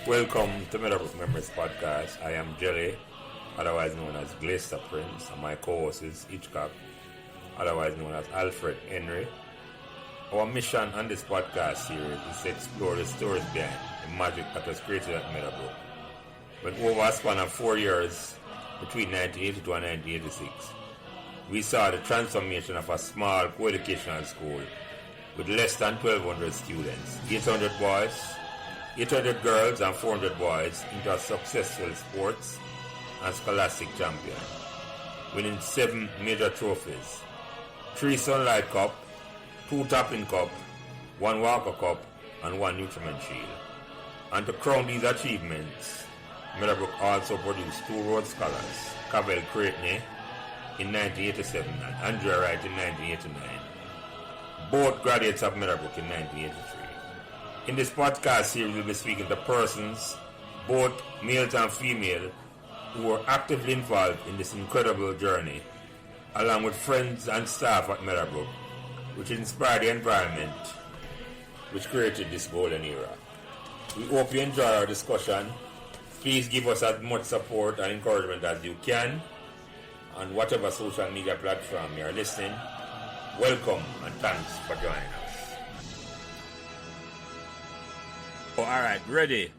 Welcome to Meadowbrook Memories Podcast. I am Jelly, otherwise known as Glacier Prince, and my co-host is Hitchcock, otherwise known as Alfred Henry. Our mission on this podcast series is to explore the stories behind the magic that was created at Meadowbrook. When over a span of 4 years, between 1982 and 1986, we saw the transformation of a small coeducational school with less than 1,200 students, 800 boys, 800 girls and 400 boys into a successful sports and scholastic champion, winning 7 major trophies, 3 Sunlight Cup, 2 Topping Cup, 1 Walker Cup, and 1 Nutriment Shield. And to crown these achievements, Meadowbrook also produced 2 Rhodes Scholars, Cavell Creighton in 1987 and Andrea Wright in 1989, both graduates of Meadowbrook in 1983. In this podcast series, we'll be speaking to persons, both males and female, who were actively involved in this incredible journey, along with friends and staff at Meadowbrook, which inspired the environment which created this golden era. We hope you enjoy our discussion. Please give us as much support and encouragement as you can on whatever social media platform you are listening. Welcome and thanks for joining us. Alright, ready?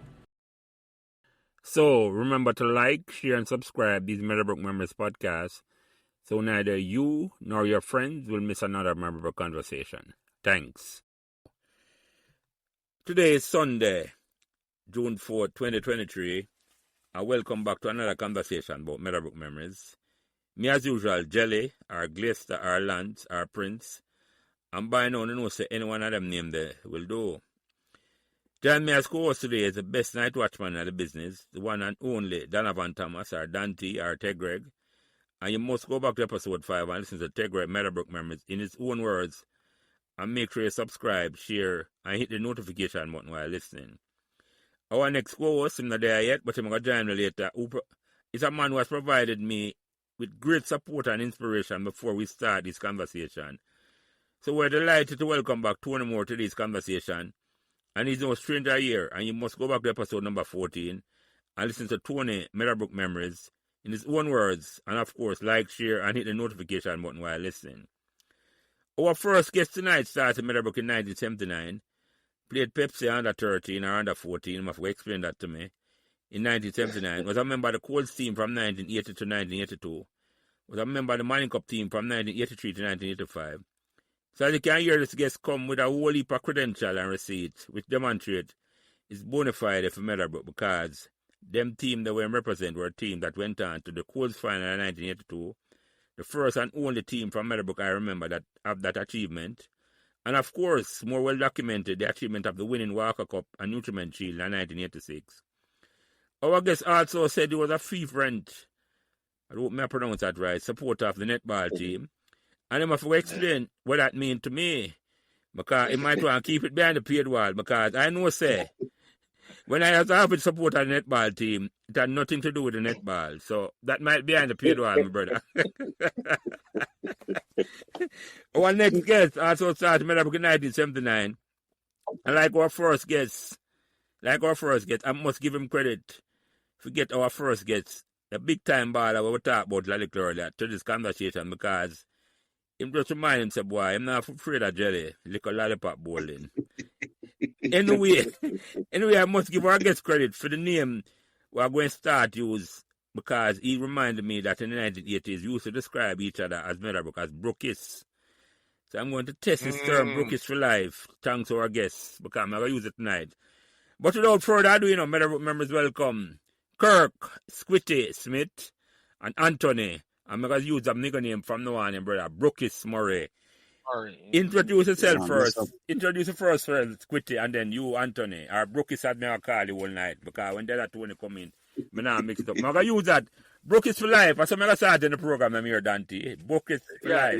So, remember to like, share, and subscribe these Meadowbrook Memories podcasts so neither you nor your friends will miss another Meadowbrook conversation. Thanks. Today is Sunday, June 4th, 2023, and welcome back to another conversation about Meadowbrook Memories. Me as usual, Jelly, our Glacier, our Lance, our Prince, and by now you know say any one of them name there will do. Join me as co-host today is the best night watchman in the business, the one and only Donovan Thomas, our Dante, our Tegre. And you must go back to episode 5 and listen to Tegre Meadowbrook Memories in his own words. And make sure you subscribe, share, and hit the notification button while listening. Our next co-host, I'm not there yet, but I'm going to join me later. It's a man who has provided me with great support and inspiration before we start this conversation. So we're delighted to welcome back Tony Moore to this conversation. And he's no stranger here, and you must go back to episode number 14 and listen to Tony Meadowbrook Memories in his own words, and of course, like, share, and hit the notification button while listening. Our first guest tonight started Meadowbrook in 1979, played Pepsi under 13 or under 14, you must explain that to me, in 1979, was a member of the Colts team from 1980 to 1982, was a member of the Manning Cup team from 1983 to 1985. So as you can hear, this guest come with a whole heap of credentials and receipts, which demonstrate his bona fide for Meadowbrook, because them team that we represent were a team that went on to the Colts final in 1982, the first and only team from Meadowbrook I remember that have that achievement, and of course, more well documented, the achievement of the winning Walker Cup and Nutriment Shield in 1986. Our guest also said he was a fervent, I hope I pronounce that right, supporter of the netball team. And I must explain what that means to me. Because it might want to keep it behind the paid wall. Because I know, say, when I was average supporter of the netball team, it had nothing to do with the netball. So that might be behind the paid wall, my brother. Our next guest also started Meadowbrook in 1979. And like our first guest, I must give him credit. Forget our first guest, the big time baller we talked about a little earlier to this conversation, because him just remind him, say, boy, I'm not afraid of jelly, lick a lollipop bowling. Anyway, I must give our guest credit for the name we're going to start use, because he reminded me that in the 1980s, we used to describe each other as Meadowbrook as Brookist. So I'm going to test this term, Brookist for life, thanks to our guests, because I'm going to use it tonight. But without further ado, Meadowbrook members, welcome Kirk Squitty Smith and Anthony. I'm going to use a nigger name from now on, brother. Brookist Murray. Introduce yourself first. Introduce yourself first, Squitty, and then you, Anthony. Or Brookist had me call you all night, because when that Tony come in, I now mix it up. I'm going to use that. Brookist for life. That's what I'm going to start in the program, I'm here, Dante. Brookist for life.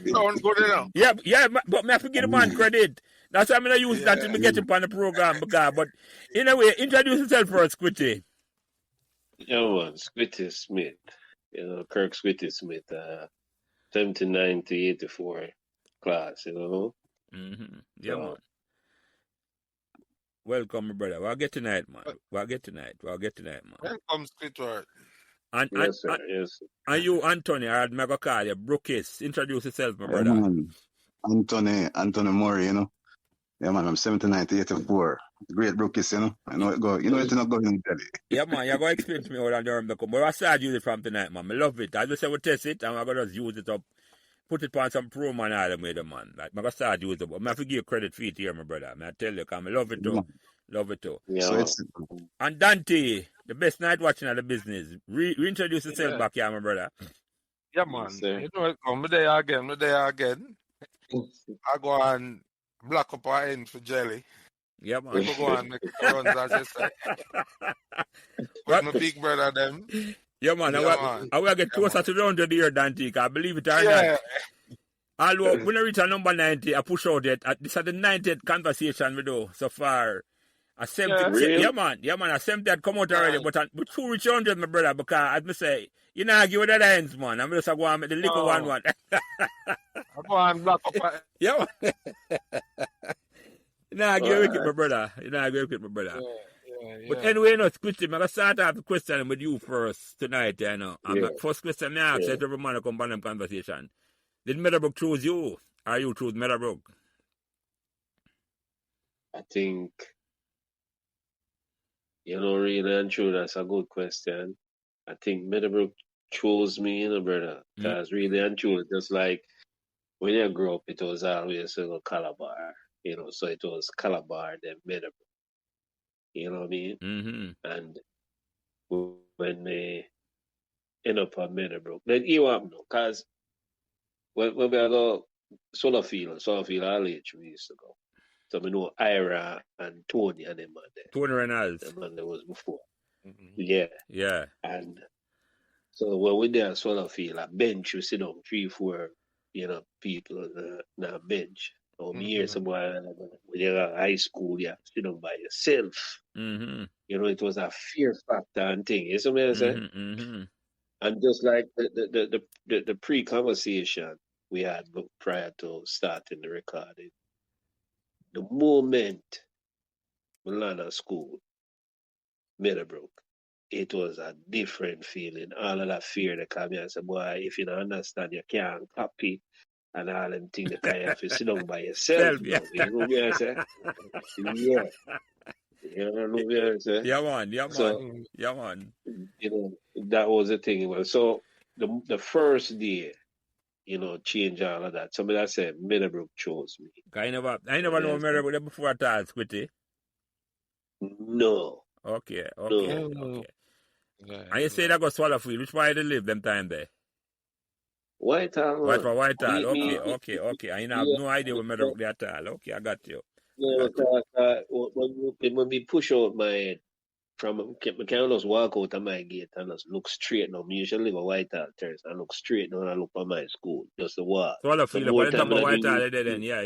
Sounds good enough. Yeah, but I forget the man credit. That's why I'm going to use that till we get up on the program. But in a way, introduce yourself first, Squitty. Squitty Smith. Kirk Squitty Smith, 79 to 84 class, Mm-hmm. Yeah, man. Welcome, my brother. We'll get tonight, man. We'll get tonight, man. Welcome, Squidward. And Yes, sir. Yes. Sir. and you, Anthony, I had me go call you Brookist. Introduce yourself, my Yeah, brother. man. Anthony Murray, you know. Yeah, man, I'm 79 to 84. Great Brookist, you know. I know it go. You know it's not going in Delhi. Yeah, man, you're going to explain to me how that term come. But I start use it from tonight, man. I love it. I just say we test it, and I'm going to just use it up, put it on some pro man all with it, man. Like, I'm going to start use it. But I have to give you credit for it here, my brother. I tell you, because I love it too. Yeah. Love it too. Yeah. So it's And Dante, the best night watching of the business. Reintroduce yourself back here, my brother. Yeah, man. Yes, sir. You know it come. Me there again. I go and black up our end for jelly. Yeah, man. People go and make runs, as you say. With my big brother, them. Yeah, man. Yeah, I will get closer to the 100 here, Dante, because I believe it or Yeah. not. Although, when I reach a number 90, I push out it. This is the 90th conversation we do so far. I 70, Yeah. Really? yeah, man. I 70 had come out already, but two reach 100, my brother, because, as I say, you know, give it the ends, man. I'm just going to make the little Oh. one. I go and black up our Yeah, man. Give it, my brother. Give it, my brother. Yeah. But anyway, you know, Squitty, I'm going to start off the question with you first tonight, you know. And Yeah. the first question I ask every man to come on the conversation. Did Meadowbrook choose you, or you choose Meadowbrook? I think, really and true, that's a good question. I think Meadowbrook chose me, brother. Because really and true, just like when you grow up, it was always Calabar, so it was Calabar, then Meadowbrook. You know what I mean? Mm-hmm. And when they end up at Meadowbrook, then you have no, because when we go Solarfield, all age we used to go. So we know Ira and Tony and them man there. Tony Reynolds. The man there was before. Mhm. Yeah. Yeah. And so when we there at Solarfield, a bench, you sit down 3-4, people on a bench. Me here somewhere when you're at high school, you sit down by yourself. Mm-hmm. It was a fear factor and thing. You see what I'm saying? Mm-hmm. And just like the pre-conversation we had prior to starting the recording, the moment we landed at school, Meadowbrook, it was a different feeling. All of that fear that come here and say, boy, if you don't understand, you can't copy and all them things that you have to sit down by yourself. Yeah. You know what I'm saying? Yeah. You know what I'm saying? Yeah, man. So, that was the thing. So the first day, change all of that. Somebody that said Meadowbrook chose me. I never know Meadowbrook before I thought, Squitty. No. Okay. Yeah. And you say that go Swallowfield. Which way they live them time there? Whitehall. Whitehall. Okay. And you have no idea where Meadowbrook they at all. Okay, I got you. Yeah, because when we push out my head, I can just walk out of my gate and just look straight now. I usually live at Whitehall Terrace and look straight now and I look at my school. Just the walk. Swallowfield, but the top of Whitehall then. Yeah.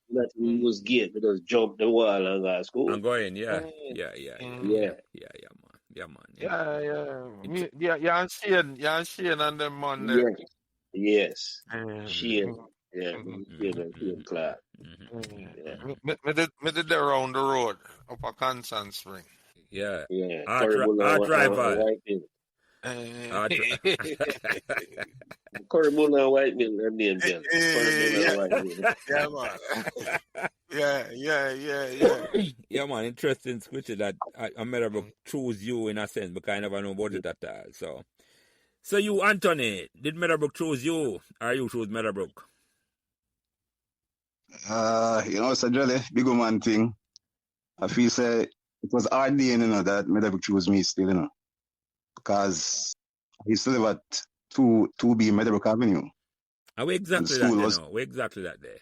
That was gate, we just jump the wall and go to school. I'm going, yeah. Yeah. Man. Yeah, Shane and them man there. Yes. Mm. Shane. Yeah, Shane Clark. Me did that around the road up a Constant Spring. Yeah. Art rival. Corrimula and White Mill and name them. Yeah, man. Yeah. Yeah, man. Interesting, Squitty, that I Meadowbrook choose you in a sense because I never know about it at all. So you, Anthony, did Meadowbrook choose you or you choose Meadowbrook? It's a jolly big man thing. I feel say it was hard day, that Meadowbrook chose me still, because I used to live at 2B Meadowbrook Avenue. And where exactly that Where exactly that there?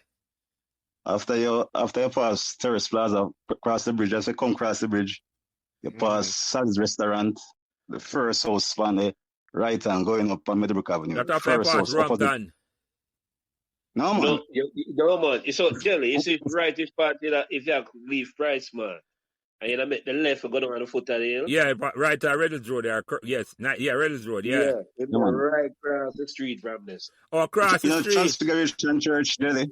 After you pass Terrace Plaza, cross the bridge, as you come across the bridge, you pass Sal's Restaurant, the first house on the right hand going up on Meadowbrook Avenue. That after pass Rampton. No, man. No, man. It's so jelly. You see, right this part, if you leave Price, man, and you make the left and go down on the foot of the hill. Yeah, right at Reddit's Road there. Yes, Reddit's Road, yeah. It's right across the street from this. Oh, across the street. Transfiguration Church, jelly.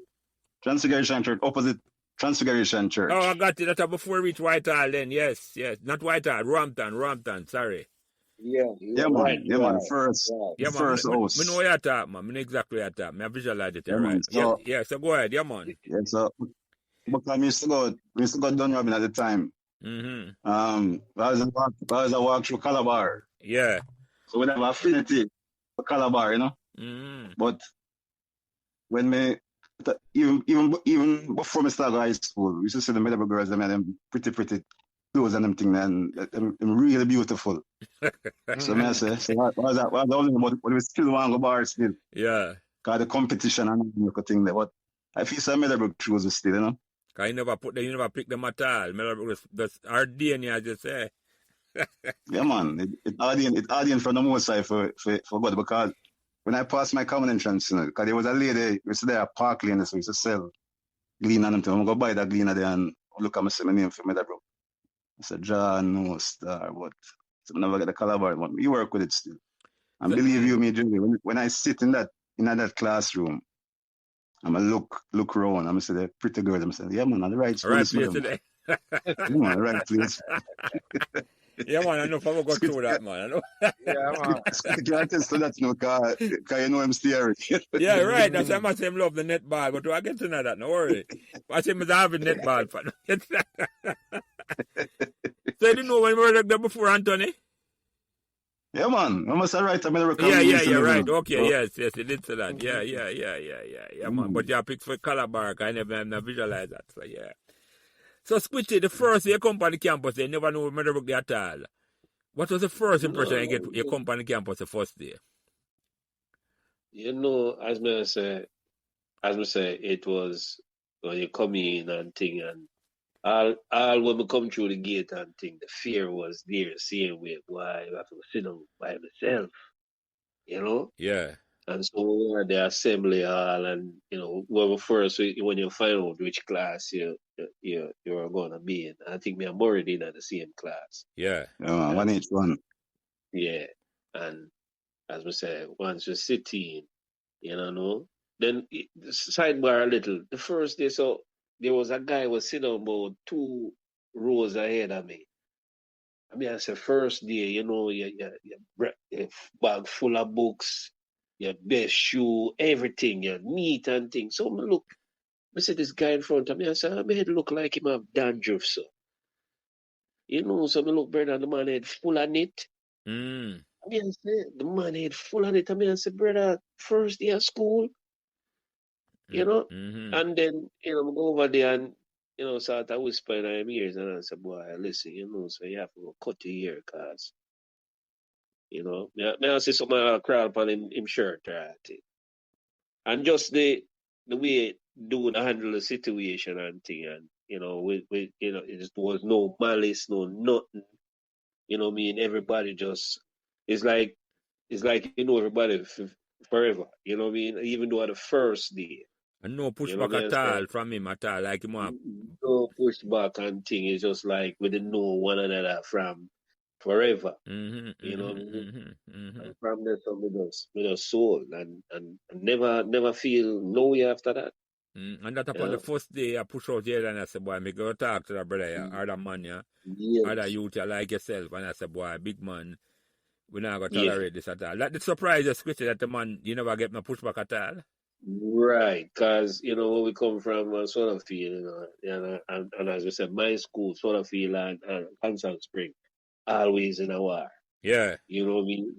Transfiguration Church, opposite Transfiguration Church. Oh, I got it. That's before we reach Whitehall then. Yes. Not Whitehall. Rompton, sorry. Yeah, Yeah, man. right, Yeah, man. right, First, right. Yeah, the man. first house. I know what you're talking, man. I know exactly what you're talking. I visualize it, Yeah, right. man. Yeah, So, so go ahead. Yeah, man. yeah, so, because we used to go Donovan at the time. Mm-hmm. I was a walk through Calabar. Yeah. So we have affinity for Calabar, you know. Mm-hmm. But when me, even before me start high school, we used to see the Meadowbrook girls, them pretty clothes and them thing, and them really beautiful. So me I say, so what was that? What was all about? But we still want to go bar still, Yeah. cause the competition and look at thing there. But I feel some Meadowbrook shoes still, you know. Cause you never pick them at all. That's our DNA, I just say. Yeah, man, it audience from the most side for God, because when I passed my common entrance, you know, because there was a lady, we used to there at Park Lane, so we used to sell glean and them thing. I'm gonna go buy that glean there and look at my name for Meadowbrook. I said, John, no star, but so I never get the Calabar, but you work with it still. And So- believe you me, Jimmy, when I sit in that classroom, I'm gonna look around, I'm gonna say the pretty girl, I'm gonna say, yeah, man, on the right All right, place, place madam. today. Yeah, man, the right place. Yeah, man, I know if I will go through that, man. I know. Yeah, man. Squitty can't test to that, you know, cause you know I'm steering. Yeah, right. That's why I say I love the netball, but I get to know that, no worry. I say I'm having netball fan. So you didn't know when we were like that before, Anthony? Yeah, man, I must have right, I'm gonna Yeah, right. Okay, yes, you did say that. Yeah, man. But you picked for Calabar, I never visualize that, so yeah. So, Squitty, the first day you come on the campus, you never know Meadowbrook at all. What was the first impression you get you come on the campus the first day? You know, as me say, it was when you come in and thing, and all when we come through the gate and thing, the fear was there, same way. Why I have to sit down by myself, you know? Yeah. And so we were at the assembly hall, and you know, when you find out which class you're gonna be in. I think me I'm already in the same class. Yeah. Yeah, man, 1H1. Yeah, and as we say, once you sit in, you know, then sidebar a little. The first day, so there was a guy was sitting about 2 rows ahead of me. I mean, I said, first day, you know, your bag full of books, your best shoe, everything, your neat and things. So I see this guy in front of me. I said, my head look like him have dandruff, so. You know, so I look brother, the man head full of it. Mm. I mean, I say, the man head full of it. I mean, I said, brother, first day of school, you know? Mm-hmm. And then, you know, I go over there and, you know, start to whisper in my ears, and I said, boy, listen, you know, so you have to go cut your hair, cause, you know, may I see some crowd upon him shirt, right? And just the way dude handle the situation and thing, and, you know, with you know, it was no malice, no nothing. You know what I mean? Everybody just, it's like you know everybody forever. You know what I mean? Even though at the first day, And no you know pushback what at I'm all from him at all. Like him up. no pushback and thing. It's just like we didn't know one another from forever. You know what I mean? And from there, so we just soul and never feel no way after that. And that upon the first day I push out here and I said, boy, me go talk to the brother here, or the man here, or the youth here like yourself. And I said, boy, big man, we not going to tolerate this at all. That the surprise is Squitty that the man, you never get no pushback at all. Right, because you know where we come from, sort of feel, you know, and as we said, my school sort of feel and Constant Spring, always in a war. Yeah. You know what I mean?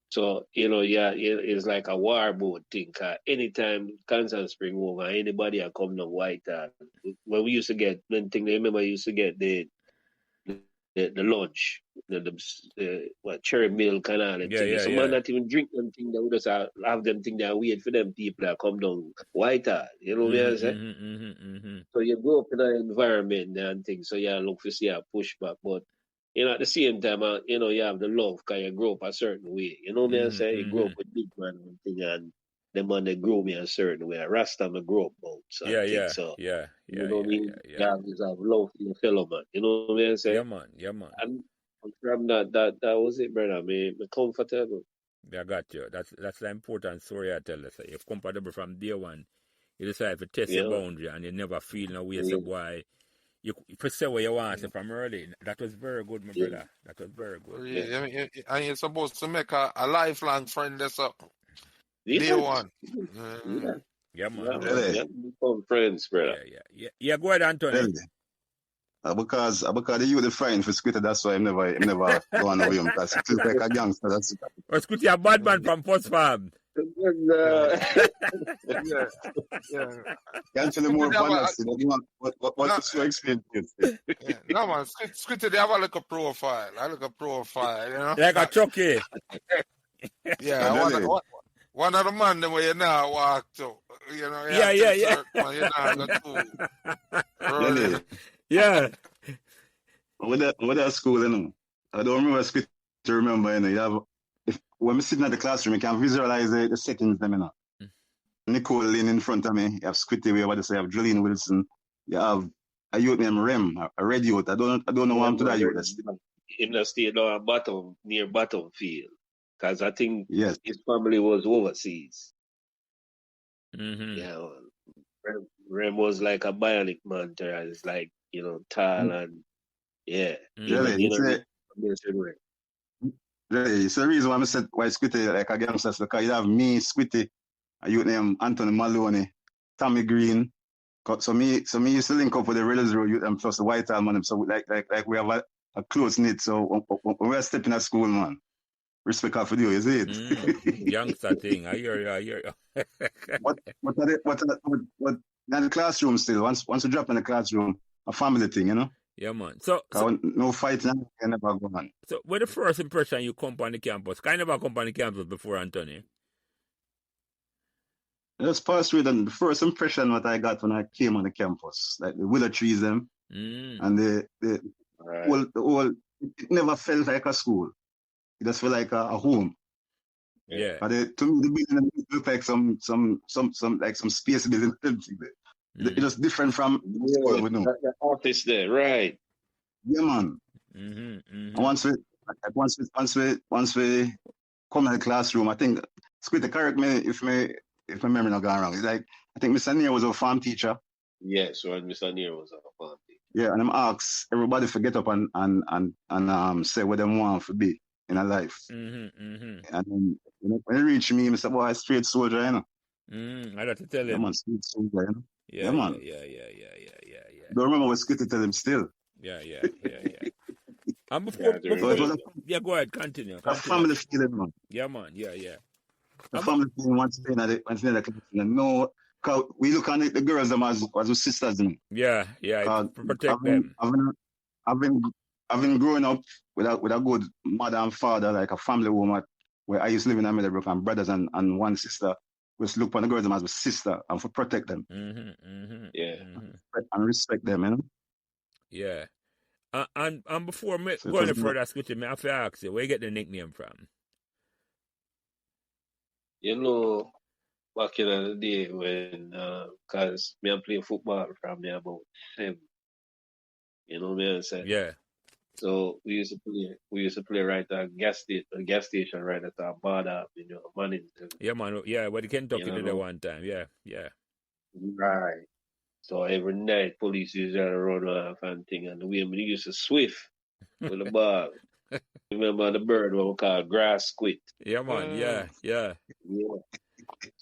So, you know, it's like a war boat thing. 'Cause anytime Constant Spring over, anybody that come to Whitehall, when we used to get, I remember I used to get the lunch, what cherry milk and all them things. Some man not even drink them thing, they would just have them thing that wait for them people that come down Whitehall. You know what I'm saying? So you grow up in an environment and things, so you look for see a pushback. But you know, at the same time, you know, you have the love because you grow up a certain way. You know what I'm saying? You grow up with big man and thing, and the man they grow me a certain way. Rasta me grow up about. So Yeah. you know what I mean? You always have love for your fellow man. You know what I'm saying? Yeah, man. And from that was it, brother. Me comfortable. Yeah, I got you. That's the important story I tell you. So you're comfortable from day one. You decide to test your Yeah. boundary and you never feel no way, Yeah. so boy, you say what you want from early. That was very good, my Yeah. brother. That was very good. Yeah. And you're supposed to make a lifelong friend that's up day Yeah. one. Yeah. Yeah, man. Yeah, Yeah, man. man. Really, Yeah, become friends, brother. Yeah, go ahead, Anthony. really. Because the youth are fine for Squitty, that's why I'm never going away him because he feels like a gangster. That's Or Scooty, a bad man from Post Farm. Yeah, yeah, yeah. can't tell him Squiddy, more they have fun. a, What no, is so expensive? yeah, no man, Squiddy, they have a look a profile. I look a profile, you know. Like a Chucky. Yeah, Really? one of the man them where you now walk to, you know, you Yeah, have yeah, to yeah. search, man, you now go to. Really? Really. Yeah. With that school, you know, I don't remember Squitty to remember, you know, you have, when we sitting at the classroom, you can visualize the settings, them, you know. Nicole Lynn in front of me, you have Squitty, you have Jolene Wilson, you have a youth named Rem, a red youth. I don't know what I'm to that youth. Him that stayed down bottom near bottom field. Because I think Yes. his family was overseas. Mm-hmm. Yeah. Rem was like a bionic man to her. It's like, tall and yeah. Really? Really, it's the reason why I said why Squitty like a gangster because you have me, Squitty, a youth named Anthony Maloney, Tommy Green. So me used to link up with the Raiders Road youth and plus the White Hall man. So like we have a close knit. So when we're stepping at school, man, respect for you, is it? Youngster thing. I hear you. What in the classroom still? Once you drop in the classroom, a family thing, you know? Yeah, man. So no fighting can never go on. So what the first impression you come on the campus? Kind of come on the campus before Anthony. Just pass through the first impression what I got when I came on the campus. Like the willow trees them and the whole it never felt like a school. It just felt like a home. Yeah. But to me the building looked like some like some space building. It's just different from school we know. The office there, right? Yeah, man. Mm-hmm. Once we come in the classroom, I think Squid correct me if my memory not gone wrong. It's like I think Mr. Neer was a farm teacher. Yes, when Mr. Neer was a farm teacher. Yeah, and I'm asked everybody to get up and say what they want to be in a life. And then when it reached me, I said, "Boy, straight soldier, you know." I got to tell him. Yeah, man, straight soldier, you know. Yeah, man. Yeah. Don't remember what Skitty tell him still. Yeah. And before go ahead, continue. A family feeling, man. Yeah, man. Yeah. A family feeling once in the class. No, cause we look at the girls them as sisters, you know. Yeah, to protect them. I've been growing up with a good mother and father, like a family home where I used to live in Meadowbrook and brothers and one sister. We look upon the girls them as a sister and for protect them. Yeah. And respect them, you know. Yeah. And before me going further, Scooty, I have to ask you, where you get the nickname from? You know, back in the day when, cause me I play football from me about 7. You know what I saying? Yeah. So we used to play right at a gas station right at our border, Manington. Yeah, man. Yeah, but the Kentucky did it one time. Yeah. Right. So every night police used to run off and thing, and we used to swift with the ball. Remember the bird what we call grass squid? Yeah, man. Yeah. Yeah.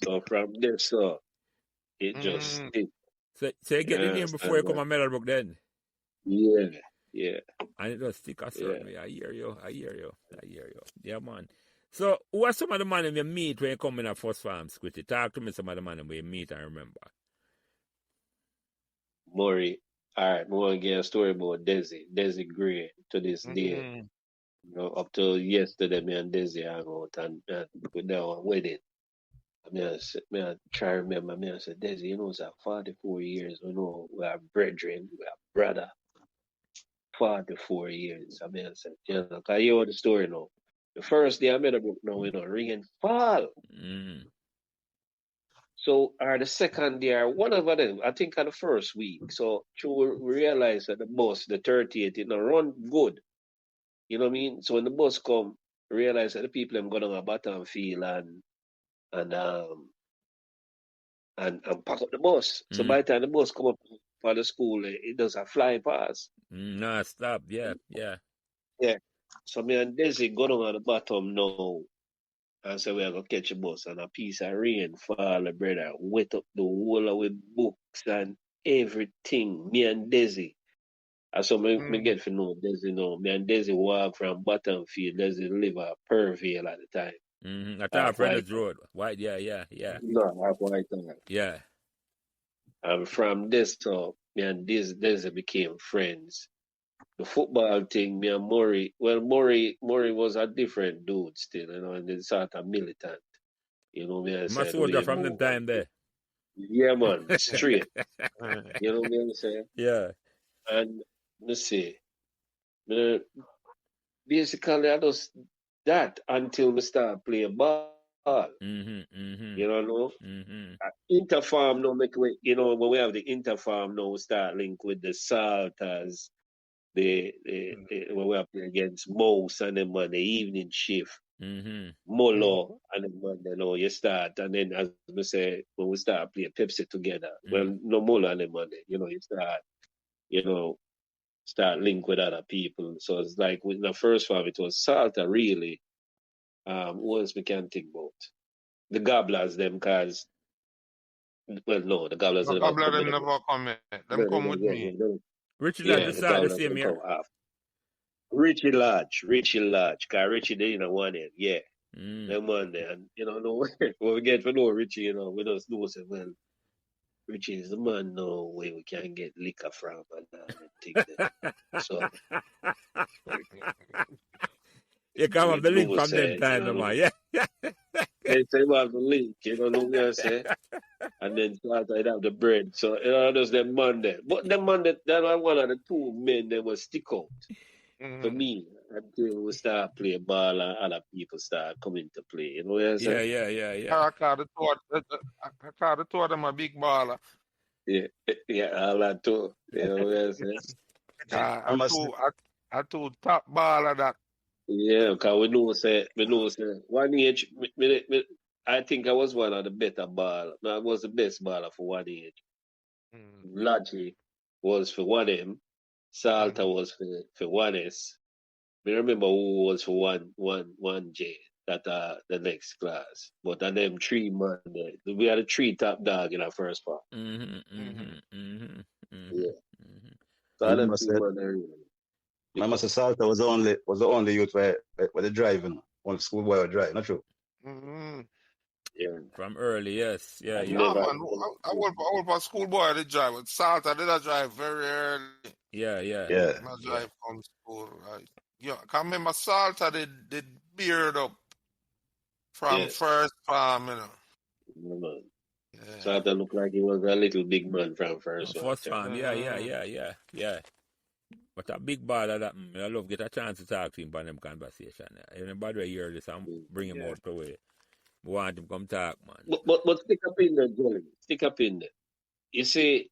So from there, so it just stick. So you get the name before you come to Meadowbrook then? Yeah. And it does stick a certain way. I hear you. Yeah, man. So who are some of the men you meet when you come in a first farm, Squitty? Talk to me some of the men you meet and remember. Maury. All right, we want to get a story about Desi Gray to this day. Up till yesterday, me and Desi hang out and we done a wedding. I try to remember, I said, Desi, it's like 44 years, we are brethren, we are brother. 44 years. I said, because you hear the story now. The first day I met a book now, rain fall. So, the second day, one of them, I think on the first week. So, we realized that the bus, the 38, run good. You know what I mean? So, when the bus come, realize that the people them going on a bottom field and and pack up the bus. So by the time the bus come up for the school, it does a fly pass. Nah, stop. Yeah. Yeah. So me and Desi go down at the bottom now and say we are gonna catch a bus, and a piece of rain fall, brother, wet up the whole of with books and everything. Me and Desi. And so me get to know Desi now. Me and Desi walk from Bottomfield. Desi live at Purvale at the time. At our friend's road. White, yeah. No, half White Town. Yeah. And from this talk, me and Desi became friends. The football thing, me and Murray was a different dude still, and then sort of militant. Me I said. Soldier from the time there. Yeah, man, straight. You know what I'm saying? Yeah. And let's see. Basically, I just that until we start playing ball. You know? Interfarm now make way, when we have the Interfarm now, we start link with the Salters, when we have play against Mouse and them on the evening shift. Molo and then you start, and then as we say, when we start playing Pepsi together, well, no Molo and them Monday, you start link with other people. So it's like with the first farm, it was Salter really. What else we can think about? The Gobblers, them cause no, the Gobblers The Gobblers never come in. Them come with me. Richie Lodge decided the same year. Richie Lodge, cause Richie they one end, yeah. Them one there, and no when we get to know Richie, we just know say, well, Richie is the man now where we can get liquor from and things there. So you come up the link from them time, man. Yeah. They say about the link, what I say? And then start to have the bread. So there's them Monday. But them Monday, that was one of the two men that will stick out for me until we start playing ball and other people start coming to play. You know what I'm saying? Yeah. I call the two of them a big baller. Yeah, all that too. You know what I'm saying? I two top baller that. Yeah, because we know say 1 age. I think I was one of the better baller. No, I was the best baller for 1 age. Lodgy was for 1M. Salter was for 1S. I remember who was for 1J. That the next class. But on them 3 man, we had a 3 top dog in our first part. Yeah. So I them 3 man there. My Master Salter was the only youth where they driving. One schoolboy would drive, not true? Yeah. From early, yes. Yeah. No, man. I was a schoolboy to drive. With Salter, did I drive very early? Yeah. I drive from school, right? Yeah, I can remember Salter did beard up from first farm, Yeah, man. Salter looked like he was a little big man from first farm. Yeah. But a big baller that I love get a chance to talk to him on them conversation. Anybody hear this and bring him out the way. We want him come talk, man. But stick up in there, Johnny. Stick up in there. You see,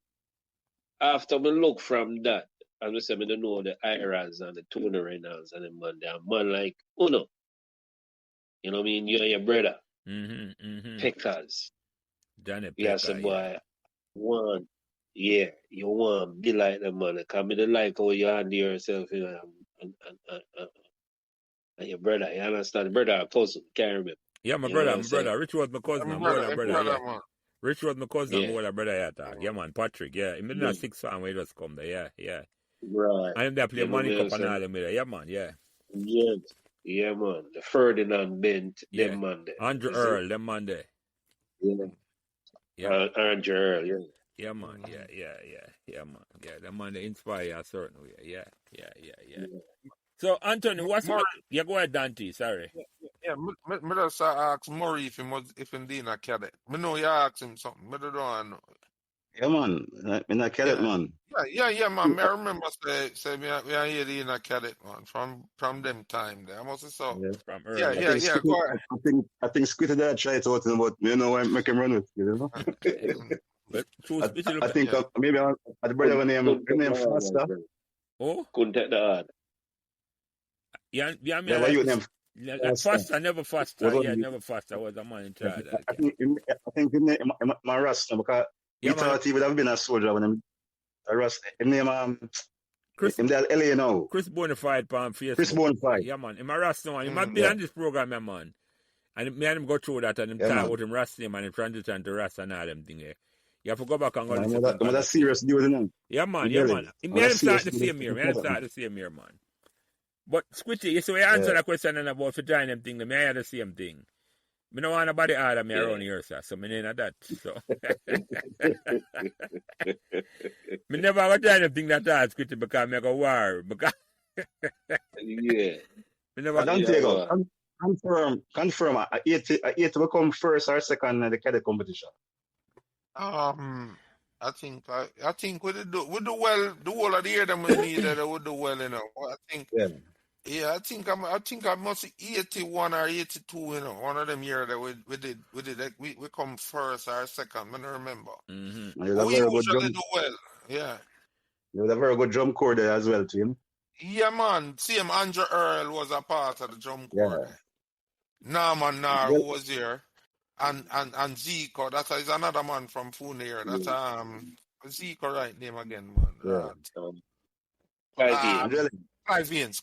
after we look from that, as we say, I don't know the Iras and the Tuna Reynolds and the man there. Man like Uno. You know what I mean? You and your brother. Peckers. Johnny Pecker, yes, boy. One. Yeah, you want to be like them, man. Because I like how you handle yourself, and your brother, you understand? The brother, cousin, can't remember. Yeah, my brother. Rich was my cousin, my brother. Rich was my cousin, my older brother. Yeah, man, Patrick, yeah. He made a 6 fan when he just come there, yeah. Right. And they play Money Cup and all them with it. Yeah, man, yeah. Yeah, man. The Ferdinand Bent, them man there. Andrew Earl, them man there. Yeah. Andrew Earl, yeah. Yeah, man. Yeah, man. Yeah, the man they inspire a certain way. Yeah. So, Anthony, yeah, go ahead, Dante. Sorry. Yeah, me just ask Murray if indeed a cadet. Me know you asked him something. Me don't know. Yeah, man. In a cadet, man. Yeah, man. I remember say me I hear the in a cadet, man. From them time there. I must have saw. Yeah. From early. Yeah. Go ahead. I think Squitty that tried to talk about me, why make him run with you, But I think maybe the brother when name faster. Oh? Couldn't take the hard. Yeah, why you name? Foster, never Foster. Was Yeah, only, never Foster was a man in charge at I the time. think my Rasta, because Yeah, we man. thought he would have been a soldier when him a Rasta. Him name Chris him there LA now. Chris Bonafide on Facebook. Chris Bonafide. Yeah, man. Him a Rasta man. He might be Yeah. on this program, yeah, man. And me and him go through that and him Yeah, talk man. about him Rasta name and him transition to Rasta and all them thing. You have to go back and go Man, listen that to was a that. serious dude, you know. Yeah, man. You Yeah, get man. it? Me and him start the serious same dude. year. Me and him start the same year, man. But Squitty, you see, we answer Yeah. that question and about for join them thing. Me I had the same thing. Me no want nobody harder me around here, sir. So me ain't that. So me never ever join them thing that hard, Squitty, because me go war. Because Yeah. me never. I don't Yeah, take man. out. Confirm. I 80 will come first or second in the cadet competition. I think we do well. The whole of the year that we need that we do well, you know. I think. Yeah. Yeah, I think I must 81 or 82, you know, one of them years that we did like we come first or second, I don't remember. Mm-hmm. You But have we a very good usually drum. do well. Yeah. You have a very good drum corps there as well, team. Yeah, man. Same Andrew Earl was a part of the drum corps. Yeah. Norman Nar Well, who was here. And Zico, that is another man from Funeer. That's Zico right name again, man. yeah. Clive Um, Ian. Really? Clive Ians.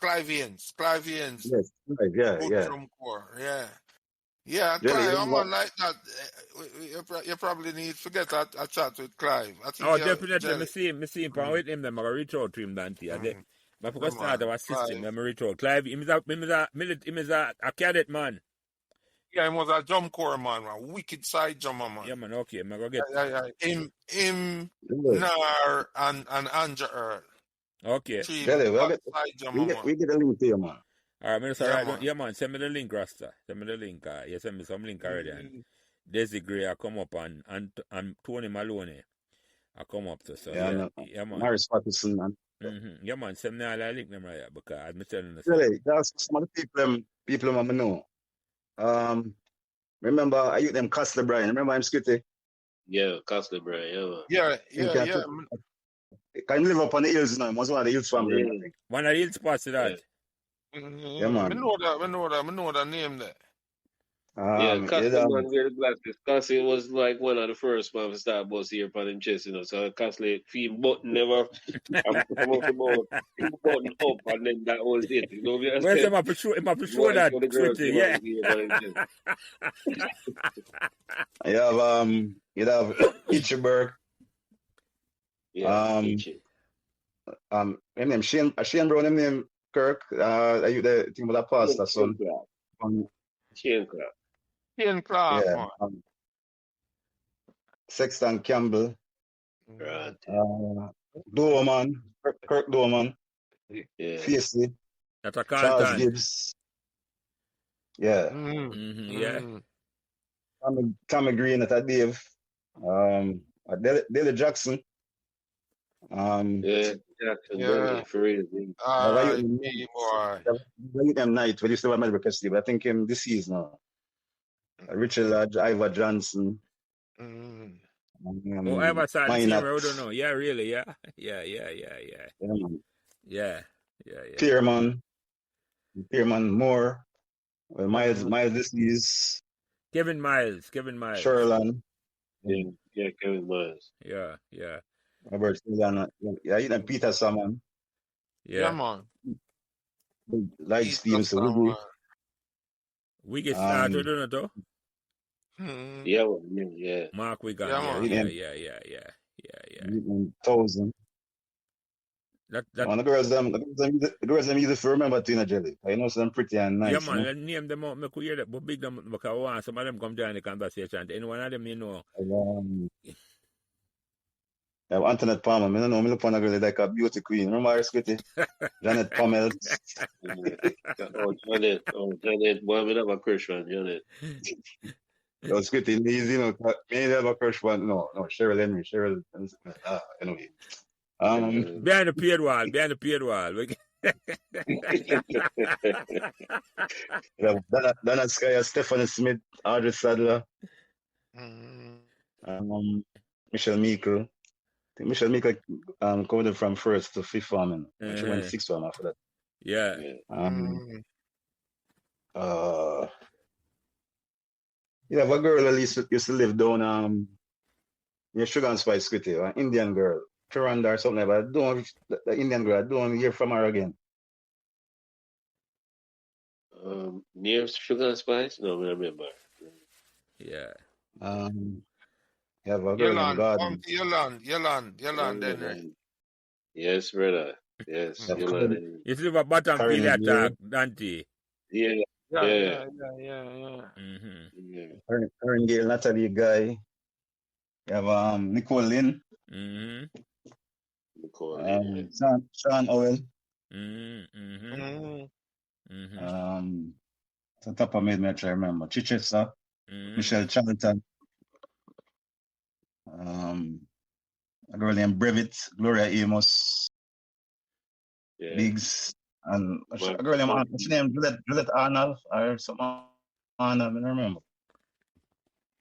Yes. Right. Yeah. Good Yeah. drum corps, yeah. Yeah, Really? Clive, You I'm know on like that. You probably need to get a chat with Clive. I think Oh, you're definitely. jelly. Me see him with him. Them I reach out to him, Dante. But Yeah, for start man. our system, Clive. me reach out. Clive, him is a cadet man. Yeah, he was a drum corps man, wicked side drummer man. Yeah, man. Okay, me go get. Yeah. Him, Yeah. Nar, and Andrew Earl. Okay. Three Really? side drummer man. We get a link here, man. All right, Minister. Yeah, Right, man. yeah, man. Send me the link, Rasta. Send me the link. You send me some link already. And Desiree, I come up and Tony Maloney, I come up to. So yeah, man. Maris Patterson, man. Yeah, man. Send me all the link them right here because I'm telling you. Really? That's some of the people I know. Remember, I use them Castle Brian. Remember him, Squitty? Yeah, Castle Brian. Yeah, man. Yeah. Can live up on the hills now. He was one of the hills family. I think. One of the hill spots to that. Yeah, man. I know that name there. Yeah, Castle man wear the glasses. Castle was like one of the first man to start bust here upon him chest, you know. So Castle feel button never come up about button up and then that was it. You know what I'm Where's saying? him up to show that Squitty? Yeah. You have Itchberg. Yeah. Him name Shane Brown, him name Kirk. I use the thing with that pastor son. Shane Clark. Shane Clark, Yeah. man. Sexton Campbell. Right. Dorman. Kirk Dorman. Yeah. Facey. That's a Charles Carlton. Gibbs. Yeah. Yeah. Tommy Green at a Dave. Dele Jackson. Yeah, Jackson, Yeah. for real. R.I.P. boy. Them night, we used to have Meadowbrook High School, but I think him this season now. Richard Lodge, Ivor Johnson. Oh, I ever saw the team, I don't know. Yeah, really, yeah. Yeah. Pierman Moore. Well, Miles this is Kevin Miles. Sherland. Yeah, Kevin Miles. Yeah. Robert Sylvana. Yeah, you know Peter Salmon. Yeah, man. Like Steve, so we get started, don't it, though? Yeah. Mark, we got yeah. 1,000. That the girls them easy to remember Tina Jelly. I know some pretty and nice. Yeah, man, let's name them out, make we hear that, but big them because I want some of them come join the conversation. Any one of them, you know. Antoinette Palmer, I don't know, I look on a girl like a beauty queen. Remember her, Squitty? Janet Palmer. Janet. Boy, we have a crush on Janet. Yo, Squitty, easy, you know, me have a crush one. No, Cheryl Henry. Anyway. Behind the paid wall. Donna Skyer, Stephanie Smith, Audrey Sadler, Michelle Meikle. I think Michelle Meikle coming from first to fifth farming. She went sixth farm after that. Yeah. Uh, yeah, a girl that used to live down near Sugar and Spice Squitty, an Indian girl, Faranda or something like that. The Indian girl, I don't hear from her again. Near Sugar and Spice? No, I remember. Yeah. Yeah, a girl named Garden. Yolande, then. Yes, brother. Yes, Yeah, Yolanda. You see about bottom Karen field attack, Gale. Dante. Yeah, yeah. Mm-hmm. Yeah. Karen Gale, Natalie Guy. You have Nicole Lynn. Mm-hmm. Nicole, yeah. Sean Owen. Mm-hmm. Mm-hmm. The top of me, I try to remember. Chichester. Mm-hmm. Michelle Charlton. A girl named Brevitt, Gloria Amos, Yeah. Biggs, and But, a girl named what's her name? Juliet Arnold or something. Arnold, I don't remember.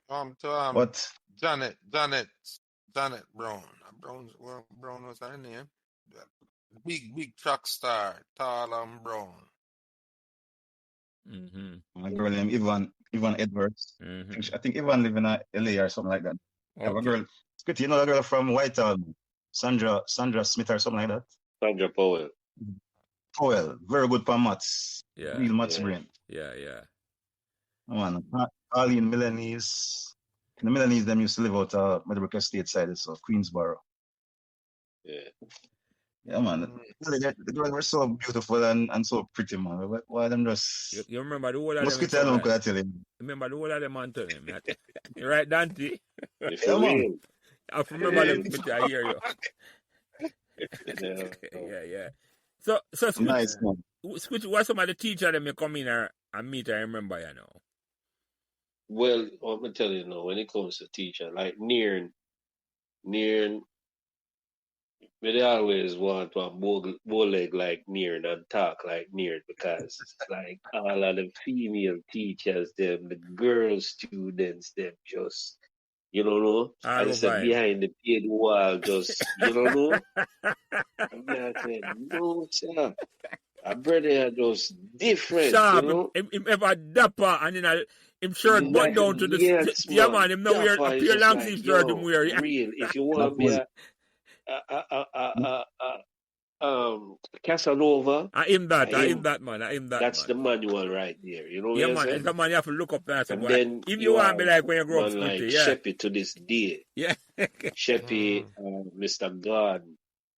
What? Janet Brown. Brown was her name. Big track star, tall and brown. Mm-hmm. A girl named Yvonne Edwards. Mm-hmm. I think Yvonne live in LA or something like that. Okay. Have a girl. Squitty, you know the girl from Whitehall, Sandra Smith or something like that. Sandra Powell. Powell, very good for maths. Yeah. Real maths Yeah. brain. Yeah. Oh, man, Arlene Milanese. The Milanese them used to live out Meadowbrook Estate side, so Queensboro. Yeah. Yeah, man. The girls were so beautiful and so pretty, man. Why them just You remember the whole of them? mosquito alone could I tell him? Remember the whole of them, Anthony? You right, Dante? Yeah, man. I remember them, but I hear you. Yeah. Yeah. So Nice, man. Squitty, what some of the teachers that may come in and meet, I remember, you know. Well, I'm gonna tell you now, when it comes to teacher, like near, they always want to bow leg like near and talk like near because like all of the female teachers, them, the girl students, them just, you know, All as I said, over him. behind the paid wall, just, you know. And I said, no, sir. Our brother are just different, Sharp, you know. him ever dapper and then him shirt button Like, down to the yes, yeah man, him now wear Dapper a is pure just long like, sleeve shirt him yo, wear. Yeah. real. If you want to be Casanova, Him that man. that's the manual right there. You know what Yeah I'm man, saying? it's the man you have to look up there and say, And boy, then if you want to be like when you grow up, man like Squitty, yeah. Sheppy to this day. Yeah. Sheppy, Mr. God.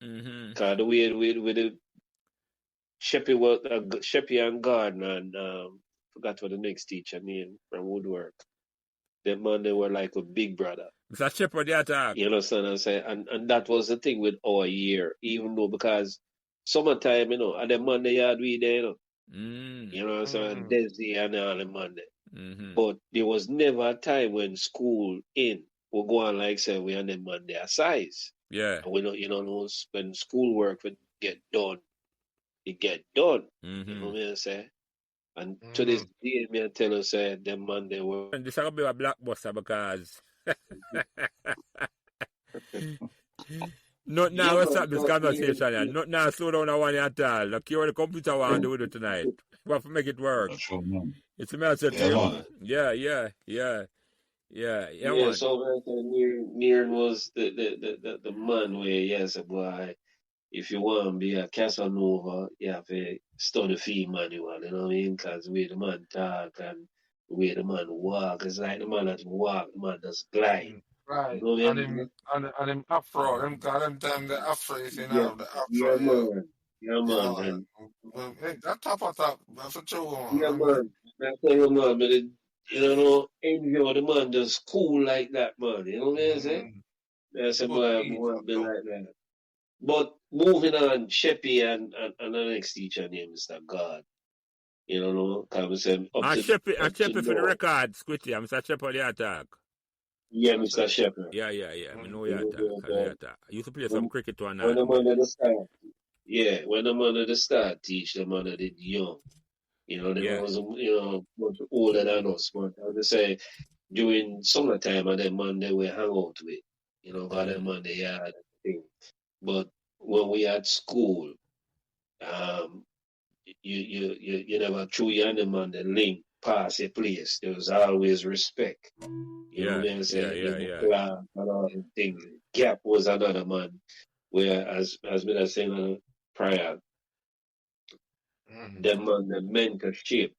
Mm-hmm. Cause the way with the Sheppy was Sheppy and God and forgot what the next teacher name from Woodwork. Them man they were like a big brother. Mr. Shepherd, the attack. You understand what I'm saying? And that was the thing with our year, even though because summertime, you know, and the Monday yard we there, you know. You know what I'm saying? Desi and all the Monday. But there was never a time when school we go on like say we on the Monday a size. Yeah. And we don't, you know, when school work would get done, it get done. You know what I'm saying? And to this day, me I tell you, say them Monday were. And this is going to be a blockbuster because not now, let's stop this conversation. Yeah. Not now, slow down one at all. Look, you're the computer want to do it tonight. We have to make it work. Sure, man. It's a message to you. Yeah. Yeah, so Near was the man where, yes, boy, if you want to be a Casanova, you have to study fee manual, you know what I mean? Because the way the man talk and the way the man walk, it's like the man that walk, the man just glide. Right. You know what I mean? And him afro, them time the afro is in Yeah, the afro. Yeah, man. That top, that's a true one. Yeah, man. I tell you, man, but you know, enjoy the man just cool like that, man. You know what I'm saying? That's a boy be like that. But moving on, Sheppy and the next teacher named Mr. God. You know, can we say Sheppy for the record, Squitty, I'm Mr. Shepherd the attack. Yeah, Mr. Shepherd. Yeah. I know you attack. I used to play some cricket one when night. I'm under the start. Yeah, when I'm under the start, teach them under the young. You know, they was much older than us. But I would say during summertime and them man they were hang out with. You know, got them on the yard thing. But when we at school, you never threw your hand on the link past a place. There was always respect. You know what I mean? Yeah. Class and all the things. Gap was another man where, as me was saying prior, the man, the mentorship,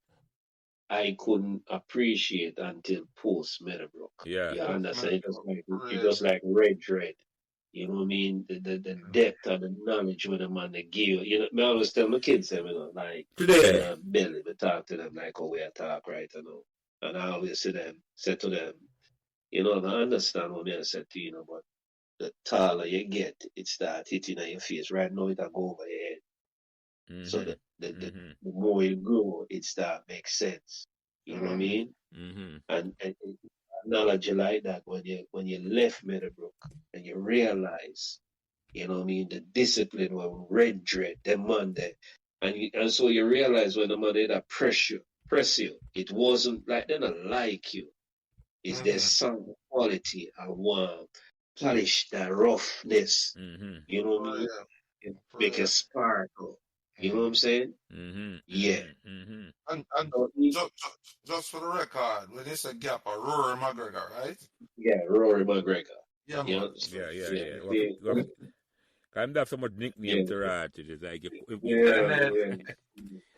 I couldn't appreciate until post Meadowbrook. Yeah. You understand? It was like red dread. You know what I mean? The depth and the knowledge when the man they give. You know, I always tell my kids, you know, like Today. belly, but talk to them like how we talk right, you know. And I always say to them, you know, I understand what I said to you, know, but the taller you get, it start hitting on your face. Right now, it'll go over your head. So the more you grow, it start make sense. You know what I mean? And knowledge like that when you left Meadowbrook and you realize, you know what I mean, the discipline was red dread, the man there. And so you realize when the man there that press you, it wasn't like they don't like you. It's their some quality and warm, polish that roughness. You know what I mean? It make it sparkle. You know what I'm saying? Yeah. And just for the record, when it's a gap, a Rory McGregor, right? Yeah, Rory McGregor. Yeah, You man. know? Yeah. I'm not so much nickname to that. It is like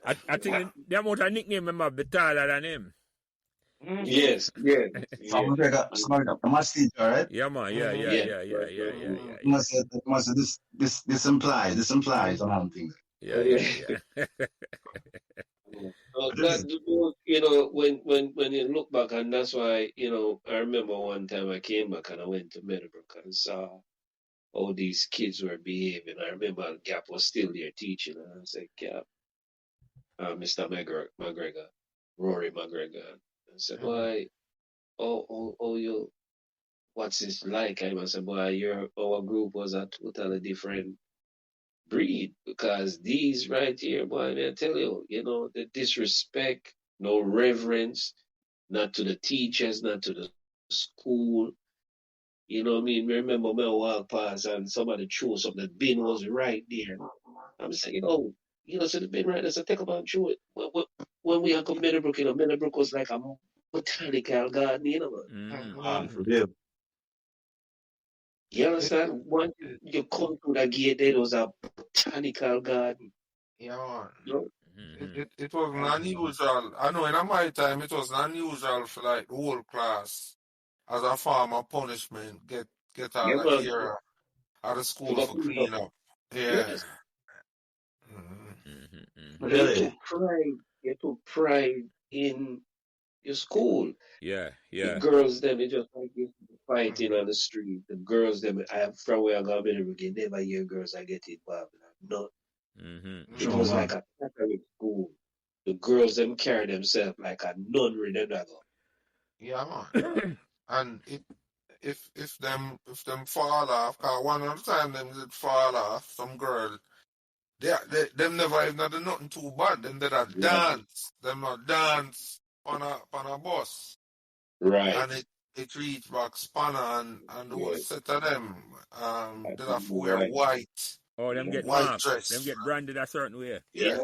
I think the amount of nickname I'm a bit taller than him. Yes. McGregor, must teach, all right? Yeah, man. Yeah. This implies something. Yeah. So that, you know, when you look back, and that's why, you know, I remember one time I came back and I went to Meadowbrook and saw how these kids were behaving. I remember Gap was still there teaching, and I said, Gap, Mr. McGregor, Rory McGregor. I said, boy, you, what's this like? I said, boy, our group was a totally different breed, because these right here, boy, I tell you, you know, the disrespect, no reverence, not to the teachers, not to the school. You know what I mean? Remember me walk past and somebody threw something, the bin was right there. I'm saying, oh, you know, so the bin right there, so take about through it. When we had come Meadowbrook, you know, Meadowbrook was like a botanical garden, you know. For real. You understand? Once you come to the gate, there was a botanical garden. Yeah, man. You know? It wasn't unusual. I know in my time it was unusual for like the whole class as a form of punishment get out of here out of school for clean up. Yeah. Yes. Really? You took pride in your school. Yeah. The girls, them, it just like you fighting on the street. The girls, them, from where I got in never hear girls I get involved in. No. It was like a Catholic school. The girls, them carry themselves like a nunnery, them that go. Yeah, man. And if them fall off, cause one of the time them did fall off, some girl, them never even done nothing too bad. Them did a dance. Them not dance on a bus. Right. And it reached back Spanner and the whole set of them did have to wear white. Oh, them get white marked. dress. Them get branded a certain way. Yeah,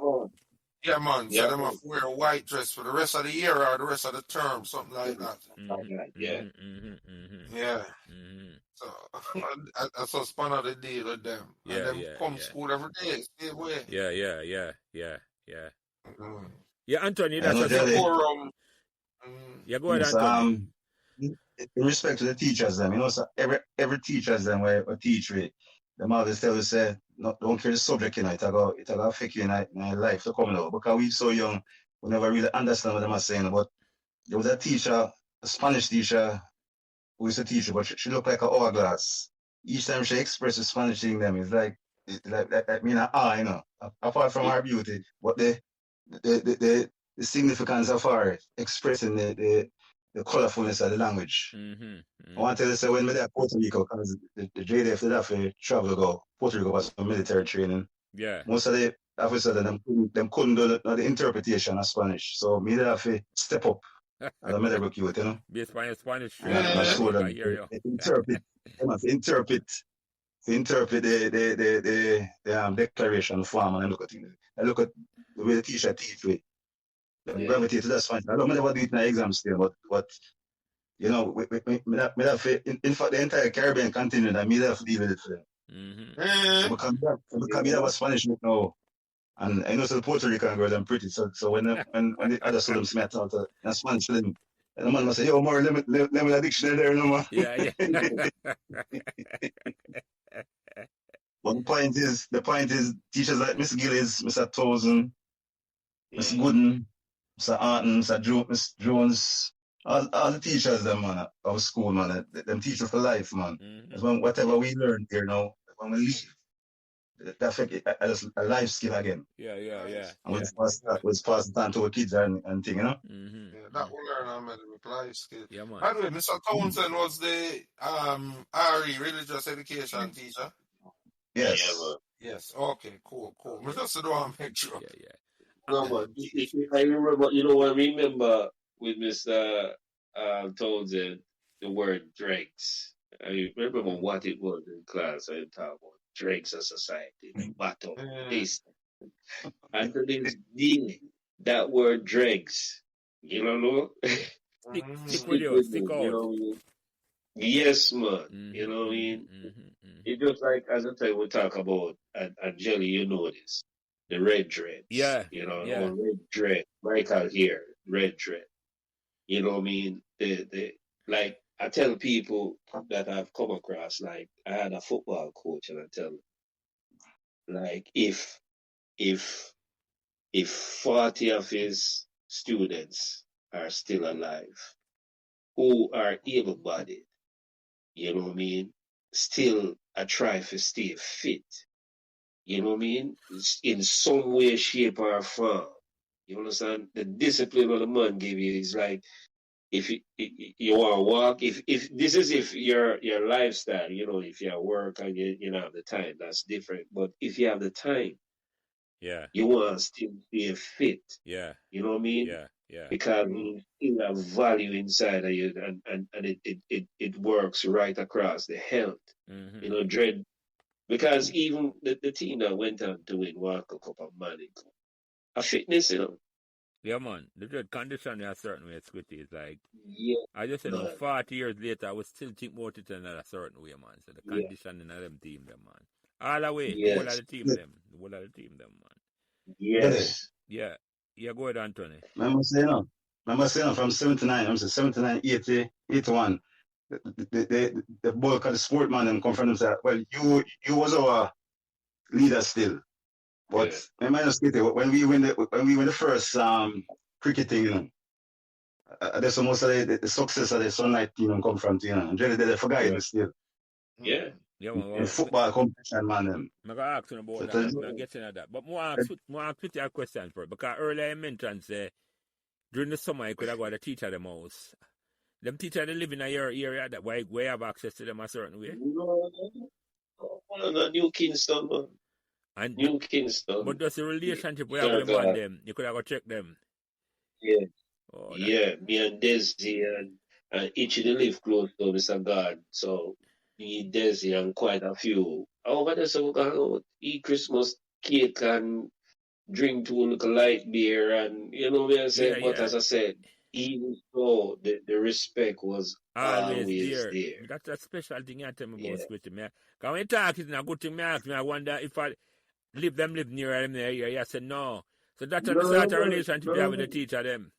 man. So them have to wear a white dress for the rest of the year or the rest of the term, something like that. Yeah. So that's how Spanner they deal with them. And them come school every day, stay away. Yeah. Yeah, Anthony, that's a go ahead, Anthony. In respect to the teachers, them, you know, so every teachers them where teach with, them always tell you say, no, don't care the subject, you know, it'll affect you in your life to come out. Because we so young, we never really understand what them are saying. But there was a teacher, a Spanish teacher, who used to teach, but she looked like an hourglass. Each time she expressed the Spanish thing, them, it's like you know, apart from her beauty, but the significance of her expressing the colorfulness of the language. I want to tell you, say, when we there Puerto Rico, because the JDF did have to travel to go Puerto Rico for some military training. Yeah. Most of the officers them couldn't do the interpretation of Spanish. So me did have to step up as a Meadowbrook youth, you know. Be Spanish. I show them interpret the declaration form, and I look at way the teacher teach we. Them Yeah. gravitate to that Spanish. I don't never do it in the exam still, but you know, me have in fact the entire Caribbean continent, I may have to deal with it for them. Eh, Because we have a Spanish book now. And I know so the Puerto Rican girl, I'm pretty. So when the other students met out in Spanish, then the man must say, yo, more, let me the dictionary there, no more. Yeah. But the point is, teachers like Miss Gillis, Mr. Towson, Miss Gooden, Mr. Arton, Miss Jones, all the teachers, them, man, our school, man, them teachers for life, man. That's when whatever we learn here now, when we leave, that affect a life skill again. Yeah. And we'll pass it on to our kids and thing, you know? yeah, that will learn how many reply skill. Yeah, man. By the way, Mr. Townsend was the RE, religious education teacher. Yes. Yeah, man. Yes. Okay. Cool. We just don't want to make sure. Yeah. No, man. I remember, I remember with Mr. Townsend, the word dregs. I remember what it was in class. I talk about dregs of society, like battle, this. And to this day, that word dregs, you know? Stick with you, stick out. You know what I mean? Yes, man. You know what I mean? It's just like, as I say, we talk about, and Jelly, you know this, the red dreads. Yeah. Or red dread. Michael here, red dread. You know what I mean? The like, I tell people that I've come across, like, I had a football coach, and I tell them, like, if 40 of his students are still alive, who are able-bodied, you know what I mean, still I try to stay fit, you know what I mean, in some way, shape, or form. You understand? The discipline of the man give you is like, if you want to walk, if this is if your lifestyle, if you work and you don't have the time, that's different. But if you have the time, you want to still be fit. Yeah. You know what I mean? Yeah. Because you still have value inside of you, and it works right across the health. Dread. Because even the team that went on to win World Cup of Money, a fitness, Yeah, man. The dread condition in a certain way, Squitty, is like, yeah. I just said, 40 years later, I would still think about it in a certain way, man. So the conditioning of them team, them, man. All the way, the whole of the team, them, man. Yes. Yeah. Yeah, go ahead, Anthony. Remember saying from 79, I'm saying 79, 80, 81. The bulk of the sport man them come from them say, well, you was our leader still. But remember when we win the first cricket thing, there's most of the success of the Sunlight team come from and really they forgot it still. Yeah. Yeah, man. The football competition, man. I'm going to ask you about that. I'm getting at that. But more ask you a question for it. Because earlier I mentioned, say, during the summer, you could have got a teacher them house. Them teacher, they live in a your area that why you have access to them a certain way? No, New Kingston, man. And New Kingston. But just the relationship we have with them and them, you could have go check them. Yeah. Oh, me and Desi and each they live close to Mr. God. So me, Desi, and quite a few. Over there, so we can eat Christmas cake and drink 2 little light beer, and you know what I'm saying. But as I said, even so, the respect was always there. That's a special thing you tell me about Squitty. Because when you talk, it's a good thing. I wonder if I live near them there. You say no. So that's the sort of relationship you have with the teacher them.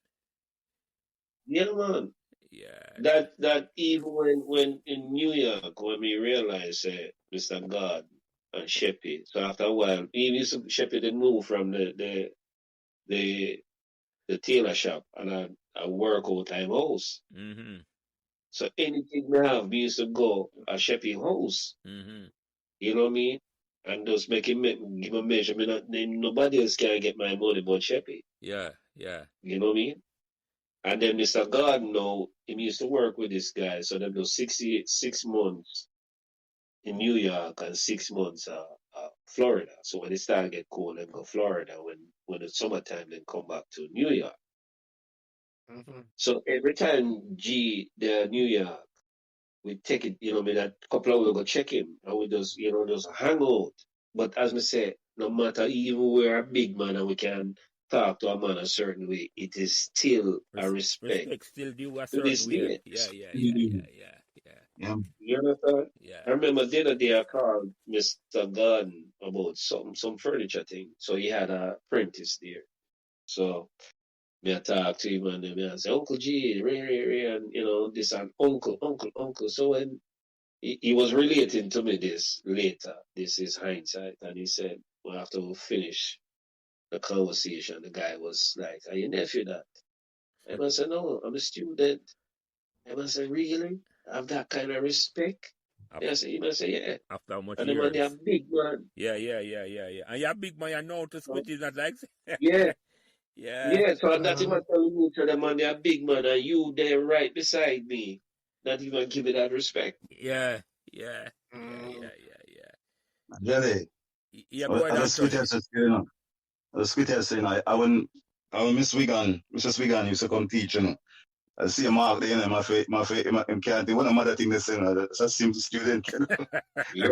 Yeah, man. Yeah. That even when in New York, when we realized Mr. God and Sheppy, so after a while, even Sheppy didn't move from the tailor shop and a workout time house. So anything we have, we used to go a Sheppy house. You know what I mean? And just give a measure. Nobody else can get my money but Sheppy. Yeah. You know what I mean? And then Mr. God now, he used to work with this guy. So there was 6 months in New York and 6 months Florida. So when it started to get cold, then go Florida. When it's summertime, then come back to New York. So every time the New York, we take it, that couple of weeks go check him and we just hang out. But as I say, no matter even we're a big man and we can talk to a man a certain way, it is still a respect Respect still due a to this certain way. day. Yeah. You understand? Yeah. I remember the other day I called Mr. Garden about some furniture thing. So he had a apprentice there. So me I talk to him and me I say, Uncle G, and this and uncle. So when he was relating to me this later, this is hindsight, and he said, well, after we finish the conversation, the guy was like, are you nephew that? And I said, no, I'm a student. And I said, really? Have that kind of respect? And I said, he must say, yeah. After how much And the man, they years? are big man. Yeah. And you're big man, you know to Squitty is not like Yeah. Yeah. Yeah, so that's him telling you to the man, they are big man, and you there right beside me. Not even give me that respect. Yeah. Jelly. Yeah, go ahead. The Squitty saying, I wouldn't Miss Wigan, Mrs. Wigan used to come teach, I see a mark there, my face, can't do one of the things they say, that's a simple student. Yeah.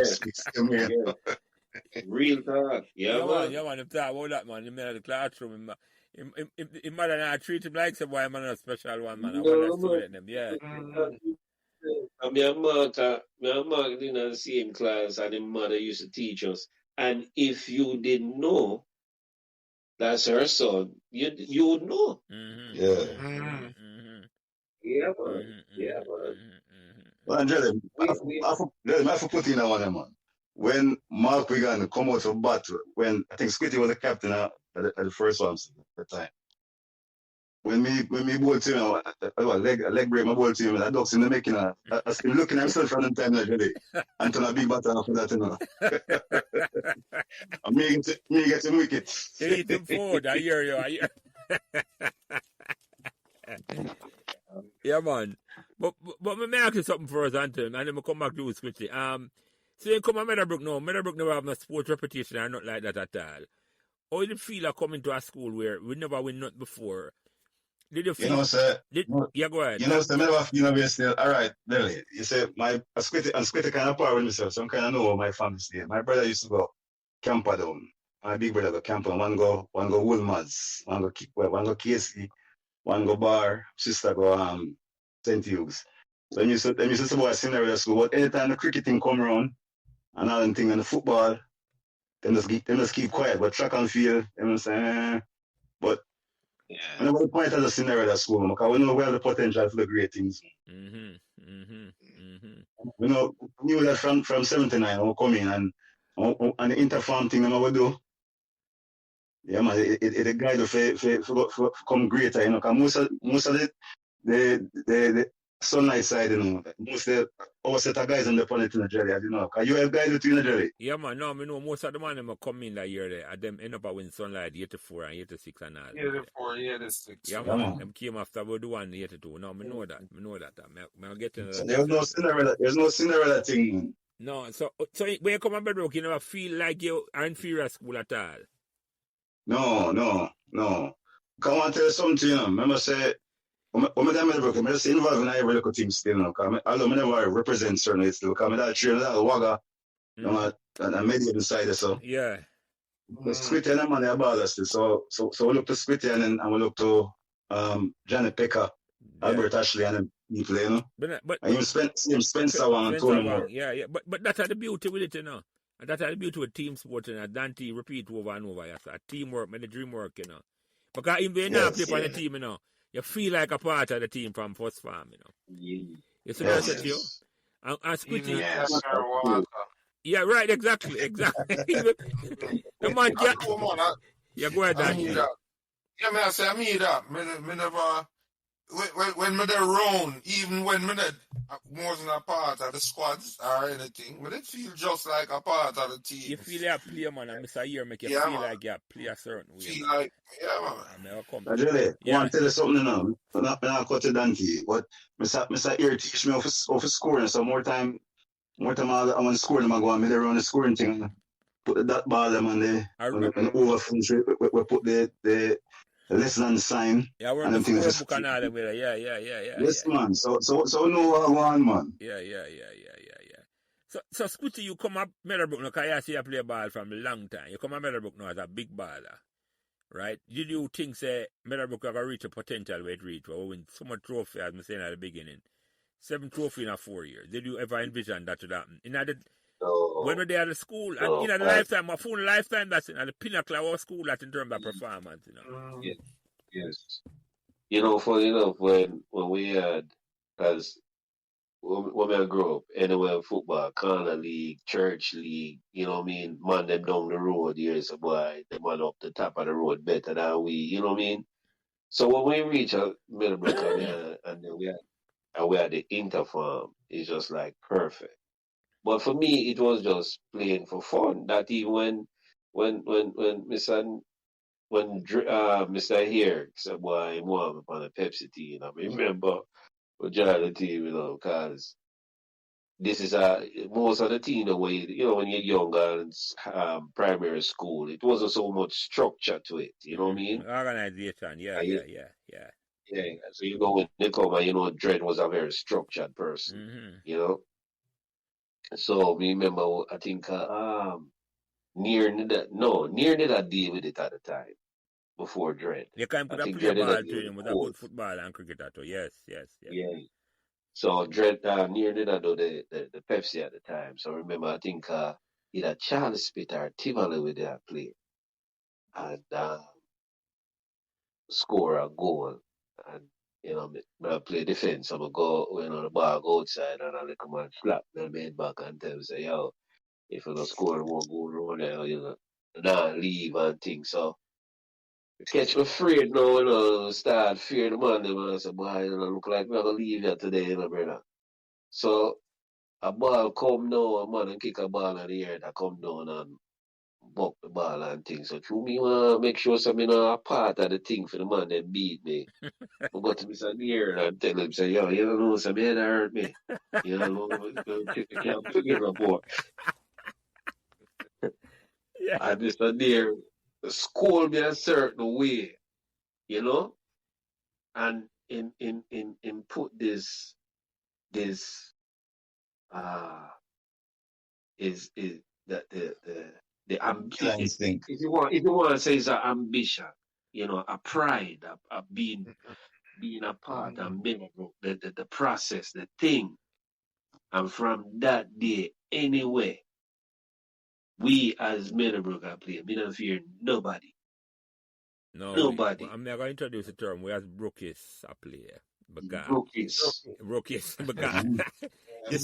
Real talk. Yeah, man. Yeah, man. If talk about that, man, in the middle of the classroom, if mother not treat him like some boy, man, a special one, man. I want to student them, yeah. Me and Mark in the same class, and the mother used to teach us. And if you didn't know that's her son, you would know. Mm-hmm. Yeah, man. Yeah, man. Well, Angela, I have to put in that one, man. When Mark Wigan come out of battle, when I think Squitty was the captain at the first one at the time. When me bowl team, leg break my bowl team, I ducks in the making. I still looking at myself from the time today. Until a big battle after that, And me get him wicked. You eat him food, I hear you. Yeah, man. But me ask you something first, Anton, and then we come back to you, Squitty. So you come to Meadowbrook now. Meadowbrook never have no sports reputation or not like that at all. How did you feel like coming to a school where we never win nothing before? Did you feel? Sir. Yeah, go ahead. Sir, me never feel still. All right, Delhi. You say Squitty kind of power with myself, so I kind of know my family stay. My brother used to go camper down. My big brother go camper. One go Woolmar's, one go KC, one go Bar, sister go St. Hugh's. So them used to say about scenario school. But anytime the cricket thing come around and all them thing and the football, them just keep quiet. But track and field, them say, but when I go to point at the scenario at school, because we know we have the potential for the great things. We knew that from 79 we come in and the interfarm thing we do. Yeah, man, it a guide for come greater, because most of the sunlight side, most of our set of guys on the planet in the jelly, because you have guys with you in the jelly. Yeah, man, no, I know most of the man them come in that year there, and them end up with sunlight 84 and 86 and all. 84, 86. Yeah, man, them came after about the one 82. No, I know that. I'm getting so there's no Cinderella thing. No, so when you come to Meadowbrook, you never feel like you are inferior school at all. No. Because I want to tell you something, remember say, when I'm at Meadowbrook, I'm just involved in every local team still, because although I never represent certain still, because I'm that train, that Wagga, and I made it inside so. Yeah. The Squitty and man, they're ballers still. So we look to Squitty and we look to Janet Pecker, Albert Ashley, and them people, But and you Spencer one and Tony Moore. Yeah. But that's the beauty with it, And that's the beauty with team sport, Dante repeat over and over. Yes. A teamwork, the dream work, Because even when you play for the team, you feel like a part of the team from first farm, You see what I said to you? And Squitty. Yeah, right, exactly. The man can't. Yeah, go ahead, Dan. Yeah, I mean that. Me never. When me there round, even when me there wasn't a part of the squads or anything, me did feel just like a part of the team. You feel like a player, man, and Mr. Year make you feel like you play a certain way. Feel like, man. Really, I want to tell you something now. I'm not cut to Dante, but Mr. Ear teach me of scoring, so more time I want to score them, I go on me there on the scoring thing. Put that ball them on the over finish, we put the lesson sign. Yeah, we're and the book and all them. Yeah. Yes, man. So no one, man. Yeah. So Squitty, you come up Meadowbrook now, because you see you play ball from a long time. You come up Meadowbrook now as a big baller, right? Did you think say Meadowbrook are gonna reach a potential where it reach? Or win so much trophy as I saying at the beginning. 7 trophy in 4 years. Did you ever envision that would happen? When were they at the school? And in the lifetime, my full lifetime, that's in the pinnacle of our school that in terms of performance, you know. Yes. You know, funny enough, when we had, as when I grew up, anywhere football, corner league, church league, you know what I mean? Man, them down the road, years a boy, the man up the top of the road better than we, you know what I mean? So when we reach Meadowbrook, and then we had the Interfarm, it's just like perfect. But for me, it was just playing for fun. That even when Mr. Here said, "Boy, I'm warm upon a Pepsi team," I remember we joined the team, you know, because this is most of the team the way you know when you're younger and primary school, it wasn't so much structure to it. You know what I mean? Organization, yeah. Yeah. So you know when they come, and you know, Dredd was a very structured person. You know. So me remember, I think near that deal with it at the time before Dredd. You can put a play ball training with a good football and cricket at all. Yes. Yeah. So Dredd near that do the Pepsi at the time. So remember, I think either Charles Pitt or Tivoli with that play and score a goal. And you know, I play defense. I'm gonna go when the ball go outside and I look at man slap my man back and tell him say, yo, if you don't score one goal around there, you know, not leave and things. So catch me afraid now, you know, start fear the man them and I say, boy, you know, look like we're gonna leave here today, you know, brother. So a ball come down, a man and kick a ball in the air that come down and buck the ball and things. So through me want make sure some you know a part of the thing for the man that beat me. I go to Mr. Near and tell him, say, yo, you don't know, some man that hurt me. You know, you can't forgive a boy. Yeah. And Mr. Near scold me a certain way, you know? And in put this is the ambition. If you want to say it's an ambition, you know, a pride of being a part of Meadowbrook, the process, the thing. And from that day, anyway, we as Meadowbrook are playing. We don't fear nobody. Nobody. I'm not going to introduce the term. We as Brookist a player. Brookist. Because you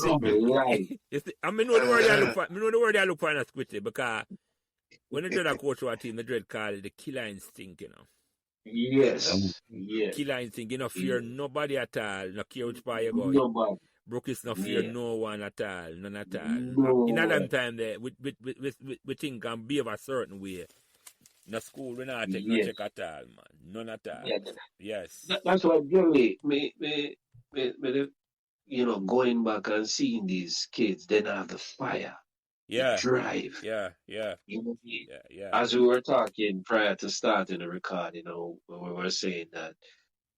see, I mean, know the word I look for. Know the word I look for in a Squitty because when the Dread coach our team, the Dread call it the killer instinct, you know. Yes. Killer instinct. You know, fear nobody at all. No care which part you go. Nobody. Brookist no fear no one at all. None at all. No. In that time there, we think and behave a certain way. In the school, we not take no check at all, man. None at all. Yes. That's why, really, me, you know, going back and seeing these kids, they have the fire, the drive. Yeah. You know, Yeah. As we were talking prior to starting the record, you know, when we were saying that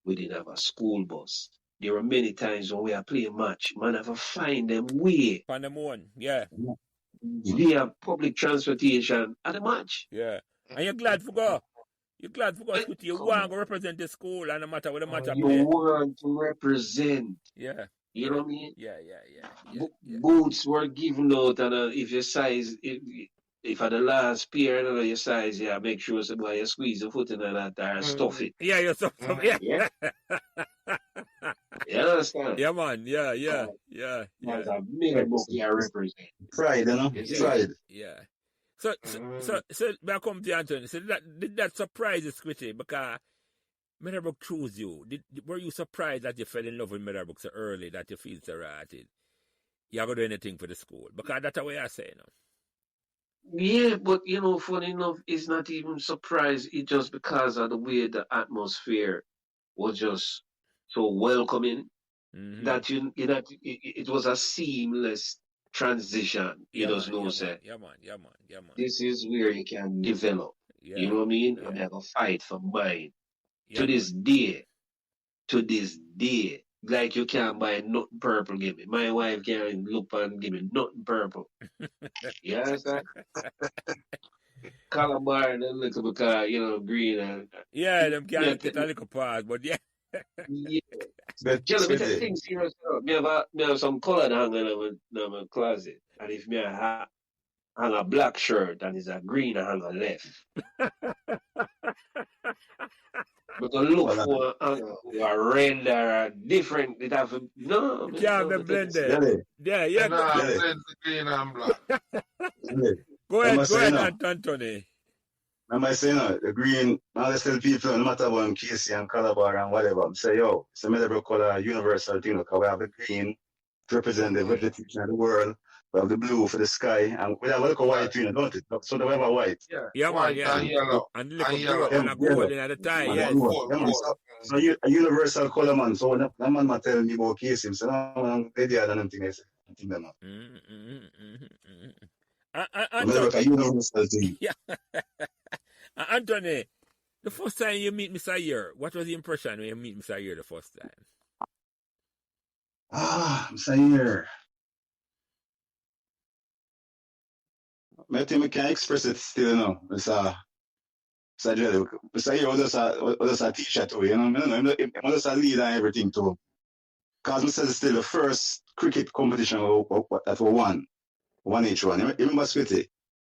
we didn't have a school bus. There were many times when we are playing match, man, have to find them way. Find them one, yeah. Via public transportation at the match. Yeah. And you're glad for go. You're glad for go. You want to represent the school and no matter what the matter you play. Want to represent. Yeah. You know what I mean? Yeah. Boots were given out, and if your size, if at the last pair, you know, your size, make sure somebody you squeeze the foot in that or stuff it. Yeah, you stuff it. Yeah. You understand? Yeah, man. Yeah. As a Meadowbrook, you represent. Pride, you know? Pride. Yeah. So back come to Anthony. So did that surprise you, Squitty? Because Meadowbrook chose you. Were you surprised that you fell in love with Meadowbrook so early that you feel so right? You're going to do anything for the school? Because that's the way I say, you know. Yeah, but you know, funny enough, it's not even surprise. It's just because of the way the atmosphere was just so welcoming that it was a seamless transition. You just know, say. Yeah, man. This is where you can develop. Yeah, you know what I mean? And have a fight for mine. To this day, like you can't buy nothing purple, give me. My wife can't look and give me nothing purple. You understand? Calabar and then little because, green and Yeah, them me, I can't get a little pause, but yeah. yeah. Jelly, me take Squitty. things serious. Me have some color hanging in my closet. And if me hang a black shirt and it's a green, I hang a left. But to look Well, for a red or a different, it have to, no, man, Can't no, be me take it blended. serious. Yeah, yeah. And I Jelly. blend the green and black. Jelly. Go I ahead, must go say, ahead, Anthony. remember I say, the green, I always tell people, no matter about Casey and Calabar and whatever, I say, yo, it's a Meadowbrook color universal thing, because we have the green to represent the vegetation of the world, we have the blue for the sky, and we have a little white, don't it? So we have a white. Yeah. Yeah, man, White yeah. and yellow. And And little yellow. gold, and a Yellow. gold in the tie, And yes. Gold. yeah, man, so a universal color, man. So when that man might tell me about Casey, so no, man, they did and thing, I say, I think them. Anthony, A universal thing. yeah. Anthony, the first time you meet Mr. Year, what was the impression when you meet Mr. Year the first time? I'm saying here. I think we can express it still, you know. It's a jelly. Mr. Year was just a teacher too, you know. He was just a leader and everything too. Because Mr. is still the first cricket competition that we won. One each one. You remember Squitty?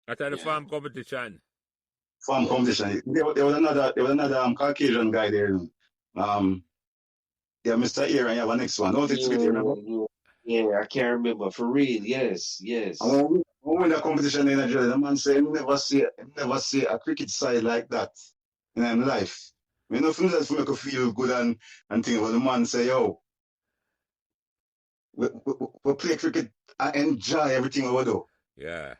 After the farm competition. Farm competition. There was another Caucasian guy there. Yeah, Mr. Year, and you have a next one. Don't it, Squitty, remember? Yeah, I can't remember. For real, yes. And when we win the competition in Nigeria, the man said, never see a cricket side like that in his life. You know, from that, for make you feel good and think, but the man say, yo, we play cricket and enjoy everything we do. Yeah.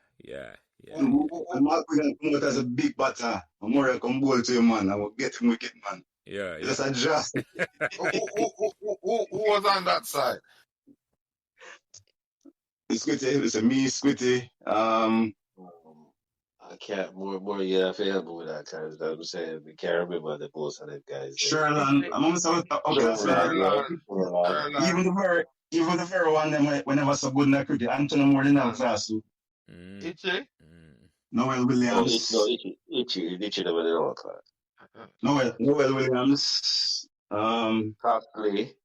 And Mark will come out as a big batter, and Murray come bowl to him, man, and we'll get him wicket, man. Yeah. Just adjust. Who was on that side? Squitty, it's me, Squitty. I can't more yeah, I feel help me with that kind of stuff. I'm saying I can't remember the most of them guys. Sherland. I'm almost out even the very one them when I was so good in the cricket. Anthony more than that class too. Itchy? Noel Williams. Itchy never did all class. Noel Williams. Costly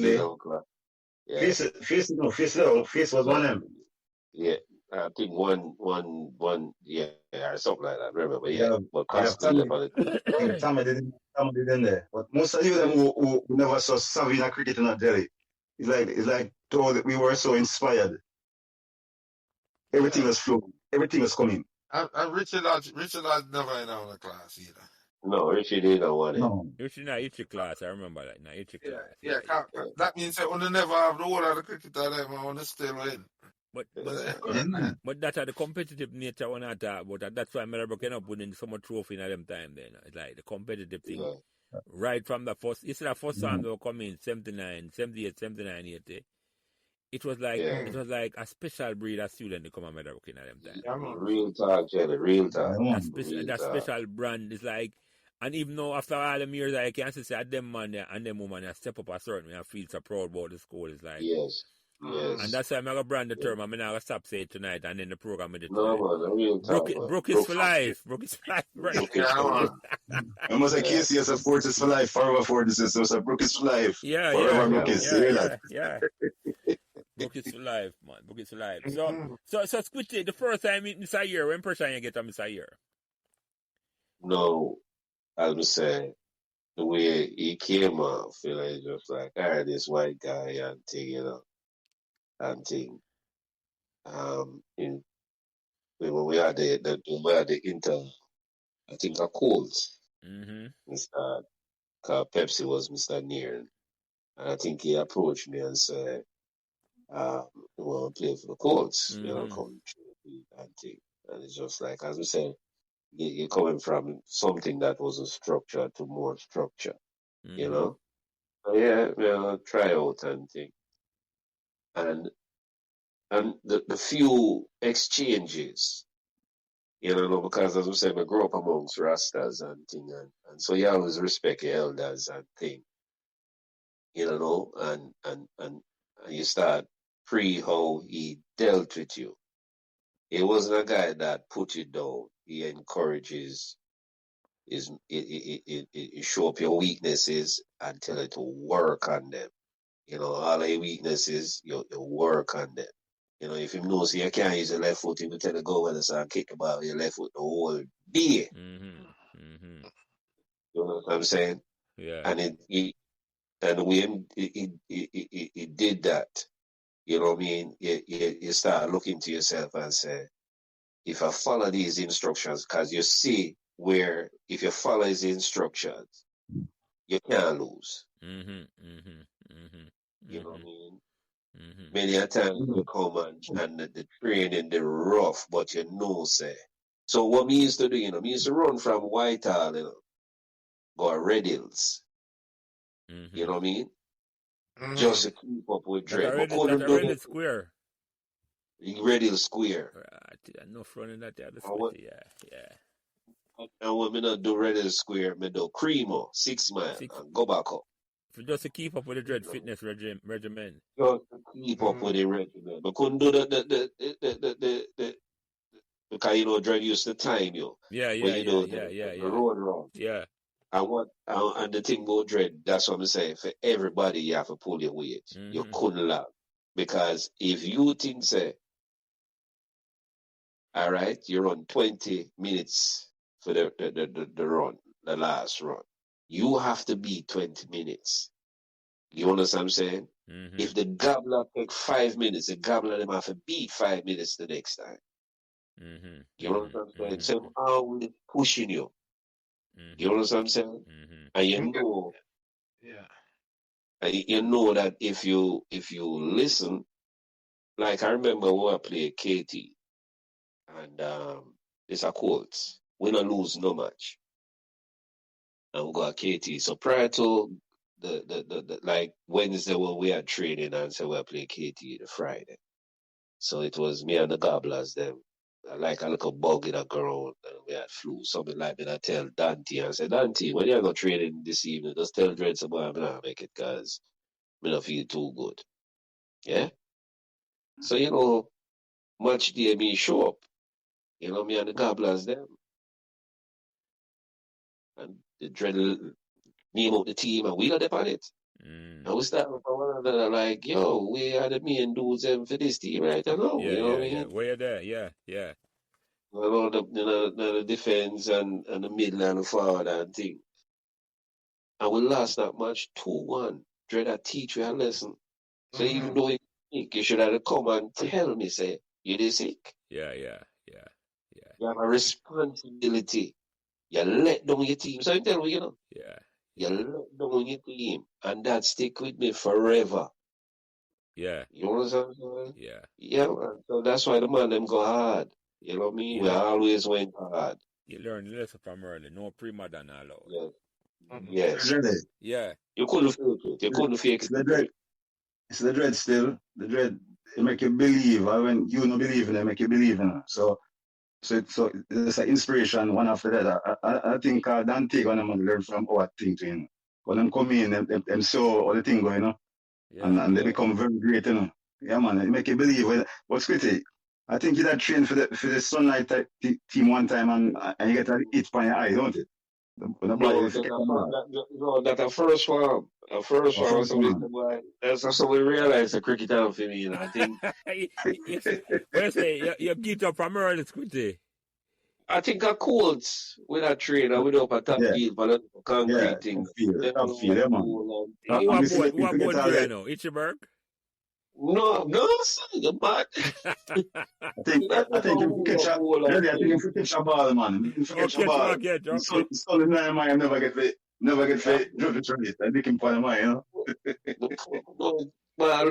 did all class. Yeah. Face was one of them. Yeah. I think one, yeah, or something like that. Remember, but yeah, but Costly about it. Tommy did in there. But most of them who never saw savvy in a cricket in a Delhi. It's like though that we were so inspired. Everything was flowing. Everything was coming. And Richard had never in our class either. No, Richie didn't want it. No. Richie not itchy class, I remember that. Not itchy class. Yeah. That means that when they never have the whole of the cricket that them when they still win. But Yeah. but that's the competitive nature when I talk about that. That's why Meadowbrook end up winning so much trophy in them time then. It's like the competitive thing. Yeah. Right from the first, you see the first time they were coming 79, 78, 79, 80. It was like a special breed of student to come on Meadowbrook in them time. Yeah, Real talk, Jelly, real talk. That special brand is like, and even though after all them years I can say that them man there and them woman they step up a certain way and feel so proud about the school. It's like Yes. And that's why I'm gonna brand the term. I'm gonna stop saying it tonight and then the program with it. No, man, real talk. Brookist for life. Brookist for life. Right? I must say Casey as a Fortis for life, forever Fortis, so it's a Brookist for life. Yeah. Brookist for life, man. Brookist for life. So Squitty, the first time you meet Mr. Year, what impression you get of Mr. Year? No, I would say the way he came off, just like, all right, this white guy and thing, and thing. When we had the inter, I think a Colts. Mr. Pepsi was Mr. Near, and I think he approached me and said, "We want to play for the Colts, come through and thing." And it's just like, as we said, you're coming from something that wasn't structured to more structure, So yeah, try out and thing. And the few exchanges, because as we said, I grew up amongst Rastas and thing, and so you always respect your elders and thing, and you start how he dealt with you. He wasn't a guy that put you down. he encourages is it show up your weaknesses and tell you to work on them. You know, all your weaknesses, you work on them. You know, if you know so you can't use your left foot, he will tell you go and start kick the ball with your left foot the whole day. Mm-hmm. You know what I'm saying? Yeah. And when it did that, you know what I mean? You start looking to yourself and say, if I follow these instructions, because you see where if you follow his instructions, you can't lose. Mm-hmm. You know what I mean? Mm-hmm. Many a time you come and the training the rough, but you know say. So what me used to do, you know, me used to run from Whitehall, you know, go to Red Hills. You know what I mean? Just to keep up with Dread. But couldn't That's do already it. square. Red Hill Square. Enough running that there, the Squitty, yeah. And when me not do Red Hill Square, me do Cremo, 6 mile, and go back up. Just to keep up with the Dread fitness regimen. Just to keep up with the regimen. But couldn't do the because you know Dread used to time you. Yeah. The road run. Yeah. And the thing about Dread, that's what I'm saying. For everybody, you have to pull your weight. Mm-hmm. You couldn't laugh. Because if you think, say, all right, you run 20 minutes for the run, the last run. You have to be 20 minutes. You understand what I'm saying? Mm-hmm. If the gobbler take 5 minutes, the gobbler them have to beat 5 minutes the next time. Mm-hmm. You know what I'm saying? So I'm always pushing you. You know what I'm saying? And you know, and you know that if you listen, like I remember when I played KT, and it's a quote: "We don't lose no match." And we got KT. So prior to the like Wednesday when we had training and so we play KT the Friday. So it was me and the gobblers them. Like a little bug in the ground and we had flu. Something like that. I tell Dante and I said, Dante, when you go training this evening, just tell Dread some boy I'm not make it because I don't feel too good. Yeah? So you know, match day me show up. You know, me and the gobblers them. And the Dread name out the team and we got up on it. And we start with one another like, yo, we are the main dudes for this team right now. Yeah, you know what I yeah. mean? Where you there? Yeah. You know, the defense and the middle and the forward and thing. And we lost that match 2-1. Dread that teach you a lesson. So even though you're sick, you should have come and tell me, say, you did sick. Yeah. You have a responsibility. You let down your team. So I tell you, you know. Yeah. You let down your team. And that stick with me forever. Yeah. You know what I'm saying? Yeah. Yeah, man. So that's why the man them go hard. You know what I mean? Yeah. We always went hard. You learn the lesson from early. No prima donna allowed. Yes. Yeah. You couldn't fake it. You couldn't fake it. It's the dread still. The dread, it make you believe. And when you don't believe in it, make you believe in it. So it's an inspiration one after that. I think Dante gonna learn from our thing to him. When them come in, them saw all the thing going, you know, and they become very great, you know. Yeah, man, it make you believe. But Squitty, I think you that train for the Sunlight team one time and you get a hit on your eye, don't it? That's a first one. A first one. That's how we realize the cricket down for me. And I think. What you say? You get up from early, Squitty. I think I cold with that train. I went up a top field for the concrete thing. Top field, yeah, man. What about there now? Itchyberg? No, sir, you're bad. I think if you catch a ball, man. If you catch a ball, so the man never get fit drive it right. I think him for the man, you know. I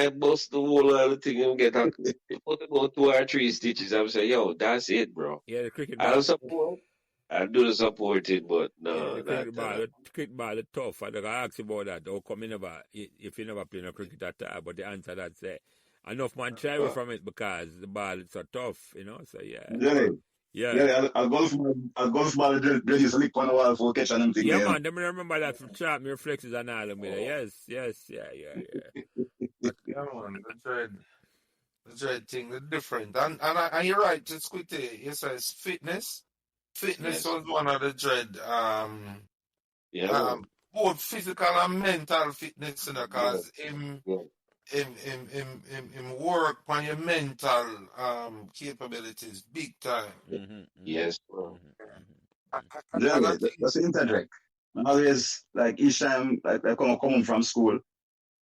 bust the whole other thing and get put about 2 or 3 stitches. I'm saying, yo, that's it, bro. Yeah, the cricket ball. I do the supporting, but no. Yeah, the cricket ball is tough. I ask you about that. How come if you never play no cricket at all? But the answer that say enough man try away from it because the ball is so tough, you know. So yeah. I'll golf ball just slip on the wall for catch and everything. Yeah, man. Them remember that from sharp reflexes and all of me. Yes. Yeah. Yeah, man. That's right. The dread thing, the different. And you're right, it's Squitty. You say it's fitness. Fitness Yes. was one of the dread. Yeah, man. Both physical and mental fitness, you know, cause Yeah. him work on your mental capabilities big time. Yes. And I Really, think, that's the interject. And always, like, each time, like, I come home from school,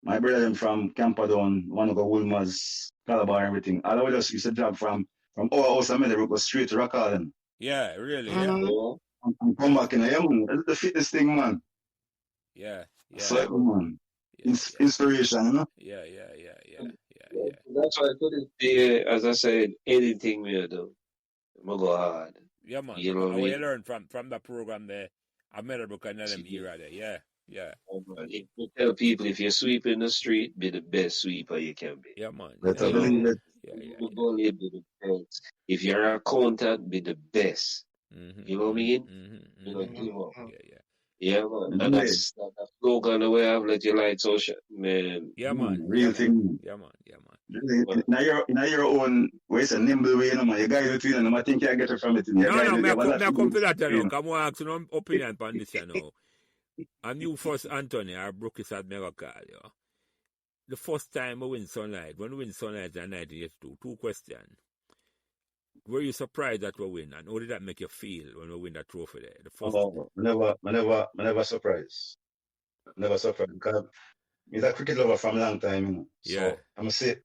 my brother them from Camperdown, one of the Woolmer's, Calabar, everything. I always just used to drive from our house in Meadowbrook, go straight to Rock Island. Yeah, really, yeah. Mhm. And come back in there, yeah, man. That's the fitness thing, man. Yeah, yeah. So, man. Yeah, Inspiration, you know? yeah. That's why I couldn't be, as I said, anything we do. I'm gonna go hard. Yeah, man. You know what I How you mean? learn from that program there, I Meadowbrook and them era there. Yeah, yeah. If you tell people if you sweep in the street, be the best sweeper you can be. Yeah, man. Better Yeah, believe it. yeah. You go there, be the best. If you're an accountant, be the best. You know what I mean? You know, give up. Yeah. Yeah, man. Mhm. And that's that slogan the way I've let you light social, man. Yeah, man. Real thing. Yeah, man. Yeah, man. Really, Now your own way, it's a nimble way, you know, man. You guide it in, and I think you get it from it. No, I come to that, you know. Come on, ask no opinion on this, you know. And you first, Anthony, our Brookist had mega call, you know. The first time we win Sunlight, when we win Sunlight in 1982, 2 questions. Were you surprised that we win? And how did that make you feel when we win that trophy there? The first Never surprised. Never surprised. Because I'm a cricket lover from a long time, you know. Yeah. So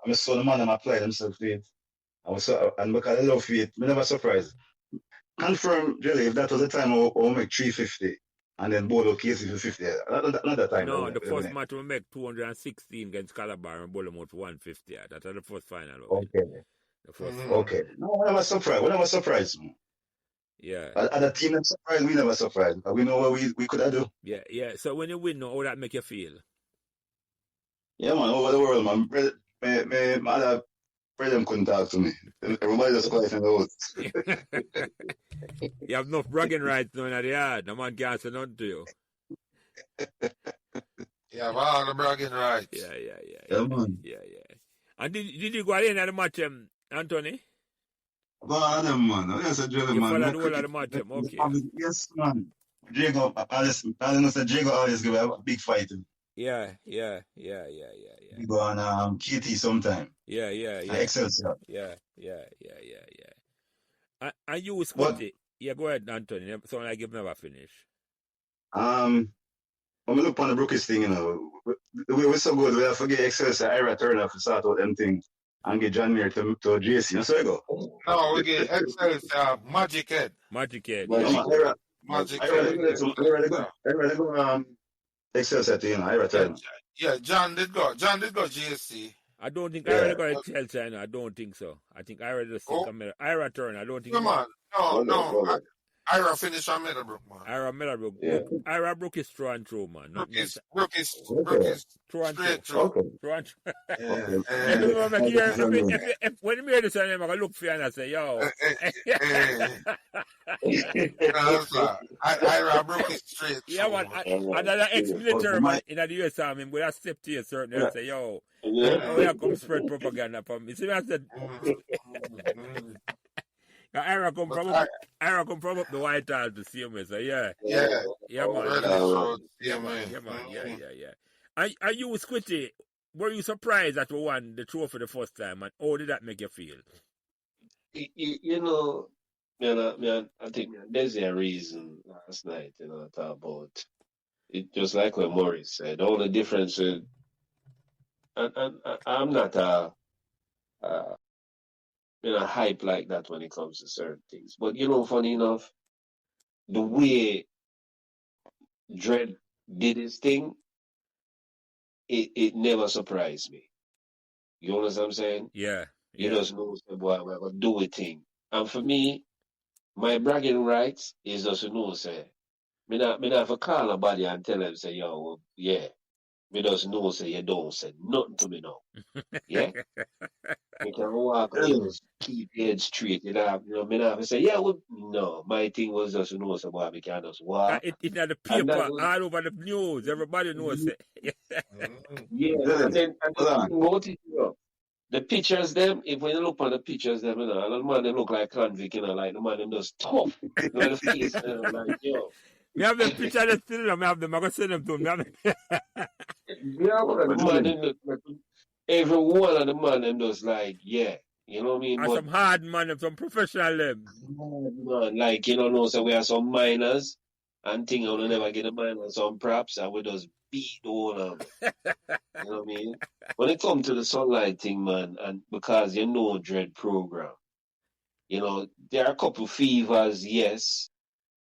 I'm a son man, I'm apply themselves to it. And because I love it, I'm never surprised. Confirm, really, if that was the time I'll make 350 and then Bolo KC for 50. Not that time. No, the first match we make 216 against Calabar and Bournemouth 150. That's the first final. Okay. The first Okay. No, we never surprised. We never surprised. Yeah. And the team that surprised, we never surprised. We know what we could have do. Yeah. So when you win, how that make you feel? Yeah, man, over the world, man. My other brother couldn't talk to me. Everybody just quiet in the house. You have enough bragging rights now in the yard. No man can't say nothing to you. yeah, all the bragging rights. Yeah, man. Yeah. And did you go in at the match, Anthony? Go on, man. Yes, a drill, You man. followed the whole of the match, okay. Yes, man. Jago always give a big fight. Yeah. We go on KT sometime. Yeah. Excelsior. Yeah. And you, Squitty. Yeah, go ahead, Anthony. Someone like you've never finished. When we look on the Brookist thing, you know, we're so good, we have to get Excelsior, Ira Turner to start out them thing and get John Mayer to JC. You know, so we go. No, we get Excelsior, Magic Head. Magic Head. Magic Head. Ira go Excelsior to, you know, Ira Turner. Yeah, John did go JC. I don't think Ira got Excelsior, no, I don't think so. I think Ira just Ira Turner, I don't think Come on. No. Ira finished on Meadowbrook, man. Ira Meadowbrook. Yeah. Ira Brook is through and through, man. Brookist. Through and Straight through. through. Through and through. Yeah. When you hear this, I'm going to look for you and I say, yo. Ira Brookist straight through. Yeah, man. Another ex-military man in the US Army, we have step to you certain and say, yo, how you come spread propaganda from me? See what I said? Ira come from up the White House the same way, so yeah, man. Yeah. Are you, Squitty, were you surprised that we won the trophy the first time, and how did that make you feel? You know, man, I think there's a reason last night, you know, I thought about it, just like what Maurice said. The only difference is, and I'm not hype like that when it comes to certain things. But you know, funny enough, the way Dredd did his thing, it never surprised me. You understand what I'm saying? Yeah. You just know, boy, we're gonna do a thing. And for me, my bragging rights is just to know, say, me not have to call nobody and tell them, say, yo, well, yeah. Me just know, say, you don't say nothing to me now. Yeah? You can walk and just keep your head straight. You know, me not have to say, yeah, well, no. My thing was just to know, say, boy, we can just walk. It's at the paper, all over the news. Everybody knows it. Yeah, and then the pictures them, if when you look on the pictures them, you know, a lot of man them look like convict, you know, like the man them just tough. You know the face, you know, like yo. Me have the picture that's still I have them. I go send them to me. Yeah, man, the man them look like every one of the man them just like, yeah. You know what I mean? And But some hard man, some professional them. man, like you know, so we are some minors and thing, I will never get a minor some props, and we just beat all of them. You know what I mean? When it comes to the sunlight thing, man, and because you know Dread program, you know, there are a couple fevers, yes,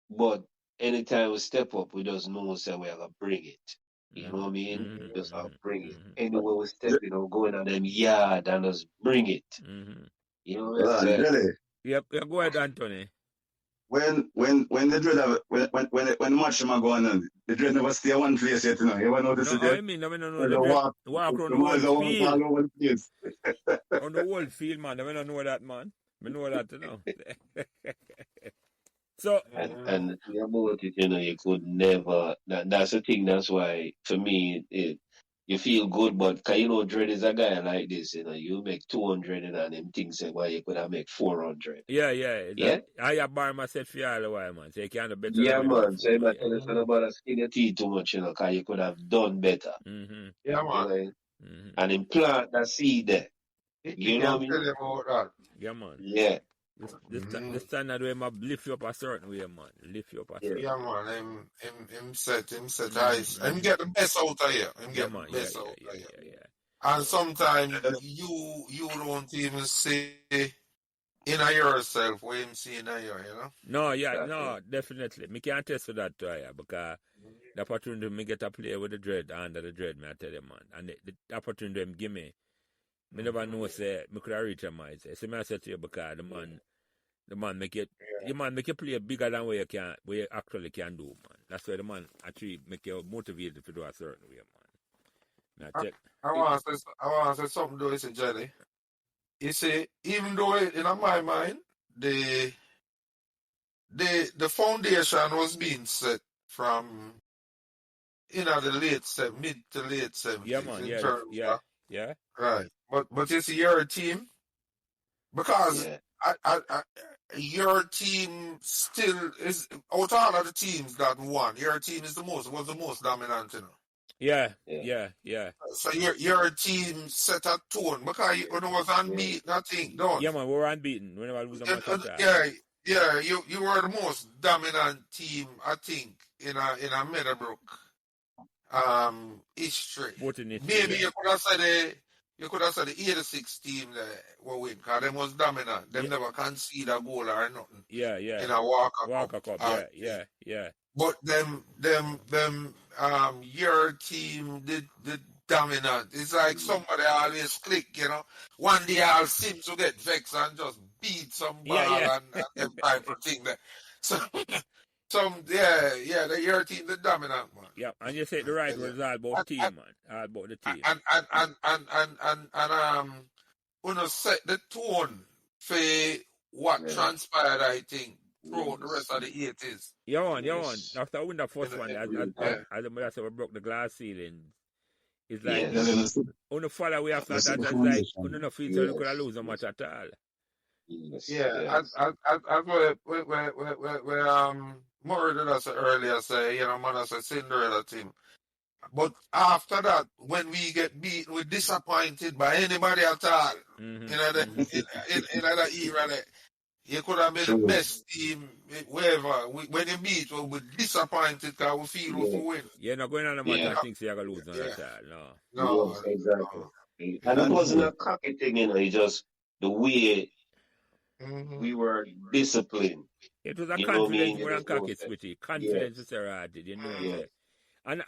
but anytime we step up, we just know so we have to bring it. You know what I mean? Just have to bring it. Anywhere we step, you know, going on them yard and just bring it. You know what I'm saying? Really? Yeah, go ahead, Anthony. When the dread have when the match them go on, the dread never stay one place yet, you know. You ever notice No, it yet? I mean, no, They walk around the the man whole walk field. all over the place. On the whole field, man. I don't know that, man. I know that, you know. So, And about it, you know, you could never. That's the thing. That's why, for me, you feel good, but you know, Dread is a guy like this. You know, you make 200 and them things say, well, you could have make 400. yeah. Yeah. I have bar myself for all the while, man. So you can't do better. Yeah, than man. me. So I'm not telling you about a skinny teeth too much, you know, because you could have done better. Yeah, You man. know? And implant that seed there. You know what I mean? Tell you about that. Yeah, man. Yeah. This standard way, man, lift you up a certain way, man. Lift you up a certain way. Yeah, man. Him set eyes. Him get the best out of here. Him Yeah, get man. the best out of here. Yeah. And sometimes you don't even see in yourself what him see in you, you know? No, definitely. Me can't test for that too, because the opportunity me get to play with the dread under the dread, me I tell you, man. And the opportunity them give me never know say me could have reached him, I say. So me I say to you because the man make you play bigger than what you actually can do, man. That's why the man actually make you motivated to do a certain way, man. I want to say something though, it's a jelly. You see, even though in my mind, the foundation was being set from the mid to late 70s. Yeah, man. Yeah. Right. But you see your team, because your team still is out of all of the teams that won, your team was the most dominant, you know. Yeah. So your team set a tone because you was unbeaten, I think, don't Yeah, man, we were unbeaten. We never lose a match at all. Yeah, you were the most dominant team, I think, in a Meadowbrook history. Maybe you could have said the 86 team that were win, because them was dominant. Them never concede a goal or nothing. Yeah. In a Walker Cup. Yeah. But your team did dominant. It's like somebody always click, you know. One day I'll seem to get vexed and just beat some ball and them type of thing. So your team the dominant, man. Yeah, and you said the right word is all about team, man. All about the team. And when you set the tone for what transpired, I think, throughout the rest of the 80s. Yeah, man. After I win the first one, as the mother said, we broke the glass ceiling. It's like, on the follow away after that, it's like, we don't feel so you could have lose a match at all. Murray did us earlier say, man, I said Cinderella team. But after that, when we get beat, we're disappointed by anybody at all. In that era, you could have been the best team, wherever. When you beat, we're disappointed because we feel we win. Yeah, not going on the match, I think so you're going to lose at all. No, exactly. And it wasn't a cocky thing, it's just the way we were disciplined. It was a confidence more than cocky, Squitty. Confidence is errated, you know what I'm saying? And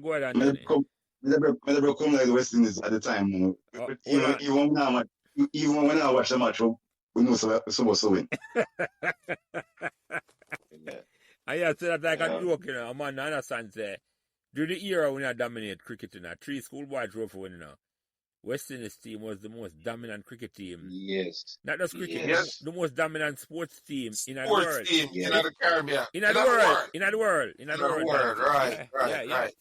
go ahead, Anthony. Meadowbrook come like the West Indies at the time, you know. Even when I watch the match, we know supposed to win. I say that like a joke, you know. A man understands during the era when I dominate cricket, you know, 3 schoolboy trophy winning, you know. West Indies team was the most dominant cricket team. Yes. Not just cricket, the most dominant sports team in the world. Sports team in the Caribbean. In the world. In the world. Right.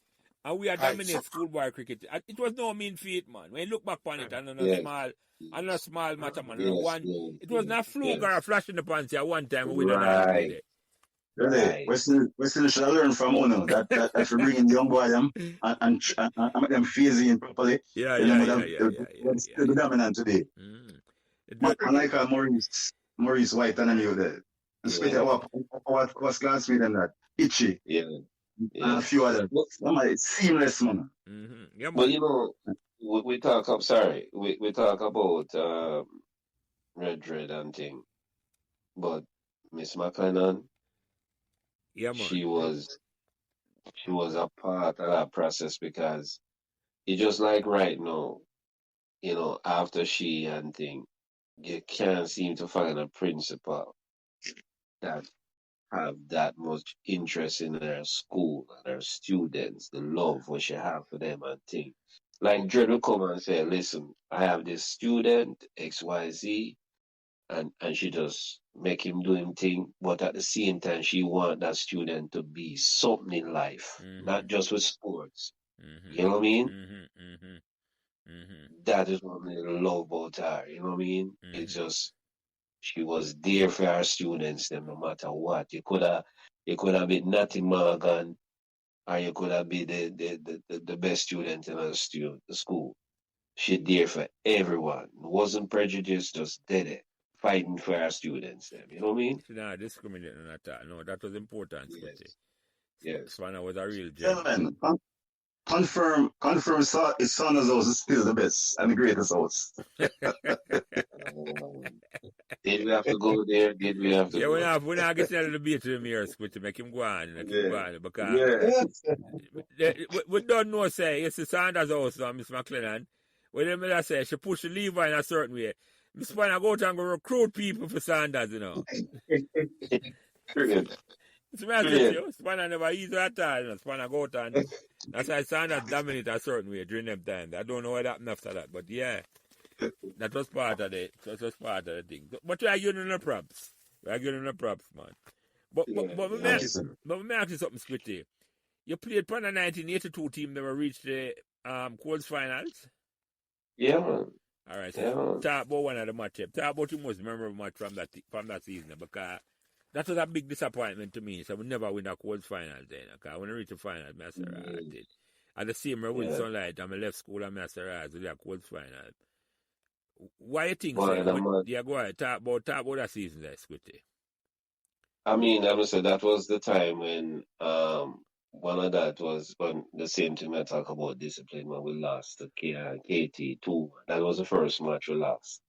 And we are I dominate schoolboy cricket. And it was no mean feat, man. When you look back on it, and on a Yes, small matter, man. yes, It was not fluke or a flash in the pants at one time when we done all right, it. Really, we still should learn from Uno that for bringing the young boy them and make them phasing properly. Yeah. They're still the dominant today. Like Maurice White and you there. And speak about what classmate and that itchy and a few others. It's seamless, man. Yeah, But man. we talk up. Sorry, we talk about Red and thing. But Miss McLennan, Yeah, man. she was a part of that process because it just like right now, after she and thing, you can't seem to find a principal that have that much interest in their school and their students, the love what she have for them and thing. Like Dred will come and say, listen, I have this student, XYZ, and she just make him do him thing, but at the same time she want that student to be something in life, not just with sports. You know what I mean? That is what I love about her, you know what I mean? It's just she was there for our students them no matter what. You could have been Natty Morgan, or you could have been the best student in the school. She there for everyone. Wasn't prejudiced, just did it. Fighting for our students them. You know what I mean? She's not discriminating at all. No, that was important, Squitty. Yes. Spanner was a real gem. Gentlemen, confirm his son's house is still the best and the greatest house. Did we have to go there? Did we have to go? Yeah, we're not getting out of the beat to the mirror, Squitty, make him go on. Because we don't know, say, it's the Sanders house, Miss McLennan. When them say she push the lever in a certain way. Miss Spanner go out and go recruit people for Sanders, Brilliant. It's my you. Spanner never easy at all. Spanner go out and that's why Sanders dominate a certain way during them times. I don't know what happened after that, but yeah, that was part of the thing. But we are giving the props. We are giving the props, man. But we may ask you something, Squitty. You played for the 1982 team that reached the quarters finals. Yeah, man. All right, so talk about one of the matches. Talk about your most memorable match from that season, because that was a big disappointment to me. So we never win a quarters final then. Because when I reached the final, I said, I did. At the same way with Sunlight, I left school and I said, with the quarters final. Why you think so? Yeah, go ahead. Talk about that season there, Squitty. I mean, I would say that was the time when one of that was when the same thing I talk about discipline when we lost to KT 2. That was the first match we lost.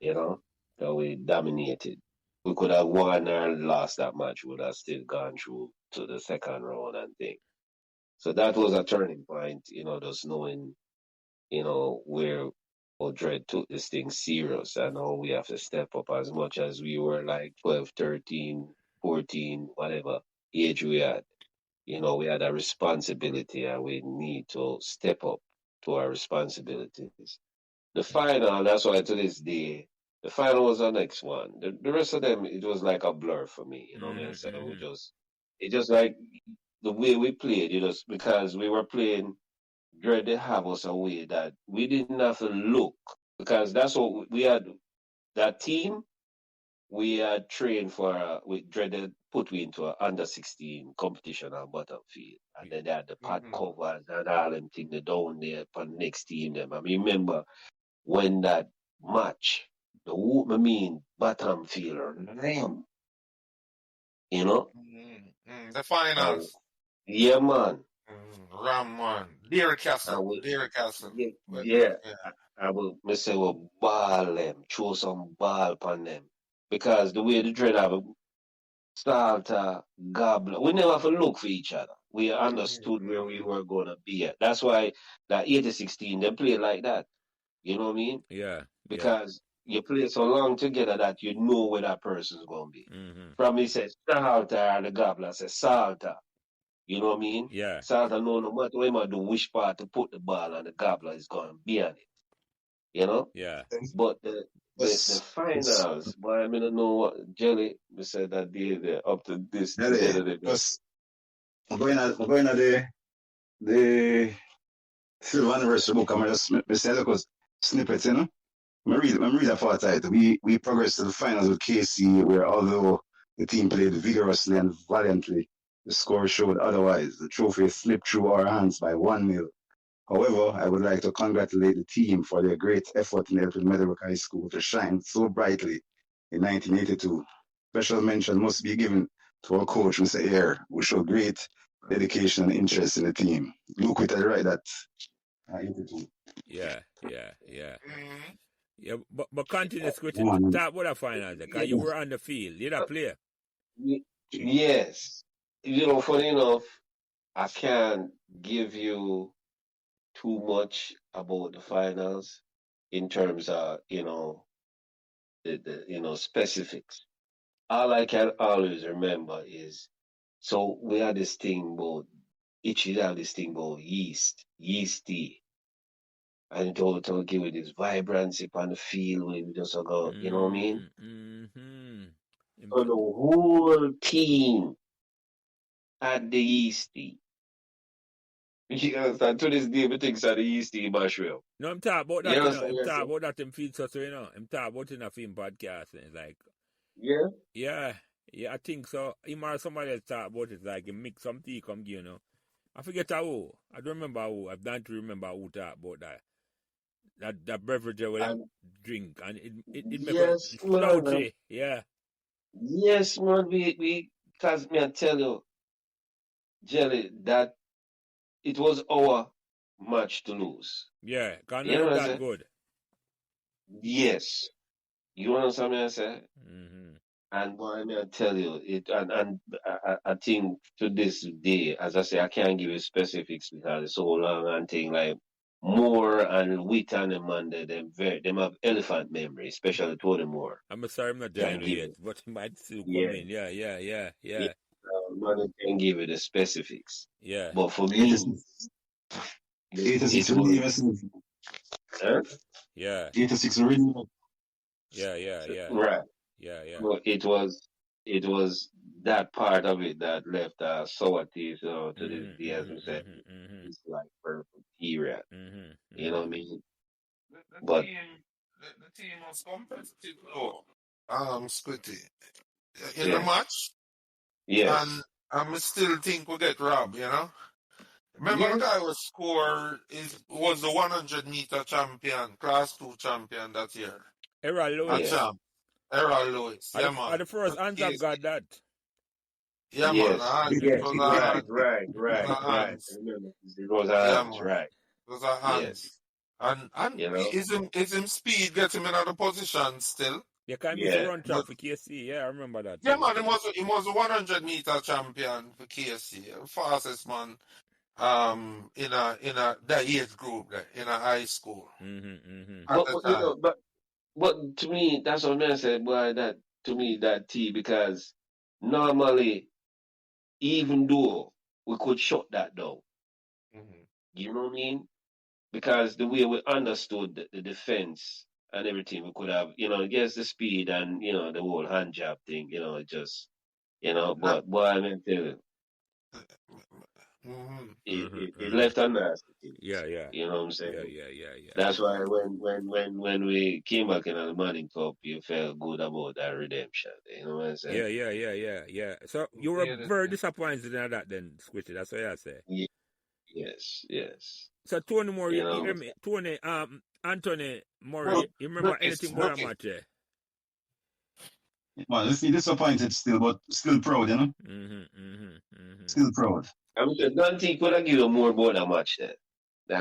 So we dominated. We could have won or lost that match, we would have still gone through to the second round and thing. So that was a turning point, just knowing, where Dred took this thing serious and how we have to step up as much as we were like 12, 13, 14, whatever age we had. We had a responsibility and we need to step up to our responsibilities. The final, that's why to this day, the final was the next one. The rest of them, it was like a blur for me, what I mean? So it just like the way we played, because we were playing, Dred they have us a way that we didn't have to look, because that's what we had, that team, we had trained for, we Dred put we into an under-16 competition on Butterfield. And then they had the pad covers and all them things down there for the next team. Them. I remember when that match, bottom fielder, ram. The finals. Yeah, man. Ram, man. Deer Castle. Yeah. I will say, ball them, throw some ball upon them. Because the way the Dred have a Salter, Gobbler, we never have to look for each other. We understood where we were going to be at. That's why that 80-16, they play like that. You know what I mean? Yeah. Because you play so long together that you know where that person's going to be. From he says Salter, and the Gobbler says Salter. You know what I mean? Yeah. Salter know no matter what he do, which part to put the ball, and the Gobbler is going to be on it. Yeah. But the finals, but I don't know what Jelly said that day up to this. Jelly, we're going to the silver anniversary book, I'm just say look us snippets, you know. I'm read that for title. We progressed to the finals with KC, where although the team played vigorously and valiantly, the score showed otherwise. The trophy slipped through our hands by 1-0. However, I would like to congratulate the team for their great effort in helping Meadowbrook High School to shine so brightly in 1982. Special mention must be given to our coach, Mr. Ayer, who showed great dedication and interest in the team. Look with the right that 82. Yeah. Mm-hmm. Yeah, but continue Squitty. Come on. Talk about the finals, because you were on the field. You're a player. Yes. You know, funny enough, I can't give you too much about the finals in terms of, the specifics. All I can always remember is, so we had this thing about, each year have this thing about yeasty. And it all to give it this vibrancy on the field where we just go, you know what I mean? Mm-hmm. So the whole team had the yeasty. You understand? To this day, we think it's the yeasty mushroom. No, I'm talking about that, You I'm understand? talking about that in field, so I'm talking about in a film podcast. And it's like, Yeah? yeah, I think so. Him or somebody else talk about it, like, he mix some tea, come, I forget who. I don't remember who. I don't remember who talk about that. That beverage with them drink, and it make yes, us slouchy. Yeah. Yes, man. Because me I tell you, Jelly, that it was our match to lose. Yeah, because You know what I that say? good. Yes. You understand me I say? Mm-hmm. And boy, me I tell you, and I think to this day, as I say, I can't give you specifics because it's so long and thing like Moore and Wheat and them man, them have elephant memory, especially Tony Moore. I'm sorry I'm not Can joining give yet, it. but he might still Yeah. come in. Yeah. Man can give you the specifics. Yeah. But for me, 86 it really was, huh? Yeah. 86 really. Yeah. Right. Yeah. Well, it was that part of it that left a sour taste to this day, as we said. It's like perfect period. You know what I mean? The But team was competitive though. Squitty. In the yeah, match. yes, And I still think we get robbed, you know? Remember yes, the guy who scored was the 100-meter champion, class 2 champion that year. Errol A Lewis. yes, champ. Errol Lewis. Yeah, man. At the first hands I've got that. Yeah, yes, man. It yes, was a right, hand. right, It right, was a right. hands. Remember, it was Yeah, hands, man. right? It was a hands. Yes, And you know, is him speed get him in other position still? Yeah, can miss a yeah, run track for KC. Yeah, I remember that. Yeah, man, he was a 100-meter champion for KC, fastest man. In a that age group, there, in a high school at the but you time. know, but to me, that's what I said. Boy, that to me that T because normally, even though we could shut that down, you know what I mean? Because the way we understood the defense and everything, we could have, guess the speed and the whole hand job thing, just, but boy, I mean, tell you, it left a nasty thing. Yeah. You know what I'm saying? Yeah. That's why when we came back in the Manning Cup, you felt good about that redemption. You know what I'm saying? Yeah. So you were very disappointed in that then, Squitty. That's what I say. Yes. So Tony Moore, You know, Tony, Anthony Murray, you remember anything about that match? Well, let's be disappointed still, but still proud, you know? Still proud. I mean, Dante could have given more about that match then.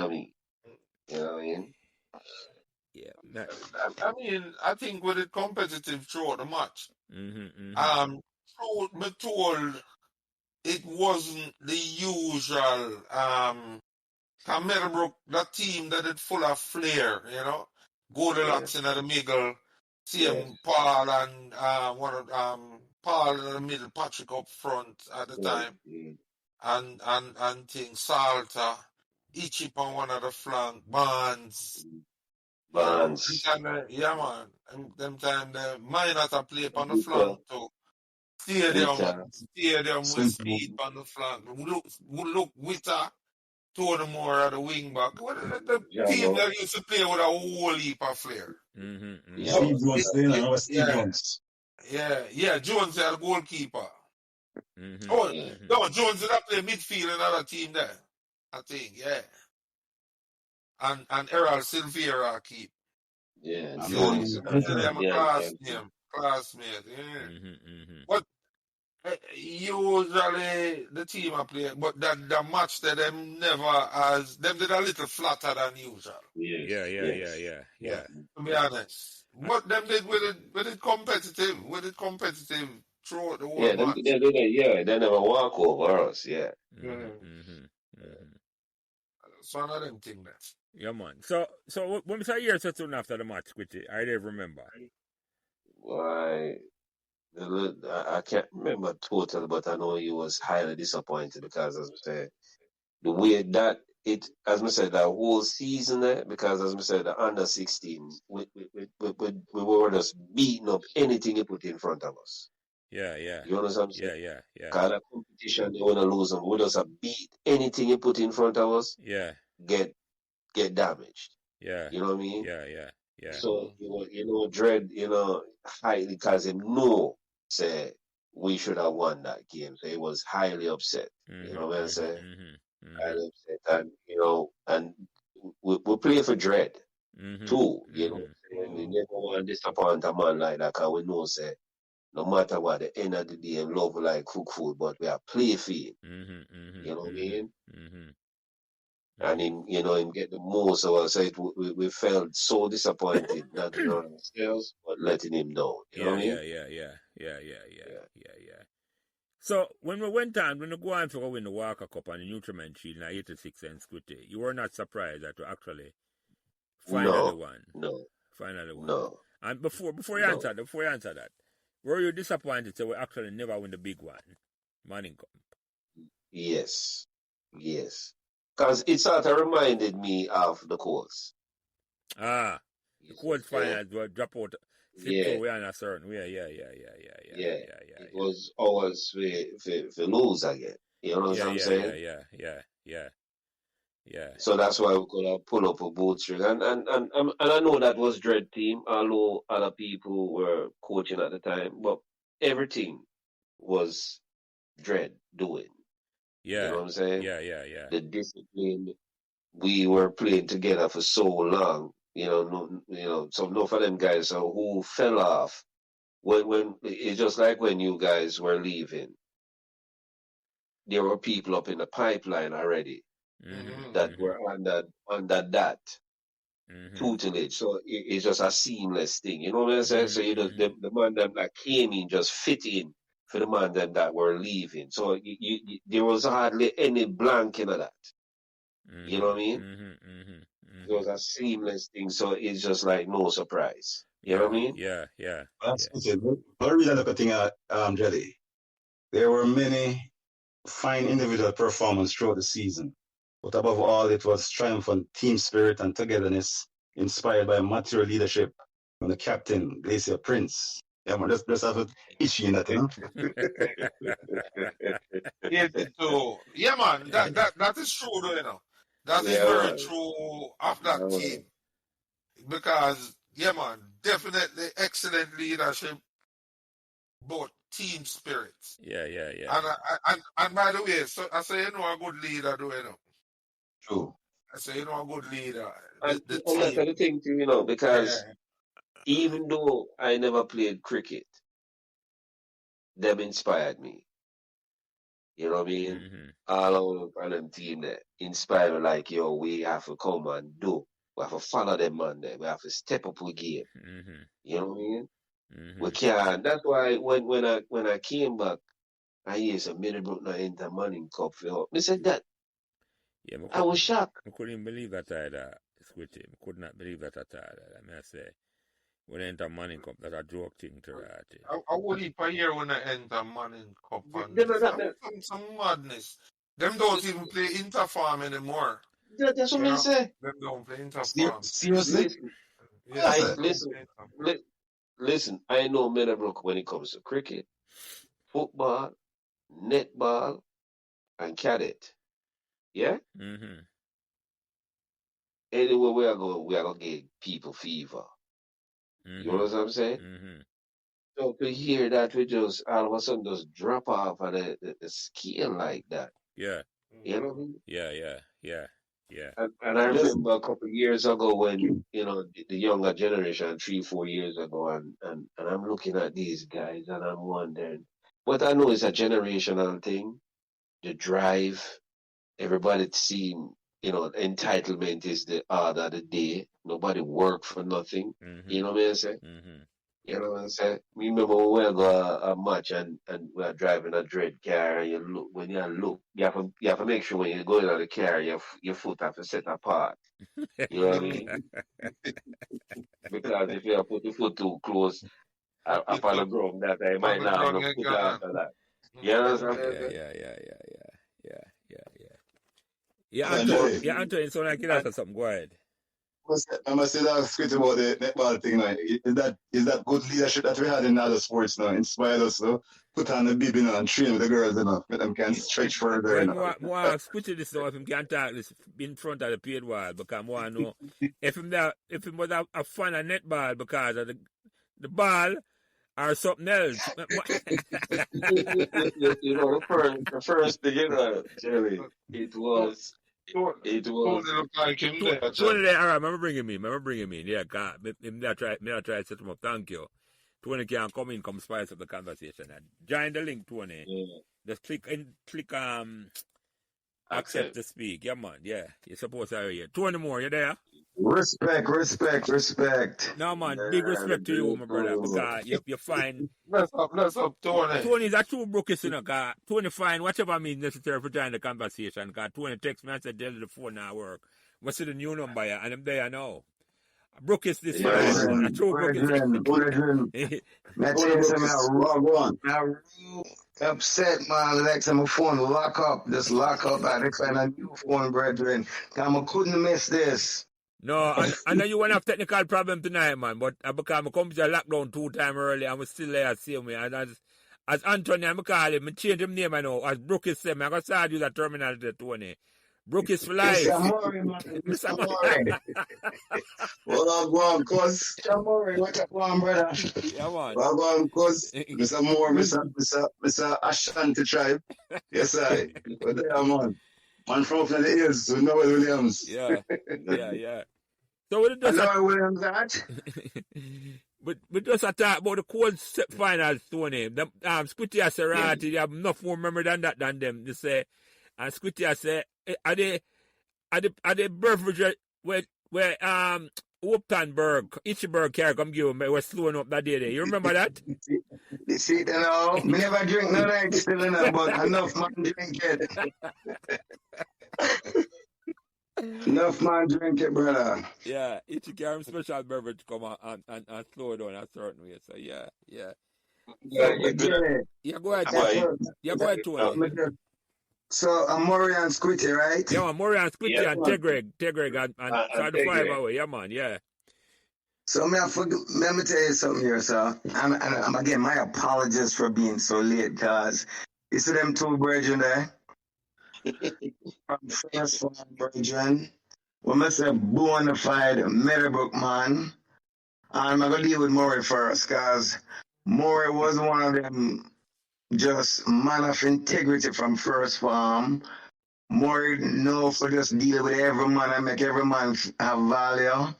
I mean, you know what I mean? Yeah. I mean, I think with it competitive throughout the match. Me told it wasn't the usual Meadowbrook, that team that is full of flair, you know. Goldilocks in the middle, same Paul and Paul in the middle, Patrick up front at the time, and things Salter, Ichip on one of the flank, Barnes. Yeah, man. And them time the miners are play on the flank too. Stadium with speed on the flank. Look, Witter. Tony Moore at the wing back. The team that used to play with a whole heap of flair. Steve Jones, remember Steve Yeah. Jones? Yeah. Jones is the goalkeeper. No, Jones did not play midfield in another team there. I think, yeah. And Errol Silveira keep. Yeah, Jones. Jones. Classmate, yeah. But usually the team are playing, but the match that them never as them did a little flatter than usual. Yeah. To be honest, but them did with it competitive throughout the whole match. They never walk over us. Yeah. It's one of them things there. Yeah, man. So when we say years or soon after the match, Squitty, I don't remember. Why? I can't remember totally, but I know he was highly disappointed because, as I said, the way that as I said, that whole season there, because as I said, the under 16, we were just beating up anything he put in front of us. Yeah. You understand what I'm saying? Yeah. Because that competition, they want to lose them. We just beat anything he put in front of us. Yeah. Get damaged. Yeah. You know what I mean? Yeah. So Dread, highly because him know say we should have won that game. So he was highly upset. You know what I'm saying? Highly upset, and we play for Dread too. You know, and we never want to disappoint a man like that because we know say no matter what, the end of the day, love like cook food, but we are play for him. You know what I mean? And him get the most of us. So we felt so disappointed, not on ourselves, but letting him down. You know what I mean? Yeah. So when we go on to win the Walker Cup and the Nutriment Shield in 86 and Squitty, you were not surprised that we actually finally won. No. Finally won. No. And before you answer that, were you disappointed that we actually never win the big one, Manning Cup? Yes. Because it sort of reminded me of the Colts. The Colts finals were drop out. We are a certain way. Yeah. It was always for lose again. You know what I'm saying? Yeah. So that's why we could have pulled up a bootstring. And I know that was Dread team, although other people were coaching at the time, but everything was Dread doing. Yeah. You know what I'm saying? Yeah. The discipline, we were playing together for so long. So no for them guys who fell off when it's just like when you guys were leaving, there were people up in the pipeline already that were under that tutelage. So it's just a seamless thing. You know what I'm saying? So the man that came in just fit in for the man that were leaving. So there was hardly any blank in that. You know what I mean? It was a seamless thing, so it's just like no surprise. You know what I mean? Yeah. That's good. But really look at thing at Jelly. There were many fine individual performances throughout the season, but above all, it was triumphant team spirit and togetherness, inspired by material leadership from the captain, Glacier Prince. Yeah, man, let's have an issue in that thing. Yeah, man, that is true, though, That is very true of that team. Because, yeah, man, definitely excellent leadership, but team spirit. Yeah. And by the way, so I say, a good leader, True. I say, a good leader. And that's the thing, too, because even though I never played cricket, them inspired me. You know what I mean? All of them team that inspire me like, we have to come and do. We have to follow them man there. We have to step up with game. You know what I mean? We can't. That's why when I came back, I hear some Meadowbrook not enter Manning Cup for help. I said that. Yeah, I was shocked. I couldn't believe that either, Squitty. I could not believe that at all. I mean, I say, when I enter Manning Cup, that's a joke thing to write. I would leap a year when I enter Manning Cup. Some madness. Them don't even play Interfarm anymore. That's what I say. Them don't play Interfarm. Seriously? Listen, I know Meadowbrook when it comes to cricket, football, netball, and cadet. Yeah? Mm-hmm. Anywhere we are gonna get people fever. You know what I'm saying? Mm-hmm. So to hear that we just all of a sudden just drop off of the scale like that. Yeah. You know what I mean? Yeah. Yeah. Yeah. Yeah. And I Just remember a couple of years ago when, the younger generation, 3, 4 years ago, and I'm looking at these guys and I'm wondering, what I know is a generational thing. The drive, everybody seem, entitlement is the order of the day. Nobody work for nothing. You Mm-hmm. know what I'm saying? Mm-hmm. You know what I'm saying? We remember when we go a match and we are driving a dread car and you have to make sure when you go in the car your foot have to set apart. You know what I mean? Because if you put your foot too close up on the ground, that I On might the not have ground, no you foot can. after that. You know what I'm Yeah. saying? Yeah. Yeah. Yeah. Yeah. Yeah. Yeah. Jolly. Anthony, it sounds like you have something. Go ahead. I must say that script about the netball thing. Like, is that good leadership that we had in other sports now? Inspired us to put on the bib, and train with the girls, Let them can stretch further, Well, more switch this now if him can talk this in front of the paid wall because more know if him was a fan of netball because of the ball or something else. The first thing, Jerry, it Tony was, look like him there, Jack. 20 there, all right, remember bringing me. Yeah, God, him that try to set him up. Thank you. 20 can come spice up the conversation. Join the link, 20. yeah, Just click accept to speak. Yeah, man. Yeah, you're supposed to hear. 20 more, you there? Respect. No, man. Big respect to you, my brother, because you find Bless up, Tony. Tony is a true Brookist, because Tony find whatever means necessary for join the conversation. Because Tony text me and said, the phone now work. I see the new number here, and I'm there now. Brookist this yeah, time. A true Brethren. Brookist. I tell you something, I'm real upset, man. Next time my phone lock up, just lock up. I had to find a new phone, brethren. I couldn't miss this. No, I know you won't have technical problem tonight, man, but because my computer locked down 2 times early, I'm still there same way. And as Anthony, I'm call him, I change him name, I know. As Brookist said, I'm going to start use a terminal to 20. Brookist for life. Mr. Murray, man. Mr. Murray. Well, go on, cuz. Mr. Murray, what up, man, brother? Yeah, man. Well, go on, cuz. Mr. Murray, Mr. Ashanti tribe. Yes, I. But there, man. Man from the hills, so Noel Williams. Yeah. So we just Noel Williams, that? but just a talk about the cold finals, Tony. Squitty has said, they have enough more memory than them. They say, and Squitty has said, are they beverage where Uptonburg, Itchburg care come give me was slowing up that day there. You remember that? You see, me never drink no night still enough, but enough man drink it. Enough man drink it, brother. Yeah, Itchy carry special beverage come on and slow down a certain way. So yeah. Go ahead, Tony. So I'm Murray and Squitty, right? Yeah, man, Murray and Squitty and Tegre and and the 5 Tegre. away. Yeah, man, yeah. So let me tell you something here, sir. And again, my apologies for being so late, cause you see them 2 brethren there? From first farm brethren. When I say bona fide Meadowbrook man, and I'm gonna deal with Murray first, cause Murray was one of them just man of integrity from first farm. Murray know for just deal with every man and make every man have value.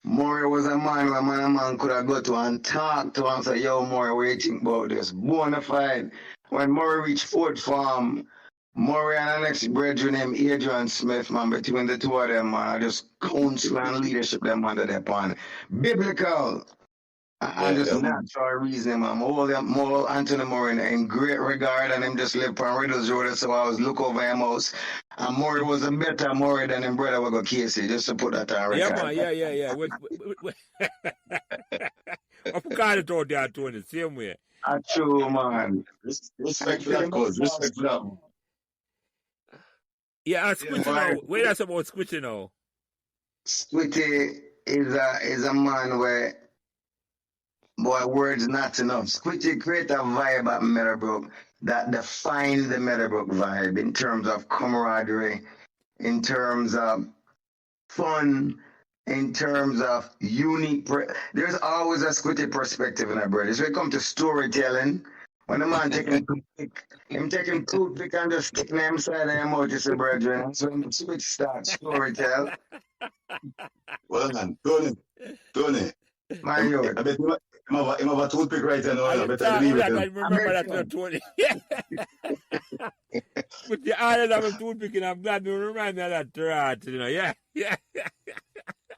Murray was a man where man could have go to and talk to and say, yo, Murray, what do you think about this? Bona fide. When Murray reached fourth farm, Murray and the next brethren named Adrian Smith, man, between the 2 of them, man, just counsel and leadership them under their pan. Biblical. And just natural reason, man. All Anthony Murray in great regard, and him just live on Riddles Road, so I was look over him house. And Murray was a better Murray than him brother would go Casey, just to put that on record. Yeah. I forgot it out there, Tony, same way. True, man. Respect for that, cause. Respect for that. Yeah, and Squitty now. Where that's about Squitty now? Squitty is a man where, boy, words not enough. Squitty create a vibe at Meadowbrook that defines the Meadowbrook vibe in terms of camaraderie, in terms of fun, in terms of unique. There's always a Squitty perspective in our brothers. When it comes to storytelling, when the man taking toothpick, him taking toothpick and just sticking him side of him out, you say, brethren. So when Switch starts storytell, Well done. Tony. my youth. I bet him have a toothpick right now. I bet I I believe it. remember that to 20. With the island of a toothpicking, I'm glad you remind me of that throughout, you know. Yeah.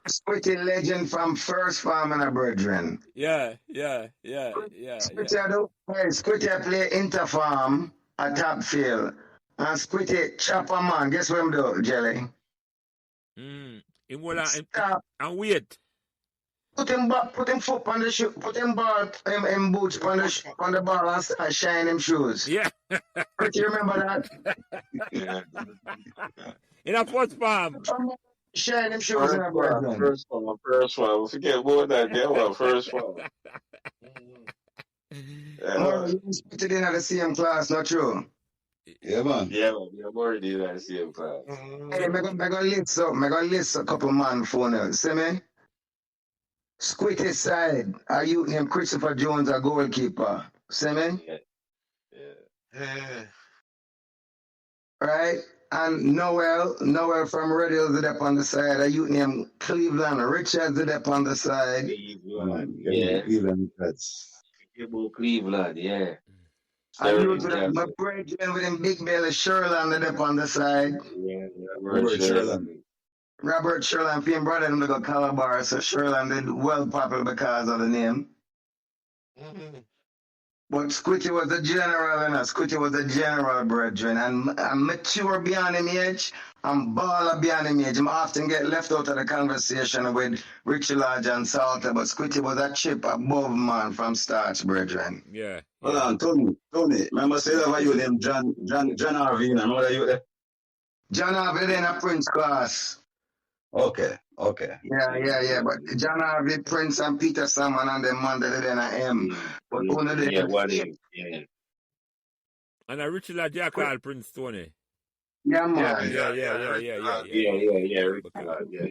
Squitty legend from first farm and a brethren. Yeah. Squitty play interfarm at top field. And Squitty chopper man. Guess what him do, Jelly? Him hold on Stop. and wait. Put him foot on the shoe, put him ball, him boots on the ball and start shine him shoes. Yeah. Pretty remember that? In a first farm. Shine him shoes in a brethren. First one. Forget about that. Get one. First one. Oh, you spit it in at the same class, not true? Yeah, man. Yeah, man. I'm already in that same class. Hey, me go list a couple man phone. See me? Squitty side, are you named Christopher Jones, a goalkeeper? See me? Yeah. Right? And Noel from Red Hills is up on the side. Are you named Cleveland Richards is up on the side? Cleveland, Cleveland. That's Cleveland, yeah. And you to the my brethren with him big belly Sherland is up on the side. Yeah, Robert Sherland. Robert Sherland, him brother him go Calabar, so Sherland did well popular because of the name. But Squitty was a general, and Squitty was a general, brethren, and mature beyond him age, and baller beyond him age. I often get left out of the conversation with Richie Lodge and Salter, but Squitty was a chip above man from start, brethren. Yeah. Hold on, Tony. Remember say that you named John Harvey, remember that you there? John Harvey in a Prince class. Okay. Yeah. But John Harvey, Prince, and Peter Salmon and them man that then I am. But one of them. Yeah. And I Richard Lodge, I call Prince Tony. Yeah, man. Yeah.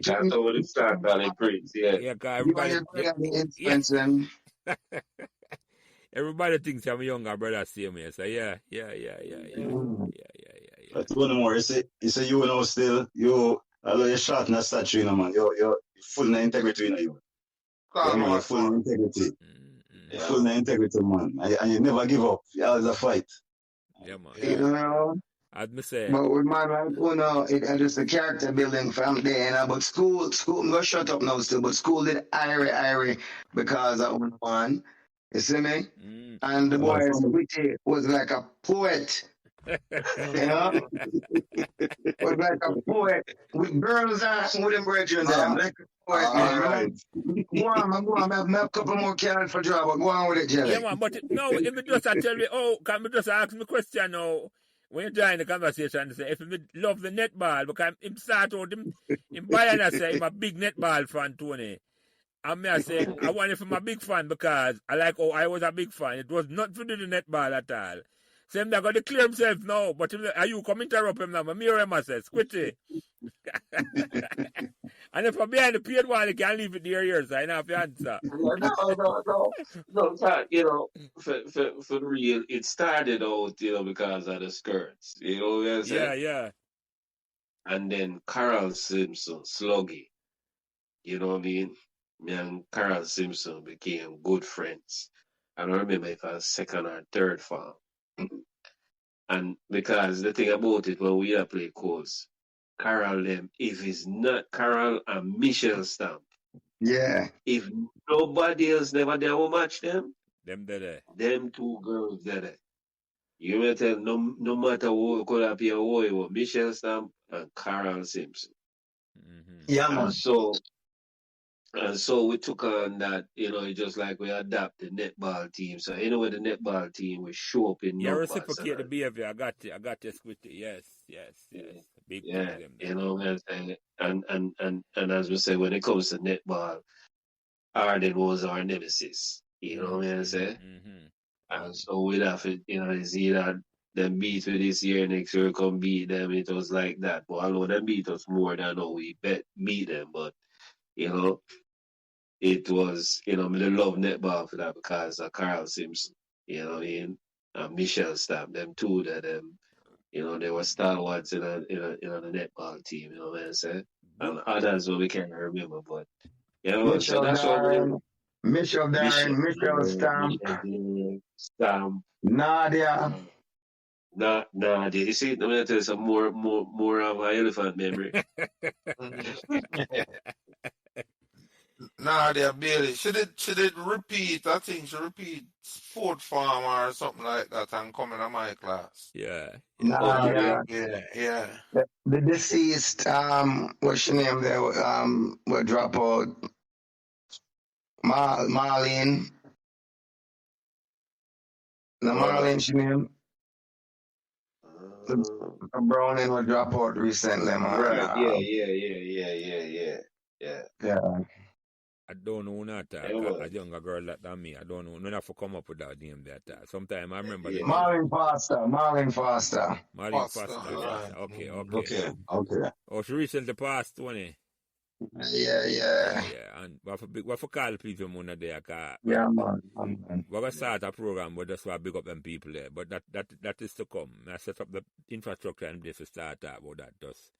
That's what it started calling Prince, yeah. Yeah, cause everybody thinks I'm a younger brother, same way. So yeah. But one more, you say you know still, although you're short in a statue, you know, man, you're full of integrity, you know, you. Yeah, man, you're full of integrity. You're full of integrity, man. And you never give up. You always a fight. Yeah, man. You know? As me say. But with my life, it's just a character building from there. And but school, I'm going to shut up now still, but school did irie because of one. You see me? And the boy Squitty was like a poet. You know? Was like a poet with girls and with them brethren them. Like a poet, man. Right. Go on, I have a couple more cards for job, but go on with it, Jelly. Yeah, man, but no, if me just tell me, can me just ask me a question now? When you join the conversation, say, if you love the netball, because him start out, him Bayern, I say, I'm a big netball fan, Tony. And me, I say, I want it from a big fan because I like how I was a big fan. It was not to do the netball at all. So him, they're going to clear himself now, but are you come interrupt him now? Me hear him, I say, Squitty. And if I'm behind the paid one, you can leave it near yours, so I don't have to answer. No, you know, for real, it started out, you know, because of the skirts, you know what I'm saying? Yeah. And then Carl Simpson, Sluggy, you know what I mean? Me and Carl Simpson became good friends. I don't remember if I was second or third farm. And because the thing about it, when we play course, Carol them, if it's not Carol and Michelle Stamp, yeah. If nobody else never there will match them there. Them two girls there. You may tell no matter who could appear who Michelle Stamp and Carol Simpson. Yeah, man. And so we took on that, you know, it's just like we adapt the netball team. So anyway, the netball team will show up in numbers. Reciprocate the behavior. I got this with it. Yes. Big yeah, you know what I'm saying? And as we say, when it comes to netball, Arden was our nemesis. You know what I'm saying? And so we'd have it, you know, it's either them beat me this year, next year come beat them. It was like that. But although them beat us more than how we beat them, but you know, it was, you know, I love netball for that because of Carl Simpson, you know what I mean? And Michelle Stamp, them two that you know, they were stalwarts in the netball team, you know what I'm saying? And others who we can't remember, but you know, so that's what we Michelle Darren, Michelle Stamp, Nadia. Nadia. You see, I'm gonna tell you some more of my elephant memory. Nadia Bailey. She did repeat, I think she repeat sport farmer or something like that and come in my class. Yeah. Nadia. Yeah. The deceased, what's your name there? Will drop out. Marlene. No, Marlene, she name. Browning will drop out recently, man. Right. Yeah. I don't know not a younger girl than me. I don't know. No have to come up with that name that. Sometime I remember the Marlene Foster. Marlene Foster. Okay. Oh, she recently passed, wasn't it? Yeah. And what for call people money there? Yeah, man. We're gonna start a program where just want to big up them people there. But that is to come. I set up the infrastructure and this to start talk about that. Just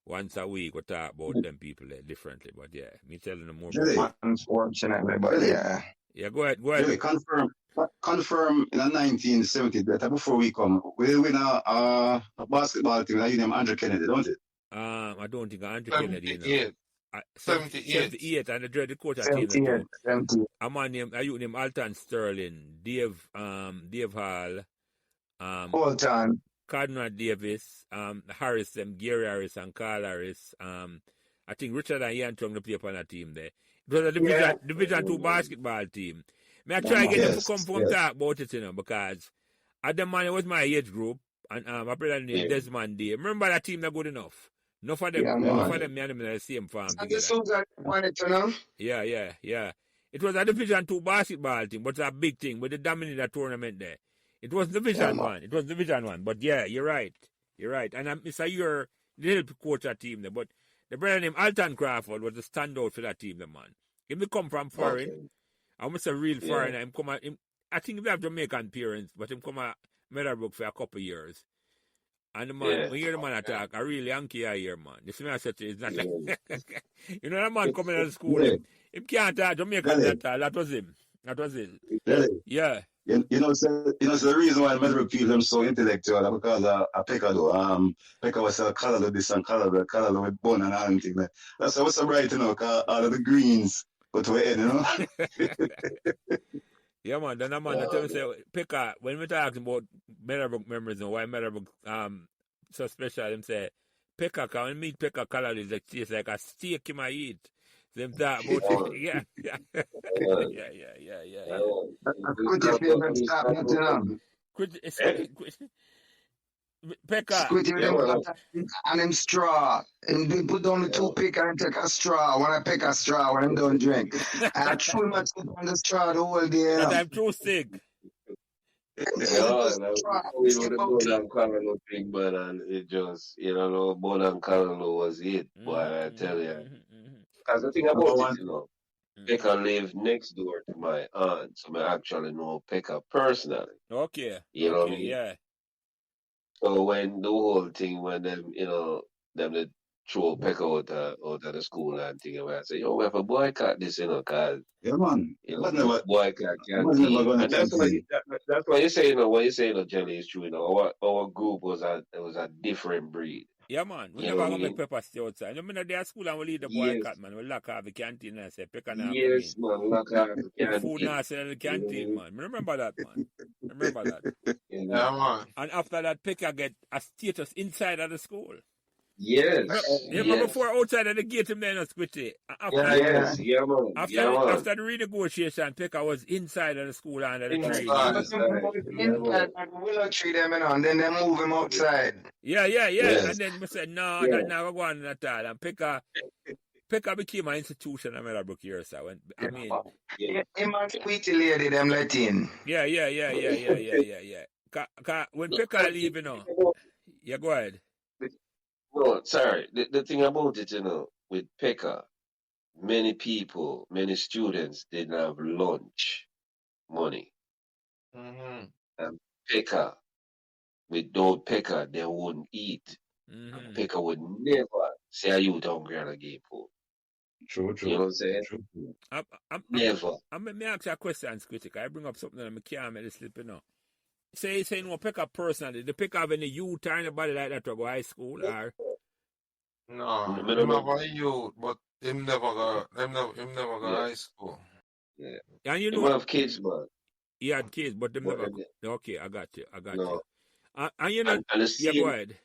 once a week we talk about them people there differently. But yeah, me telling them more about unfortunately, but yeah. Yeah, go ahead. Really, confirm in the 1970s, that before we come, we win a basketball team that you name Andrew Kennedy, don't it? I don't think Andrew Kennedy, you know. 78 and the coach at 78. A man named Alton Sterling, Dave Hall, Bolton, Cardinal Davis, Harris, Gary Harris and Carl Harris. I think Richard and Ian Chung to play upon a team there. It was a Division 2 basketball team. I try to get them to come from talk about it, you know, because at the man it was my age group and my brother named Desmond Day. Remember that team not good enough? Enough of them, me and them in the same farm together. Yeah. It was a Division 2 basketball team, but it's a big thing. But they dominated the tournament there. It was Division 1. It was Division 1. But yeah, you're right. And Mr. You're the help coach that team there. But the brother named Alton Crawford was the standout for that team, the man. He come from foreign. I'm a real foreigner. I think he have Jamaican parents, but he come to Meadowbrook for a couple of years. And the man, when you hear the man attack, I really Yankee I hear, man. This man said it's not like you know that man coming out of school, he can't talk Jamaican that was him. That was it. Really? Yeah. You know, the reason why Meadowbrook feel them so intellectual because of Pekka though. Pekka was a color this and color with bone and everything. That's why I was so bright, you know, because all of the greens go to the head, you know. Yeah, man. Then the man tell me say Pekka, when we talk about Meadowbrook memories and why Meadowbrook so special, them say Pekka, when we meet Pekka color is like tastes like a steak in my eat. Them talk about yeah. Pekka. And him straw. And they put down the toothpick and take a straw. When I pick a straw, when I'm done drink. I chew my tooth on the straw the whole day. And I'm too sick. We know the Bonham Colonel thing, but it just, you know, Bonham Colonel was it, boy, I tell you. Because the thing about it, you know, Pekka lived next door to my aunt, so I actually know Pekka personally. Okay. You know what I mean? Yeah. So when the whole thing, when them, you know, them they throw Pekka out of the school and thing, and I say, yo, we have a boycott this, you know, because yeah, man. You know, boycott canteen. And that's why you say, you know, when you say, you know, Jelly is true, you know, our group was a different breed. Yeah, man. We never gonna make Pepper stay outside. You know, they're at school and we leave the boycott, man. We lock off the canteen and say, Pekka now. Yes, man, lock off the canteen. Food now sell in the canteen, man. Remember that, man. Remember that. Yeah, man. And after that, Pekka get a status inside of the school. Yes. You remember before outside of the gate, him there in Squitty. Yeah, man. After the renegotiation, Pekka was inside of the school under the tree. Willow tree them and then they move him outside. Yeah. Yes. And then we said, no, that never go on at all. And Pekka became an institution in Meadowbrook here, so I mean, him and Squitty lady them let in. Yeah. when Pekka leave, you know. Yeah, go ahead. No, sorry. The thing about it, with Pekka, many people, many students didn't have lunch money. Mm-hmm. And Pekka, without Pekka, they wouldn't eat. And Pekka would never say, "Are you hungry?" and I give food. True. You know what I'm saying? True. Never. Me ask you a question, Squitty. I bring up something that I can't make it slip, you know. Say no Pekka personally. The Pekka have any youth or anybody like that to go high school or? No, Me him no have know. a youth, but him never go Yeah, high school. yeah. And you Him know, have kids, man. he had kids, but them But never. Okay, I got you. no. And you know, And the yeah, go same. ahead.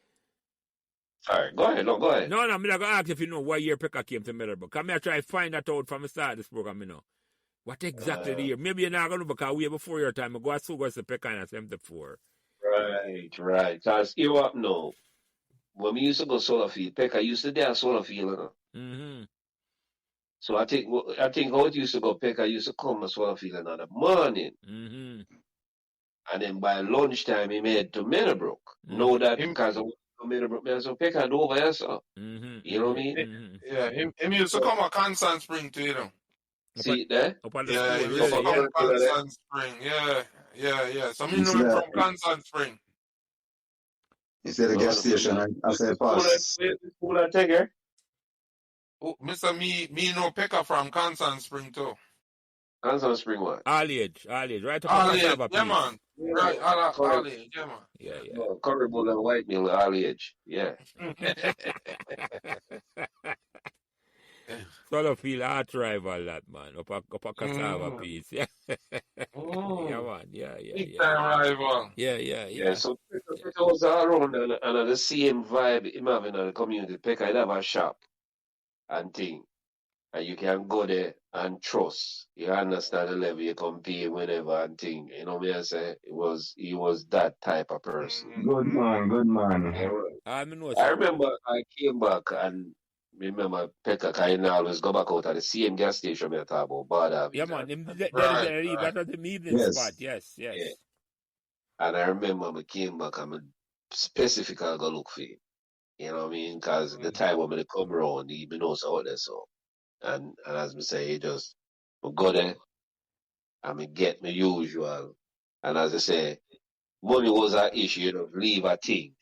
Sorry, go ahead. No, go ahead. No, I'm not going to ask if you know what year Pekka came to Meadowbrook. Come here, try to find that out from the start of this program, you know. What exactly the year? Maybe you're not going to because way before your time. I go as soon as the Pekka and 74. Right. Because you up now. When we used to go solar field, Pekka used to there solar field, you know. Mm-hmm. So I think how it used to go, Pekka used to come to solar field in the morning. Mm-hmm. And then by lunchtime, he made to Meadowbrook. Know that because of Meadowbrook, man. So Pekka do over here, so. You know what I mean? Mm-hmm. Yeah, him used to come a Constant Spring too, you know. See there? Up on the Yeah, school, he used to really, come yeah. a Constant Spring. Yeah. So me It's know him there. from Constant Spring. It's at the gas station. I say pass. School at Tegre? Oh, Mr. Me know Pekka from Constant Spring too. Constant Spring what? All age, right up a Ali, cassava yeah piece. man. Right, Ali, yeah man. Yeah. No, Curry Bull and White Mill at all age. Yeah. Sort feel heart rival that man. Up a cassava piece. Yeah. Yeah, man. Yeah. Big time rival. Yeah. So Pekka was around and the same vibe him having in the community. Pekka he'd have a shop and thing. And you can go there and trust. You understand the level you can pay whenever and thing. You know me I say he was that type of person. Good man. I know, I sir. remember I came back and remember Pekka kind of always go back out at the same gas station we talk about Bada. Yeah, man. That Right. was the evening Yes. spot. Yes. Yeah. And I remember I came back and I specifically go look for him. You know what I mean? Because the time when I come around, he knows all that so. And as I say, he just go there and me get my usual. And as I say, money was an issue, you know, leave a thing.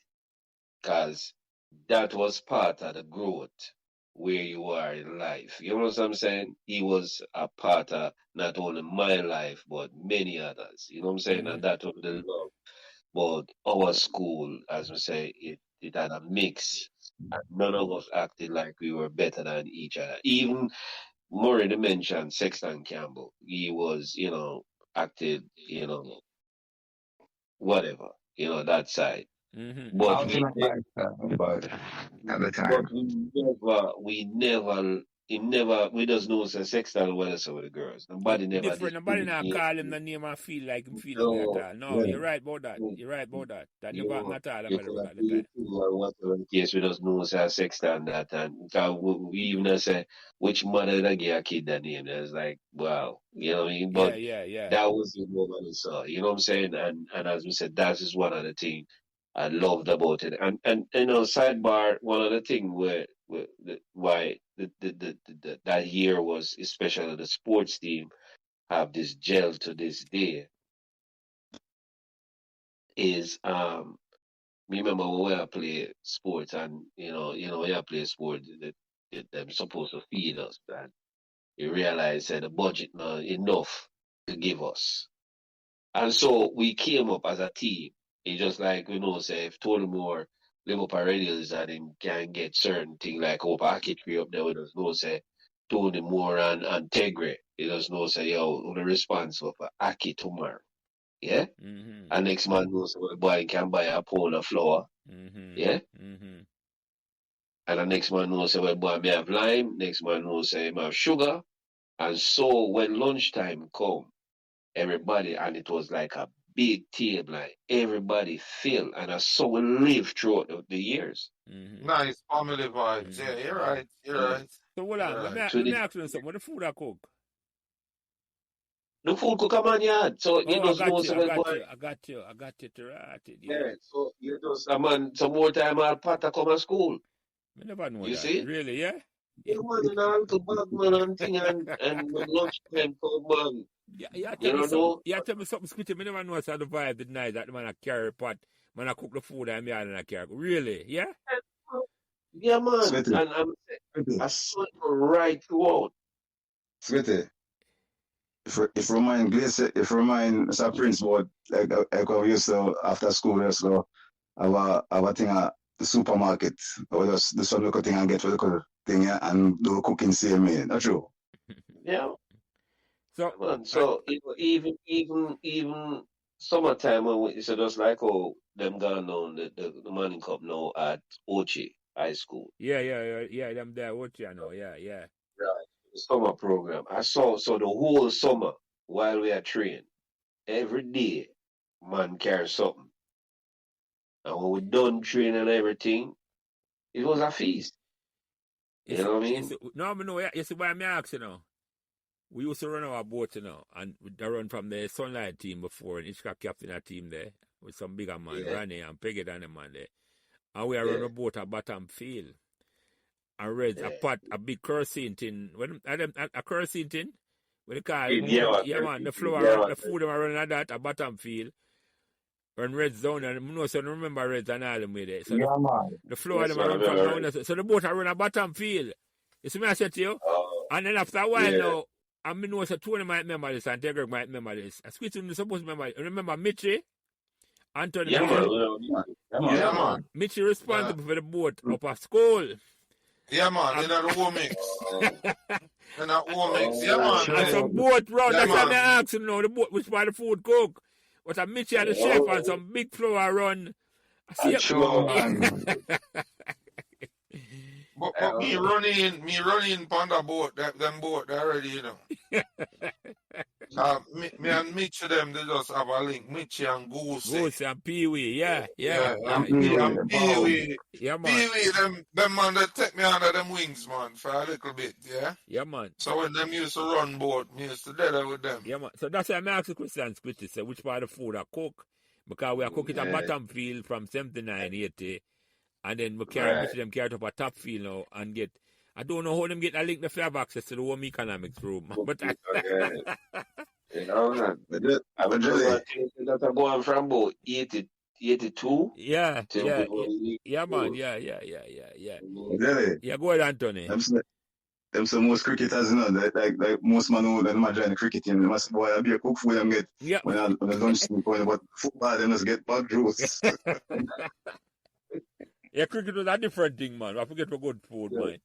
Because that was part of the growth where you are in life. You know what I'm saying? He was a part of not only my life, but many others. You know what I'm saying? And that was the love. But our school, as we say, it had a mix. And none of us acted like we were better than each other. Even Murray mentioned Sexton Campbell. He was, you know, acted, you know, whatever, you know, that side. Mm-hmm. But I was not like that, but at the time. but we just know say Sexton well so with the girls. Nobody never different. Nobody now call him the name and feel like him feeling at all. No, you're right about that. That never happened at all. You could have been or whatever the case, we just know say Sexton that, and we even say which mother that gave a kid that name. It's like, wow, you know what I mean? But yeah. that was the nobody saw. You know what I'm saying? And as we said, that is one of the things I loved about it. And you know, sidebar, one of the things why that year was, especially the sports team have this gel to this day, is remember when I play sports, and when I play sports, they're supposed to feed us, and you realize that the budget not enough to give us. And so we came up as a team. It's just like, say if Tony Moore live up a radius and him can get certain thing like up Akitri up there, we just know say Tony Moore and Tegre. He just know say, yo, we're responsible for Aki tomorrow. Yeah? Mm-hmm. And next man knows the boy can buy a pound of flour. Mm-hmm. Yeah? Mm-hmm. And the next man knows say, boy may have lime, next man knows say he have sugar. And so when lunchtime come, everybody, and it was like a big table, like everybody filled, and that's so we lived throughout the years. Mm-hmm. Nice family vibes. Yeah, you're right. So hold on, let me ask you something. What the food I cook? the food cook a man yard. So you Oh, just know so that boy. I got you to right it, Yeah. yeah. So you just a man some more time I'll pat come to school. I never know You that. see? Really, yeah? Yeah, man, and all to bag man and thing and when lunchtime come man. Yeah, You know? tell me something, Squitty. I never know how the vibe the night that the man a carry pot, man I cook the food and me and I carry. Really, yeah? Yeah, man. Squitty. And I saw it right throughout. Squitty. If remind Mr. Prince about like we used to after school just go have a thing at the supermarket or just do some little thing and get little thing yeah, and do cooking same way. That's true. Yeah. So Man, so even summertime when it's just like them gone down the morning cup now at Ochi High School. yeah, them there, what you know, yeah. Right. The summer program. I saw so the whole summer while we are training, every day, man carry something. And when we done training and everything, it was a feast. You know what I mean? You see why I'm asking now? We used to run our boat, and we run from the Sunlight team before, and each got captain a team there with some bigger man, Ronnie and Peggy and them man there. And we are run a boat at bottom field. And Reds, a big kerosene tin. A kerosene tin? What they call it? Man, the floor, the food them are running at that, a bottom field. When Reds down, and so I remember Reds and all them with it. So the floor them are running from down, so the boat are running a bottom field. You see me I said to you? And then after a while now, I know so Tony might remember this and Tegre might remember this. I Squitty is supposed to remember it. Remember Mitchie? Anthony. Man. Mitchie responsible for the boat up at school. Yeah, man. In the home mix. In the home mix. Yeah, man. And some boat round. That's why I asked him now, the boat which part of the food cook. But a Mitchie and the chef and some big flour run. I see But me running on the boat, them boat already, me and Mitch them, they just have a link. Mitch and Goose. Goose and Pee-wee, yeah. And Pee-wee. Yeah, man. Pee-wee, them man, they take me under them wings, man, for a little bit, yeah? Yeah, man. So when them used to run boat, me used to do that with them. Yeah, man. So that's why I'm asking Christian Squitty, say, which part of the food I cook? Because we are cooking at bottom field from 79, 80. And then we carry them carry it up a top field now and get. I don't know how them get a link the fab access to the home economics room. But you know, I would that are going from about 82. Yeah, man. Yeah. Really? Yeah, go ahead, Anthony. Them some most cricketers, like most man who them join the cricket team, they must boy be a cook for them get when the lunch team going, but football they must get bug juice. Yeah, cricket was a different thing, man. I forget what good food, man.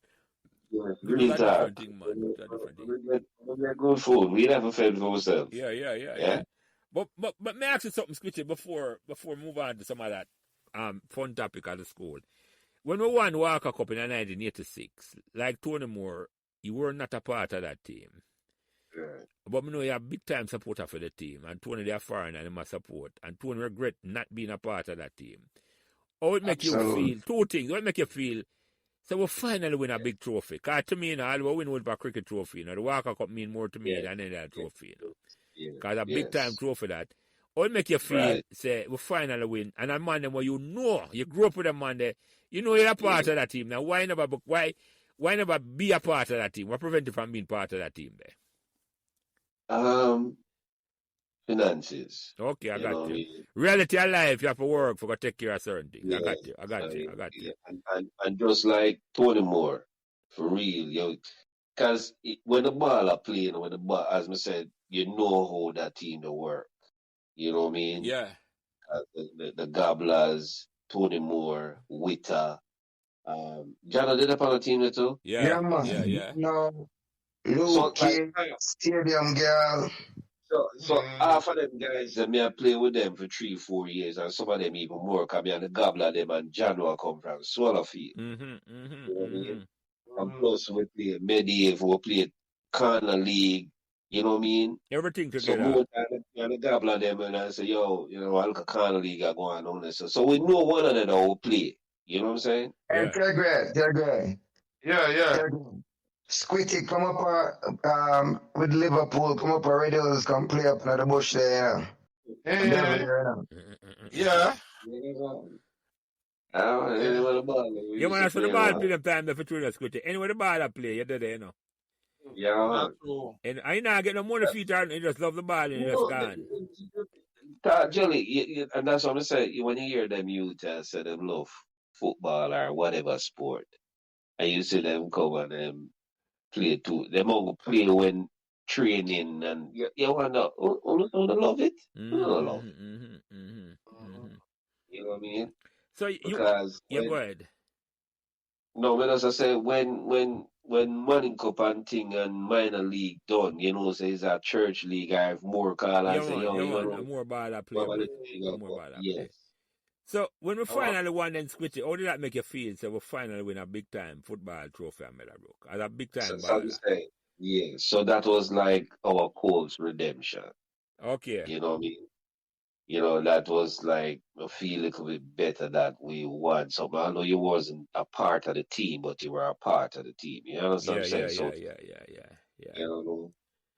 Yeah, Cricket was a different thing, man. It's a different thing. We get good food. We never fed for ourselves. Yeah. But may I ask you something, Squitty, before we move on to some of that fun topic at the school. When we won Walker Cup in 1986, like Tony Moore, you were not a part of that team. Right. But we know you're a big time supporter for the team, and Tony they're foreigner and they must support. And Tony regret not being a part of that team. How it make you feel? Two things. How it make you feel? So we finally win a big trophy. Because to me, all we win with a cricket trophy. The Walker Cup mean more to me than any other trophy. Because a big time trophy that. How it make you feel? Say we finally win, and a man where you grew up with a man there. You know you're a part of that team. Now why never be a part of that team? What prevent you from being part of that team there? Finances. Okay, I got you. Reality of life, you have to work for to take care of certain things. I got you. And just like Tony Moore, for real, because when the ball are playing, as I said, you know how that team will work. You know what I mean? Yeah. The Gobblers, Tony Moore, Witter. Jana did up on the team too? Yeah, man. Yeah. No. Luke King, Stadium Girl. So half of them guys, I play with them for 3-4 years, and some of them even more, because me and the Gobbler them and January come from Swallowfield. You know what I mean? And plus we play Medieval, we play Corner League, you know what I mean? Everything together. So more time and the Gobbler them and I say, I look at Corner League are going on this. So we know one another will play. You know what I'm saying? And Tegre. Yeah. Squitty come up with Liverpool, come up Red Hills, come play up in the bush there, you know. Yeah. Anywhere the ball, we Yeah, used man, to that's for the play ball around. play them time there for children Squitty. Anyway, the ball I play, you're there, you know. Yeah. That's true. And I not get no money feet out, you just love the ball and you just gone. Jelly, and that's what I'm saying. When you hear them youth say them love football or whatever sport, and you see them come and them play too. Them all play when training, and you wonder, who love it? Who don't love it? You know what I mean? So you, Because yeah, go ahead. no, when as I say when Morning Cup and thing and minor league done, you know, say it's a church league, I have more call Yeah, and say, man, yo, yeah, you man, know, more ball I play, man. More ball I play. yes. So when we finally won then Squitty, how did that make you feel? So we finally win a big time football trophy at Meadowbrook as a big time So baller. say, yeah. So that was like our Colts redemption. Okay. You know what I mean? You know, that was like I feel a little bit better that we won something. I know you wasn't a part of the team, but you were a part of the team. You know what I'm saying? So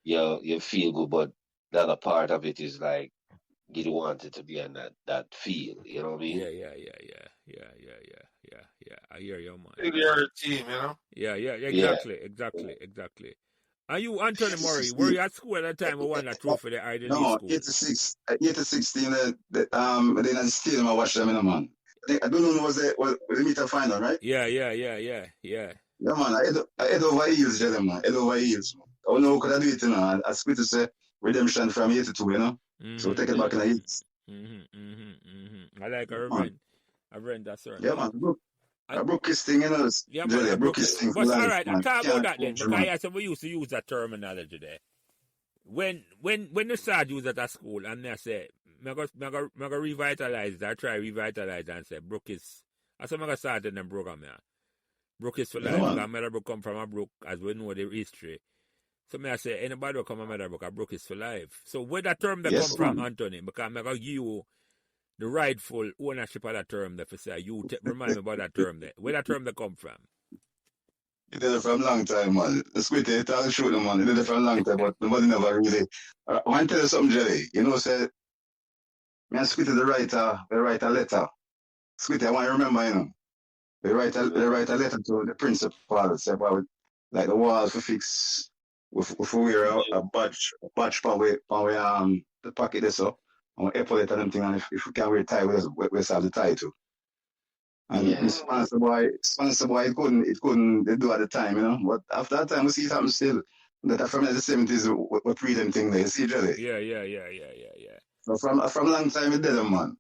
you know, you feel good, but the other part of it is like you don't want it to be on that feel. You know what I mean? Yeah. I hear you, man. Still your team, you know. Yeah, exactly. Are you Anthony Murray? Were you at school at that time we won that trophy there at the No, school? 86 team, then at the stadium I watched them, you know, man. I don't know was the meter final, right? Yeah. Yeah, man, I head over heels, Jelly, man. Head over heels, man. I don't know who could I do it, you know. I split to say redemption from 82, you know. So take it back in the hits. I like a revenge, that's right. Yeah, man. Brookist thing, you know. Yeah, man, Jelly, Brookist thing. but all right, I talk about that then, Can't, because I said we used to use that terminology there. When you start use that at school, and I say, I'm going to revitalize it, I try revitalize it and say, Brookist, I said I'm going to start in the program here. Brookist for life, because Meadowbrook come from a brook, as we know the history. So I say, anybody who come from Meadowbrook, a brook is for life. So where that term that come from, Anthony, because I'm going to give you the rightful ownership of that term there for say, remind me about that term there. Where that term that come from? It did it from a long time, man. The Squitty, it all shoot them, man. It did it from a long time, but nobody never really. I want to tell you something, Jelly. You know, say, me and Squitty, they write a letter. Squitty, I want you to remember, you know. They write a letter to the principal, say about like the walls for fix, if we wear a badge for the pocket there, so and we epaulet and them thing, and if we can wear a tie, we have the tie too. And sponsor boy, it couldn't they do at the time, you know. But after that time, we see something still that from the 70s, we pre them thing there. You see, Jelly? Yeah. So from a long time, it did them, man.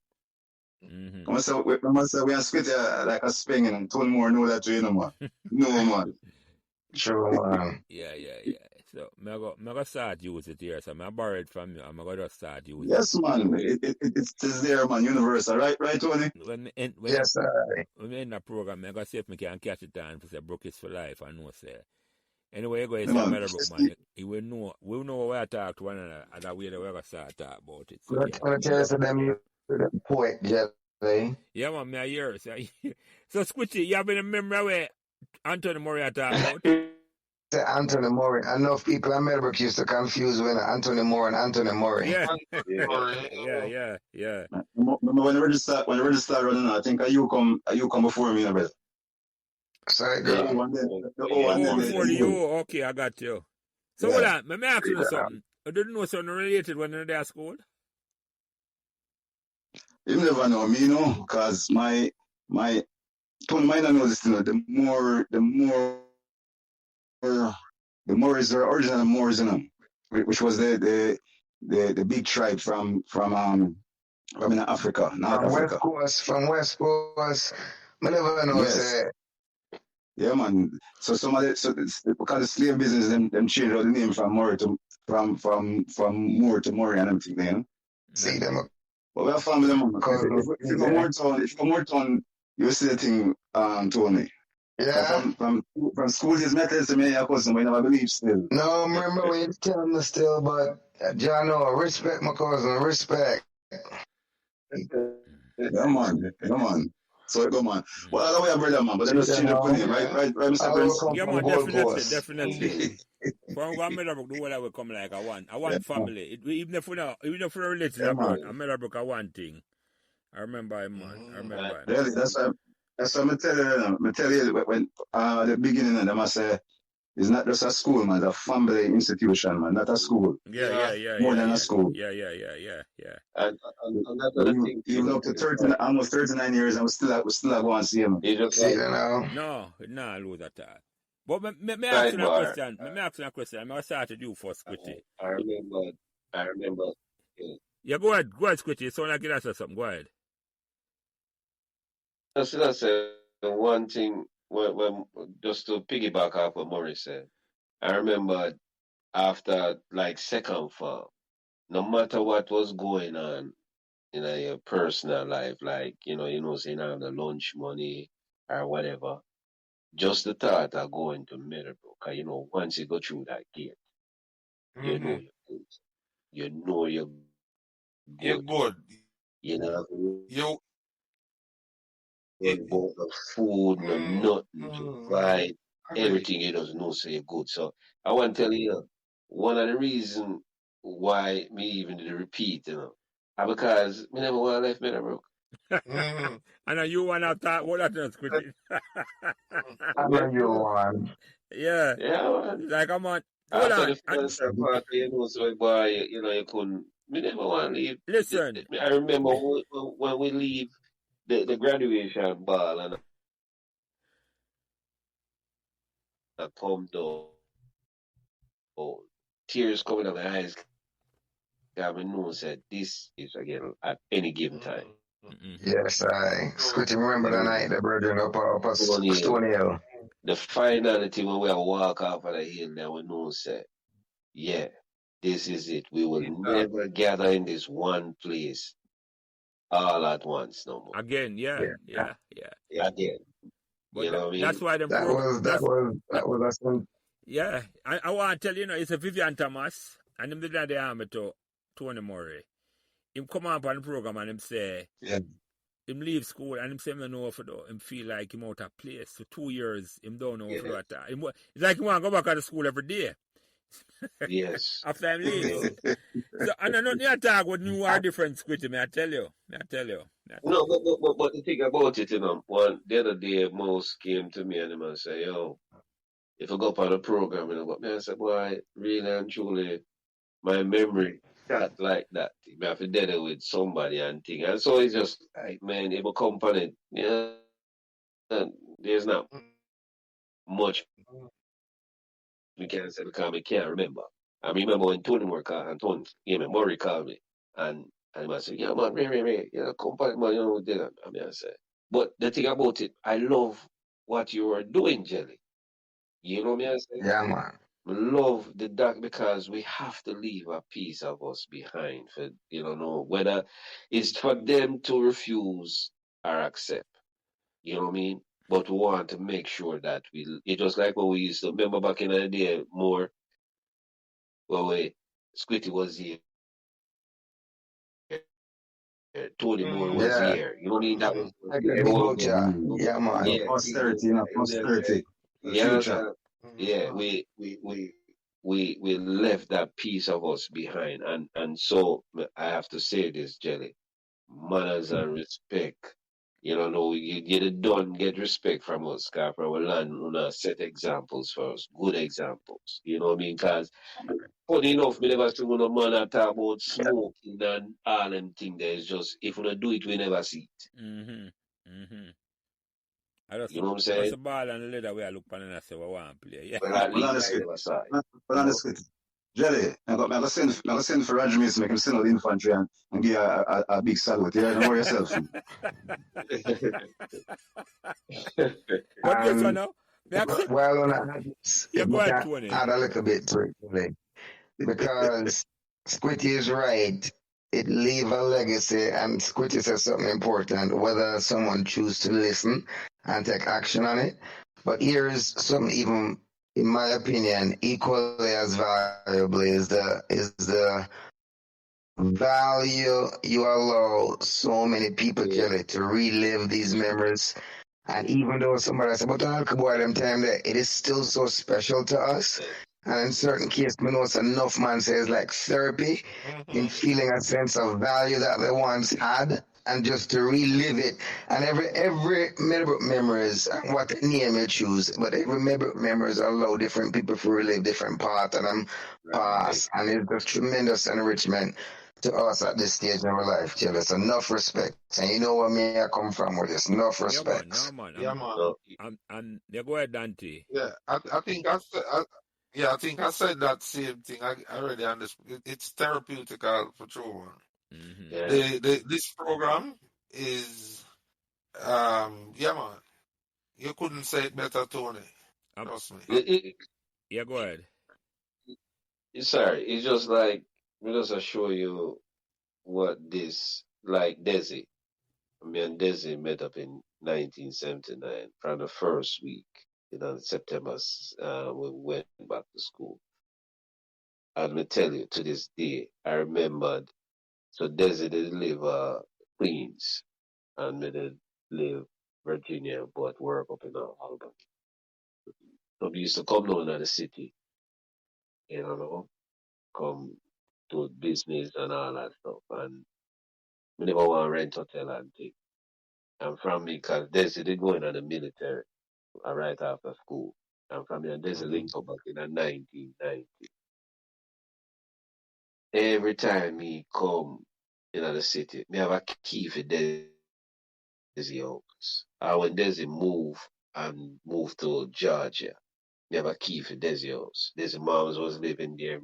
I must say we are Squitty like a spring and Tony more know that you know, man. No, man. Sure, man. Yeah. So I'm going to start use it here. So I borrow it from you. I'm going to start using Yes, man. It's there, man. Universal, right, Tony? Yes, sir. When we end the program, I'm going to see if we can catch it down for say Brookist for life. I know, say. Anyway, you go to Meadowbrook, man. We'll know what we talk to one another. And that way, we're going to start talk about it. So, I'm going to tell you something, the poet, Jelly. Yeah, man, I hear it. So, Squitty, you have been a member where Anthony Murray talk about? Anthony Murray. I know people in Meadowbrook used to confuse when Anthony Moore and Anthony Murray. Yeah. When the register running, I think you come before me, brother. Sorry, girl. Before you. Okay, I got you. So, hold on. Let me ask you something. I didn't know something related when you're there at school? You never know me, you know, because my Tony might not know this, you know, the more is the original Moors, you know, which was the big tribe from Africa, North Africa. From West Coast, I never know. Yes. Yeah, man. So because the slave business, them changed out the name from Moor to Moor to Murray and everything, you know. See them. But we are family, man. If you go more town, you see the thing, Tony. Yeah. From school, his methods to me, of course, we never believe still. No, I remember when you tell me still, but John, no, respect my cousin, respect. Yeah, man. So it go, man. Well, I know we have brother, man, but then just change up the name, right, Mr. Prince? Yeah, man, definitely. From one Meadowbrook, the whole that will come like I want family. Even if we don't relate to abroad, a Meadowbrook I want thing. I remember him, man. I remember him. Really, that's what I tell you. I tell you when the beginning of them I say it's not just a school, man. It's a family institution, man. Not a school. Yeah. More than a school. Yeah. And another thing, even up to almost 39 years, and we still have one see him. you just No, lose at all. But me ask you a question. I started you first, Squitty. I remember. Yeah, go ahead, Squitty. So like you answer something. Go ahead. I said one thing when just to piggyback off what Maurice said. I remember after like second form, no matter what was going on in your personal life, like saying I have the lunch money or whatever, just the thought of going to Meadowbrook, once you go through that gate, you know you're good. You know you're good. You're good. Both the food, nothing to buy, everything you just know so you're good. So I want to tell you, one of the reasons why me even did repeat, because me never want to leave Meadowbrook. I know you want to talk what that is, Squitty. I know you want. Yeah, man. like I'm on. Hold on. Part, so boy, you couldn't. Me never want to leave. Listen, I remember when we leave the graduation ball and I come down, tears coming out my eyes. I know said this is again at any given time. Yes, I. Squitty, remember the night the brethren up Stony Hill. The finality when we walk off of the hill, then we know said, yeah, this is it. We will never gather in this one place all at once no more. Again, yeah. Again. But you know what I mean? That's why that was a sin. Yeah, I want to tell you, it's a Vivian Thomas, and him did the army to Tony Murray. Him come up on the program and him say, him leave school and him say, him don't know for though. Him feel like him out of place. For 2 years, him don't know for that. It's like he want to go back to school every day. Yes. After him leave. So, and I don't need to talk with new or different Squitty, I tell you. No, but the thing about it, the other day, Mouse came to me and him and say, yo, if I go up on a program, but me, I said, boy, really and truly, my memory not like that. You have to deal with somebody and thing. And so it's just like, man, if a company, there's not much we can say because we can't remember. I remember when Tony Murray called me and I said, yeah, man, Ray, company, man, we did that. I said, but the thing about it, I love what you are doing, Jelly. You know what I say? Yeah, man. Love the dark because we have to leave a piece of us behind for whether it's for them to refuse or accept. You know what I mean? But we want to make sure that it's just like what we used to remember back in the day more Squitty was here. Tony Moore was here. You know what I mean? That was yeah, man. Yeah, posterity. Yeah, yeah, we left that piece of us behind, and so I have to say this, Jelly, manners and respect. You don't get respect from us, because from our land, set examples for us, good examples. You know what I mean? Because funny enough, we never see no man talk about smoking and all them things. There's just if we don't do it, we never see it. You know what I'm saying? That's the ball and the leather where I look on and I say, we want to play. Yeah. But at least I never saw it. But on the script, Jelly, I'm send for Roger Mason, make him send out the infantry and give a big salute. You don't worry yourself. What this one now? Well, Tony. Add a little bit to it today. Because Squitty is right. It leave a legacy, and Squitty says something important, whether someone choose to listen and take action on it. But here's something even, in my opinion, equally as valuable is the value you allow so many people, Kelly, to relive these memories. And even though somebody said, but alcohol them time there, it is still so special to us. And in certain cases, we know it's enough man says like therapy in feeling a sense of value that they once had and just to relive it. And every Meadowbrook memories, and what name you choose, but every Meadowbrook memories allow different people to relive different part of them past. And it's just tremendous enrichment to us at this stage in our life, Jill. It's enough respect. And you know where me I come from with this. Enough respect. Yeah, man. Yeah, man. And you go ahead, Dante. Yeah, I think I think I said that same thing. I already understand. It's therapeutical for true one. Mm-hmm. This program is yeah, man. You couldn't say it better, Tony. Trust me. Yeah, go ahead. Sorry, it's just like let us show you what this like Desi. Me and Desi met up in 1979 from the first week, September, we went back to school. And me tell you, to this day, I remembered, so Desi did live Queens, and me did live Virginia, but work up in Albany. So we used to come down to the city, come to business and all that stuff, and we never want to rent hotel and thing. And from me, because Desi did go into the military right after school. And from me and Desi linked up back in the 1990. Every time he come in the city, me have a key for Desi house. And when Desi move to Georgia, me have a key for Desi house. Desi moms was living there.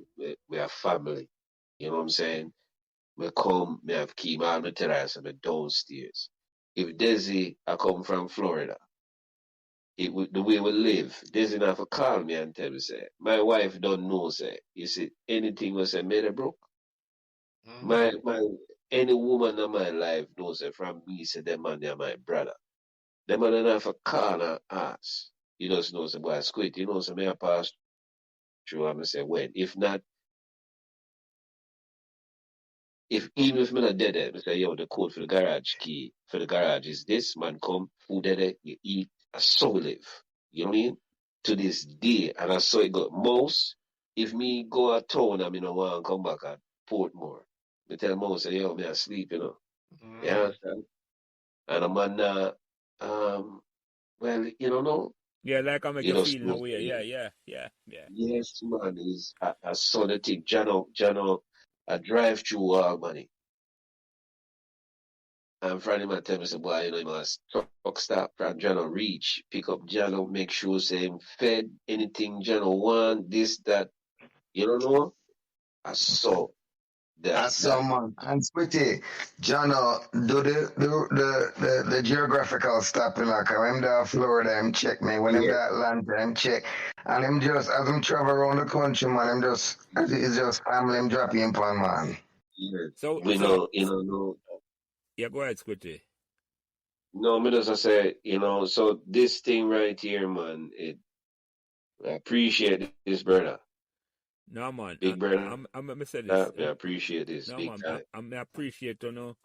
We have family. You know what I'm saying? Me come, me have key, me have the terrace, me downstairs. If Desi I come from Florida, the way we live, Desi not have to call me and tell me, say, my wife don't know, say, you see, anything we say, Meadowbrook, my any woman in my life knows it from me, say, them man, they're my brother. Them man don't have to call and ask. You just know, say, boy, Squid, you know, say, me I pass through, and I say, when? If not, even if me not dead, I say, yo, the code for the garage key for the garage is this, man, come, food dead, you eat, I so live. You know what I mean? To this day, and I saw it go most. If me go at town, I mean, I want to come back at Portmore. Me tell Mo, say, yo, me asleep, you know. You understand? And I'm on, well, you don't know. Yeah, like I make you feel in a way. Yeah. Yes, man, I saw the thing. Jano, I drive through Albany. And Friday man tell me, say, boy, you must truck stop from Jano reach, pick up Jano, make sure say him fed, anything Jano want, this, that. You don't know? I saw that. I saw, man. And Squitty, Jono, do the geographical stop, you know, because him there Florida, him check me. When him there Atlanta, him check. And him just, as him travel around the country, man, it's just family, him drop him on, man. Yeah. So, know. Yeah, go ahead, Squitty. No, me just say, so this thing right here, man, I appreciate this, brother. No, man. Big brother. I'm say this. I appreciate this. No, big man. time. I appreciate, all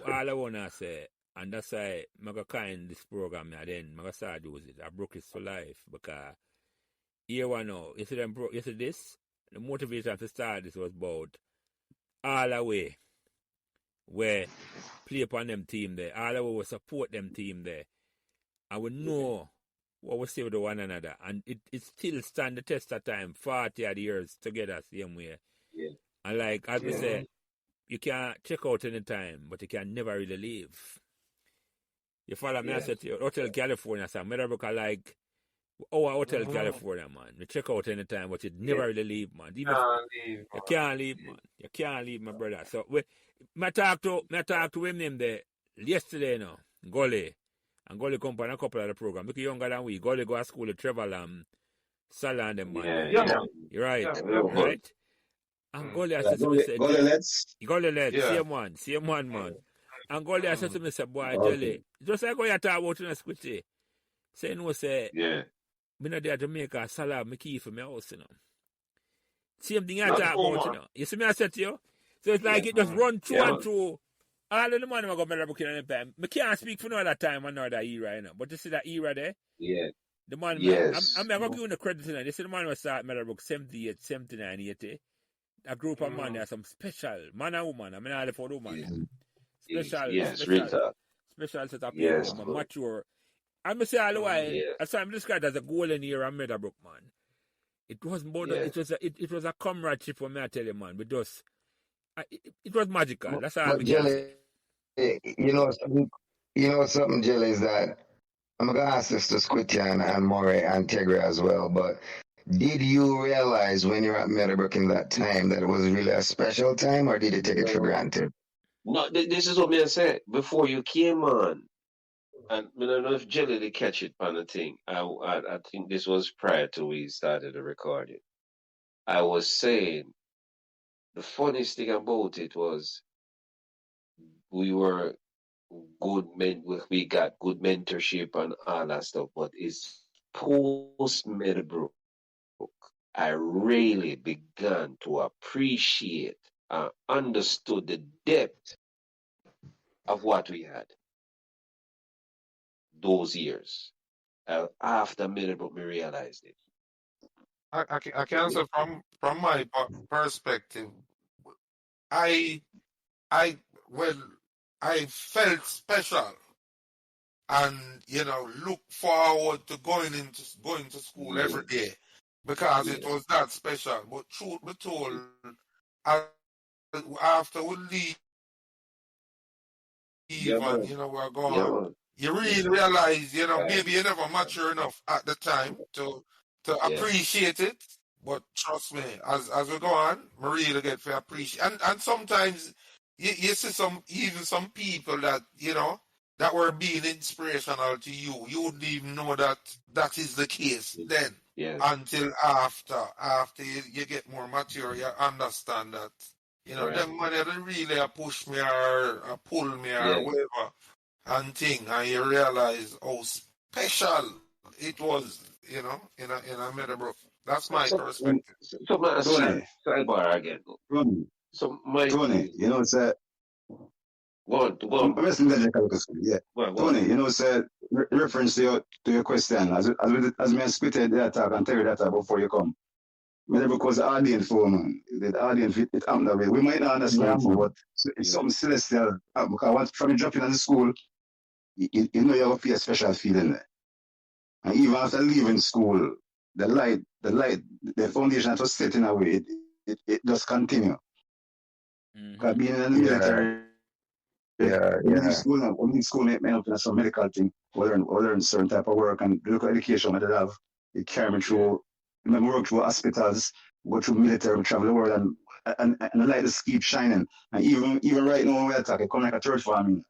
I want to say, and that's why I'm going to kind this program, and then I'm going to start doing it. I broke it for life, because here one now, you see this? The motivation to start this was about all the way where play upon them team there, all the way we support them team there, and we know what we say with one another, and it still stand the test of time, 40 odd years together same way. Yeah. And like as we say, you can check out any time, but you can never really leave. You follow me? I said to you, Hotel California, so Meadowbrook are like Hotel California, man. You check out any time, but you never really leave, man. Even you can't leave, man. You can't leave, my brother. So I talk to him name there yesterday now, Gully. And Gully come on a couple of the program. Because younger than we. Gully go to school to Trevor Salah and them, man. You're right. Right? And Gully said to me, Gully, same one, man. And Gully said to me, say, boy, Jelly, just like how you talk about in a Squitty. Say, no, say, me not there to make a Salah, me key for my house, Same thing I talk about, You see me, I said to you? So it's like it just run through and man. through. All of the money I go Meadowbrook in the time. I can't speak for no other time and no other era, you know. But you see that era there? Yeah. The man, Yes. I'm going to give you the credit tonight. This is the man who started Meadowbrook 78, 79, 80. A group of man, there are some special man and woman. I mean, all for woman. Special, Yes, special, Rita. special set of Yes, people, good. mature. I'm going to say all the while, Yeah. as I'm described as a golden era of Meadowbrook, man. It was more than, it was a comradeship for me, I tell you, man. We just, it was magical. That's all I can Jelly, say. you know something, Jelly, is that I'm gonna ask this to Squitty and Murray and Tegre as well, but did you realize when you were at Meadowbrook in that time that it was really a special time, or did you take it for granted? No, this is what me I said before you came on, and I don't know if Jelly did catch it on the thing. I think this was prior to we started the recording. I was saying the funniest thing about it was we were good men. We got good mentorship and all that stuff, but it's post Meadowbrook. I really began to appreciate and understood the depth of what we had those years. After Meadowbrook, we realized it. I can say from my perspective, I well, I felt special, and look forward to going to school every day because it was that special. But truth be told, after we leave and we're gone, you really realize maybe you never mature enough at the time to appreciate it. But trust me, as we go on, we really get to appreciate. And sometimes you see some people that that were being inspirational to you. You wouldn't even know that is the case then. Until after you get more mature, you understand that them money don't really push me or pull me or whatever and thing, and you realize how special it was, in a Meadowbrook. That's my perspective. So my sidebar again. So my Tony, say. Go on. I'm listening to yeah. Tony, say reference to your question as me spitted that talk and tell you that before you come. Meadowbrook was audience for man. The audience it happened that way. We might not understand, but it's something celestial. Because from you dropping in the school, you know you have a feel a special feeling there. And even after leaving school, the light, the foundation that was set in a way, it does continue. Because being in the military, school may up in some medical thing, or learn certain type of work and local education that they have. It carry me through. I work through hospitals, go through military, travel the world, and the light just keep shining. And even right now, we're talking, it come like a church for me.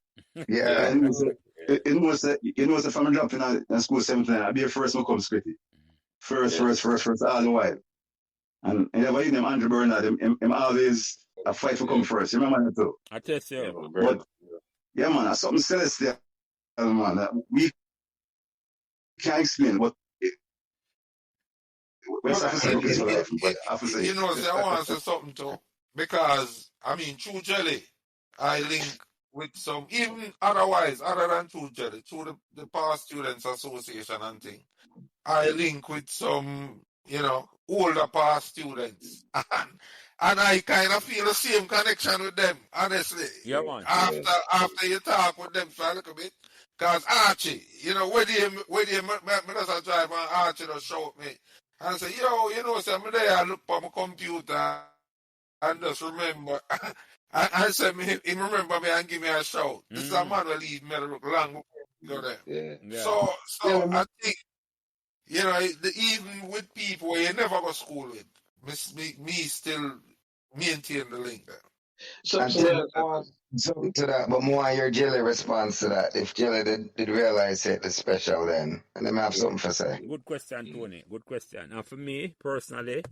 Yeah. You know, from a drop in school 79, I'll be the first one come Squitty. First, all the while. And never you them Andrew Bernard, him always a fight for come first. You remember that too? I tell you. But, yeah, man, that's something celestial, man. That we can't explain, but I want to say something too, because True Jelly, I link with some, even otherwise, other than True Jelly, through the Past Students Association and thing, I link with some, older past students, and I kind of feel the same connection with them, honestly. Yeah, man. After you talk with them for a little bit. Because Archie, where do you just drive and Archie just shout me. And I say, I'm there, I look for my computer and just remember. I said, he remember me and give me a shout. This is a man who leave Meadowbrook long before we go there. Yeah. So I think, even with people you never go to school with, me still maintain the link there. So to that, but more on your Jelly response to that. If Jelly did realize it is special then, and they may have something to say. Good question, Tony. Good question. And for me, personally,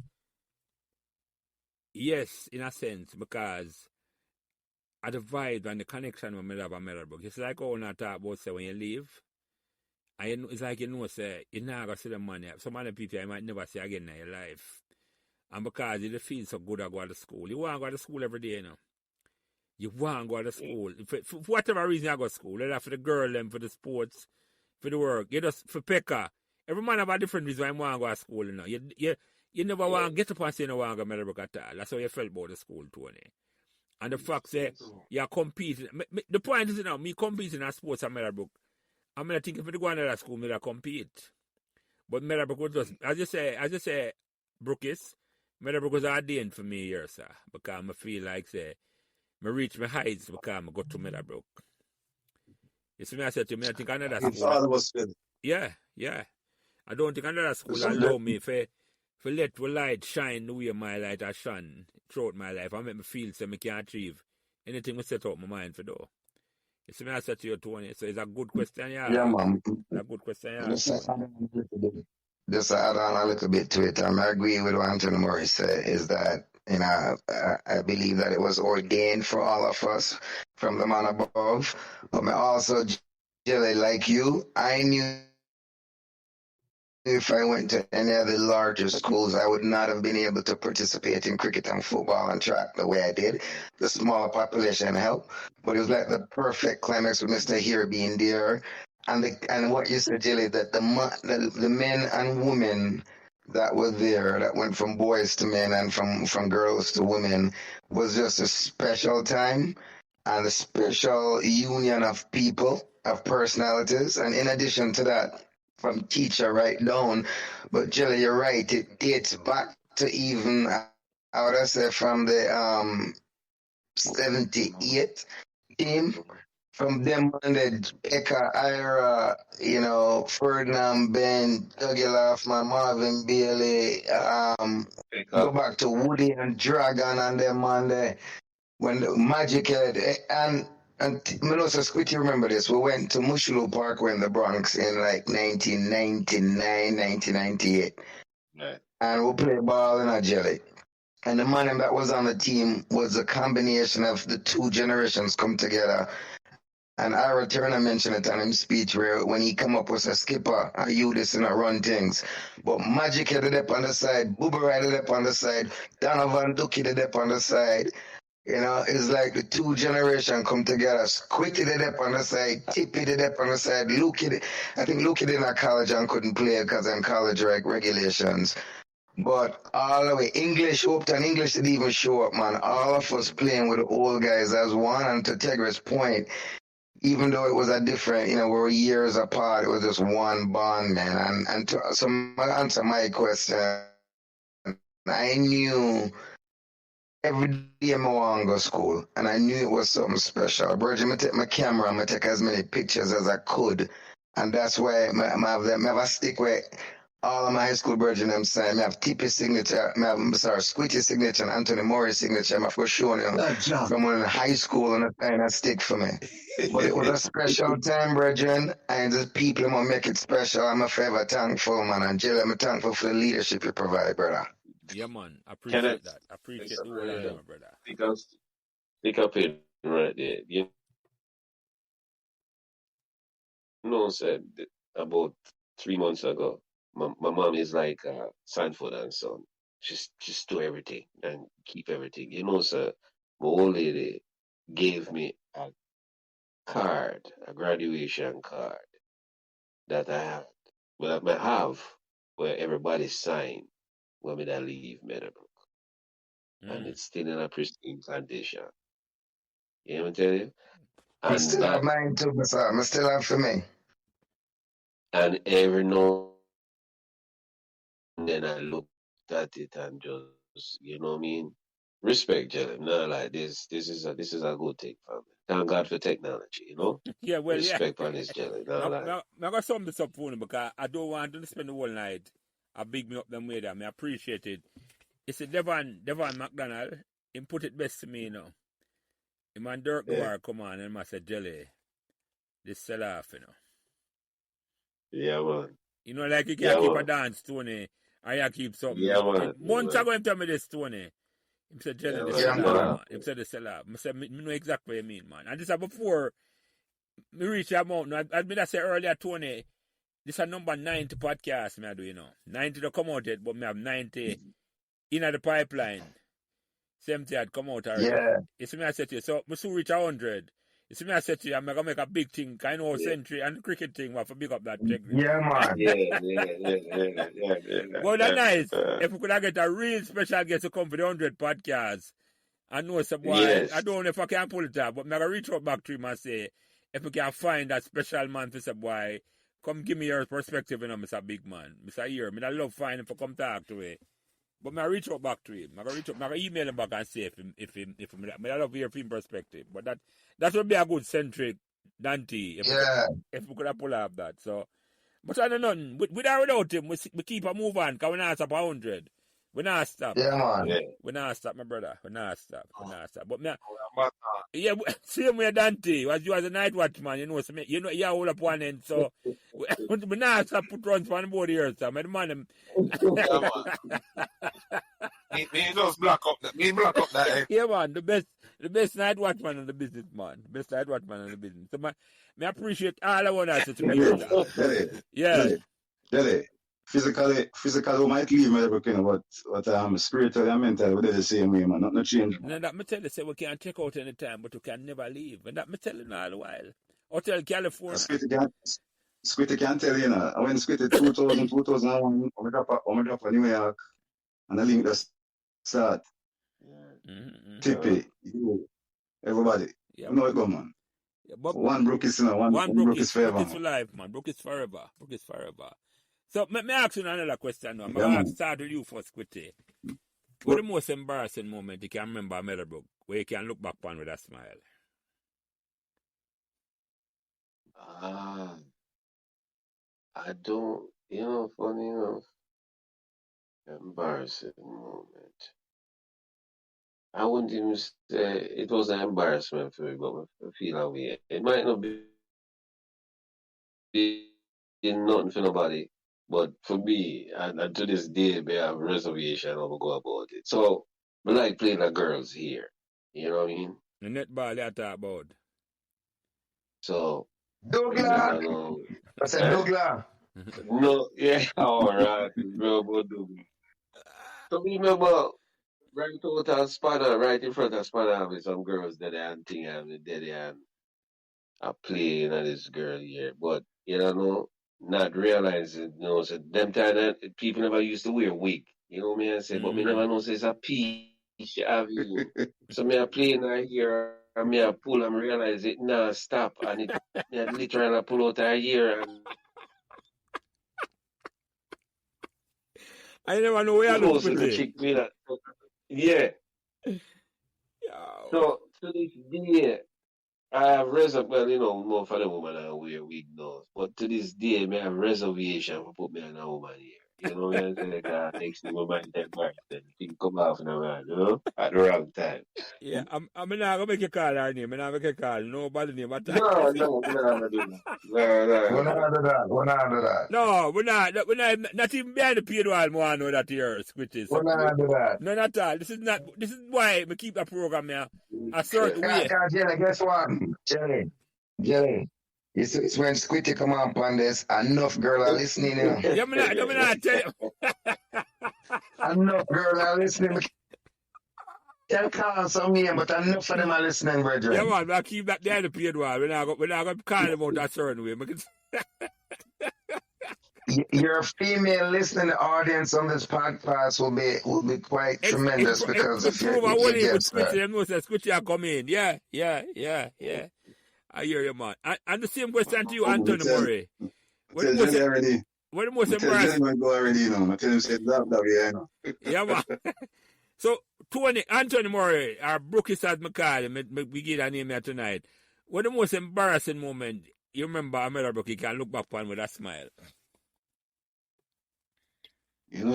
yes, in a sense, because of the vibe and the connection with Meadowbrook. It's like how I talk about, say, when you leave, and it's like say, you're not going to see the money. Some other people you might never see again in your life. And because you feel so good at going to school. You want to go to school every day, You want to go to school. For whatever reason, I go to school. Whether for the girl, them, for the sports, for the work. You just, for Pekka. Every man have a different reason why I want to go to school. You know. You never want to get up and say you don't want to go to Meadowbrook at all. That's how you felt about the school, Tony. And the fact that you're competing. The point is, you know, me competing in sports at Meadowbrook. I mean, I think if I go to another school, I compete. But Meadowbrook was just, as you say, Brookist, Meadowbrook was ordained for me here, sir. Because I feel like, say, I reach my heights because I go to Meadowbrook. You see me, I said to me, I think another school. It's all of us. Yeah. I don't think another school allow me for let the light shine the way my light has shone throughout my life. I make me feel so I can achieve anything I set out my mind for do. You see me, I said to you, Tony, so it's a good question, yeah. Yeah, man. It's a good question, yeah. Just to add on a little bit to it, I agree with what Anthony Morris said, is that, you know, I believe that it was ordained for all of us from the man above. But I also, Jelly, like you, I knew if I went to any of the larger schools, I would not have been able to participate in cricket and football and track the way I did. The smaller population helped, but it was like the perfect climax with Mr. Here being there. And what you said, Jelly, that the men and women that were there, that went from boys to men and from girls to women, was just a special time and a special union of people, of personalities. And in addition to that, from teacher right down, but Jelly, you're right, it dates back to even, I would say, from the 78 team. From them on the Eka, Ira, you know, Ferdinand, Ben, Dougie Laughlin, Marvin Bailey, go back to Woody and Dragon and them on the, when the Magic Head, and Melissa Squitty, remember this, we went to Mushulu Parkway in the Bronx in like 1999, 1998. Right. And we played ball in a Jelly. And the man that was on the team was a combination of the two generations come together. And Ira Turner mentioned it on his speech where when he come up with a skipper, I you this and I run things. But Magic headed up on the side, Boober headed up on the side, Donovan Dookie headed up on the side. You know, it's like the two generations come together. Squitty did up on the side, Tippy did up on the side, I think Luke did in college and couldn't play because of college regulations. But all the way, English hoped and English didn't even show up, man. All of us playing with the old guys as one. And to Tegre's point, even though it was a different, you know, we were years apart, it was just one bond, man. And to answer my question, I knew every day I want to go to school, and I knew it was something special. Virgin, I take my camera, I take as many pictures as I could, and that's why I have a stick where all of my high school virgin them saying I have TP signature, I have Squitty signature and Anthony Morris signature. I'm for showing them from when in high school and a kind of stick for me. But it was a special time, brethren, and the people who make it special. I'm forever thankful, man. And Jill, I'm thankful for the leadership you provide, brother. Yeah, man. I appreciate that. I appreciate the whole of them, brother. Because pick up it right there. You know, said about 3 months ago, my mom is like Sanford and Son. Just do everything and keep everything. You know, sir, my old lady gave me a card, a graduation card that I had, well, I have, where everybody signed when I leave Meadowbrook. And it's still in a pristine condition. You know what I'm telling you? I still have mine too, sir. I still have for me. And every now and then I look at it and just, you know what I mean? Respect, Jelly. No, like this is a good thing for me. Thank God for technology, you know? Yeah, well, Respect on this, Jelly. No, like. I got sum this up for you because I don't want to spend the whole night. I big me up them way there. I appreciate it. It's a Devon McDonald. He put it best to me, you know. The man Dirk Noir come on and I said, Jelly, this sell off, you know. Yeah, man. You know, like you can't keep a dance, Tony. I keep something. Yeah, man. Months ago, him tell me this, Tony. He said, Jelly, this sell off, man. He said, this sell off. I said, I know exactly what you mean, man. And this is before me reach that mountain. I said earlier, Tony, this is number 90 podcast, me I do, you know. 90 to come out yet, but me have 90 in the pipeline. Same thing had come out already. Yeah. You see me, I said to you, so I soon reach 100. You see me, I said to you, I'm going to make a big thing, kind of century and cricket thing, but for big up that Tegre. Yeah, man. Yeah. Well, that's nice. If we could have get a real special guest to come for the 100 podcast, I know some boy, Yes. I don't know if I can pull it up, but I'm going to reach out back to him and say, if we can find that special man for some boy, come give me your perspective, you know, Mr. Big Man. Mr. Ear, I love finding him for come talk to him. But I reach out back to him. I email him back and say if I love hear from perspective. But that would be a good centric Dante if we could have pull off that. So, but I don't know nothing. With or without him, we keep a move on because we not stop 100. We not stop. Yeah, man. Yeah. We not stop, my brother. We not stop. But yeah, same way Dante. As you as a night watchman, you know, you hold up one end, so we not stop put runs on the board here, so my man. Me just block up that. Yeah, man, the best night watchman in the business, man. The best night watchman in the business. So, I appreciate all I want to say. Yeah. Jelly. Physically, we might leave Meadowbrook, you know, but spiritually and mentally, we did the same way, man. Not change. And that me tell you, say we can't check out any time, but we can never leave. And that me tell you all the while. Hotel California. Squitty can't tell you, know. I went Squitty 2001, I drop a New York, and I link the start. Tippy, you, everybody. Yeah, you know it go, man. Yeah, but one Brookist, you know, one Brookist forever. Brookist for life, man. Brookist forever. Brookist forever. So, me ask you another question now. I'm going to start with you first, Squitty. What the most embarrassing moment you can remember Meadowbrook, where you can look back on with a smile? I don't, funny enough, embarrassing moment. I wouldn't even say it was an embarrassment for me, but I feel that way. It might not be nothing for nobody, but for me, and to this day, I have a reservation how to go about it. So, I like playing the girls here. You know what I mean? The netball you talk about. So, Douglas. I said Douglas. No, yeah, all right, bro, Douglas. So, me remember right out of Spanner, right in front of Spanner, with some girls that and thing, and I playing at this girl here, but not realizing, so them time that people never used to wear wig, you know what I mean? I say, but me never know say it's a piece of you. So me I playing her here, and me I pull and realize it nah stop, and it literally pull out her ear and. I never know where I look for it. Yeah. So to this day, I have more for the woman I wear wig now. But to this day, I have reservation for put me on a woman here. You know what I'm saying? Like, next thing woman that birth, then thing come off in a man, at the wrong time. Yeah, I'm not going to make a call her name. I'm not going to make a call nobody name. No, we're not going to do that. We're not do that. No, we're not even behind the paid while I know that here, Squitty. We're not do that. No, not at all. This is why we keep a program here a certain way. Jelly, guess what? Jelly. It's when Squitty come on this, enough girl are listening. Yeah, I'm not tell you. Enough girl are listening. They'll call some name, but enough of them are listening, brethren. Yeah, man, we'll keep that there the paid while. We're not going to call them out a certain way. Your female listening audience on this podcast will be quite tremendous because if you get Squitty are coming. Yeah. I hear you, man. And the same question to you, Anthony Murray. What the most embarrassing? I tell him say that, Yeah, man. So, Anthony Murray, our Brookist as we give a name here tonight. What the most embarrassing moment you remember a Meadowbrook you can look back on with a smile?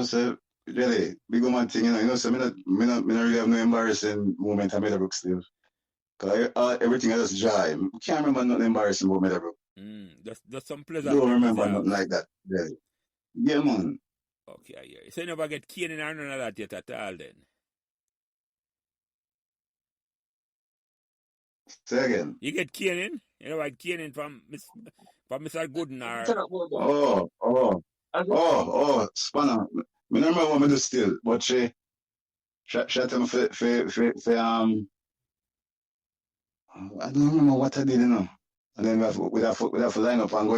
Sir, really, big man thing, sir, me not really have no embarrassing moment at Meadowbrook still. Because everything else is dry. I can't remember nothing embarrassing about Meadowbrook. That's some pleasure. Don't remember nothing like that, really. Yeah, man. Okay, I hear you. So you never get caning or none of that yet at all then? Say again. You get caning? You know like caning from Mr. Gooden or... Oh, Spanner. I don't remember what I do still, but shot him for I don't remember what I did, you know. And then we have to line up and go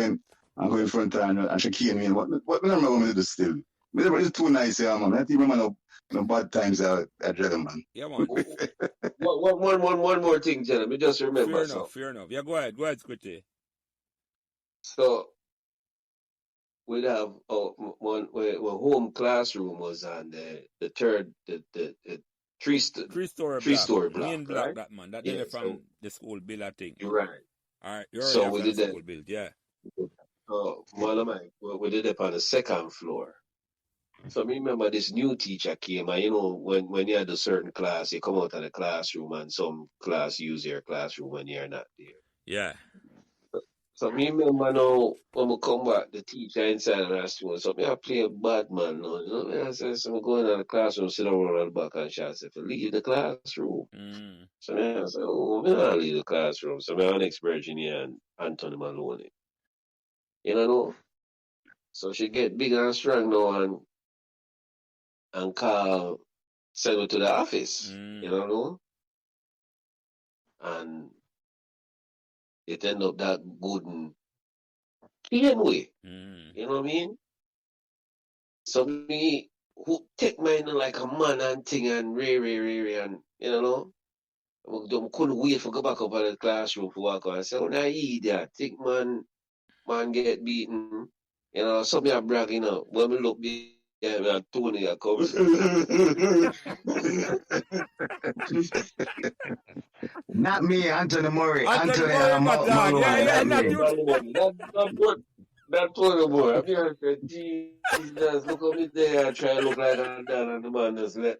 in front of her and she came in. What I remember when we did still. It's too nice, yeah, man. I don't remember no bad times at Dread, man. Yeah, man. One more thing, Jenna. Me just remember. Fair enough. Yeah, go ahead, Squitty. So we'd have one home classroom was on the third the three-story block. Main block, right? that man. That yeah, from the school bill, I think. You're right. All right, you're so we did that. School build, yeah. We did it on the second floor. So I remember this new teacher came, and you know, when you had a certain class, you come out of the classroom, and some class use your classroom when you're not there. Yeah. So me remember now when we come back, the teacher inside of our students, so me I play a bad man now. You know, I said, so I'm going to the classroom, sit down on the back and she said, leave the classroom. So me I said, oh, me not leave the classroom. So me next Virginia and Anthony Maloney. You know? So she get big and strong now and call, send me to the office. You know? And it end up that good and clean way. You know what I mean? So me who take mine like a man and thing and re and you know. I couldn't wait for go back up at the classroom for walk on. I said, oh, now idiot, think man get beaten. You know, so me are bragging up. When me look yeah, Tony are coming. Not me, Anthony Murray. Anthony Murray. That Tony boy. I'm here to Jesus, look at me there and try to look like that, and the man just let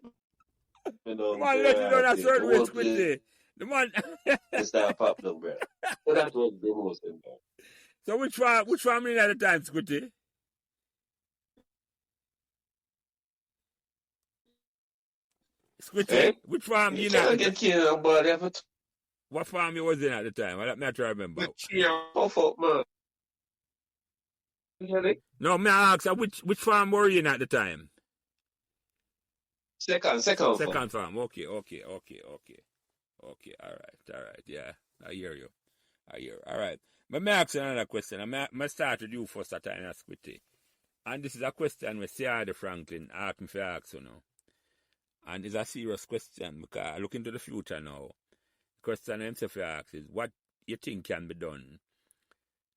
you know. The man let you know a certain way quickly. The man start pop down, bro. So that was the most important. So which family at the time, Squitty? Squitty, hey? Which farm you not? Get killed, but what farm you was in at the time? I try to remember. Fuck, man. No, me I ask which farm were you in at the time? Second farm. Okay. All right. Yeah, I hear you. All right. But me ask you another question. I start with you first at time, Squitty. And this is a question we Sarah Franklin asked me for ask you now. And it's a serious question because I look into the future now. The question himself asks is what you think can be done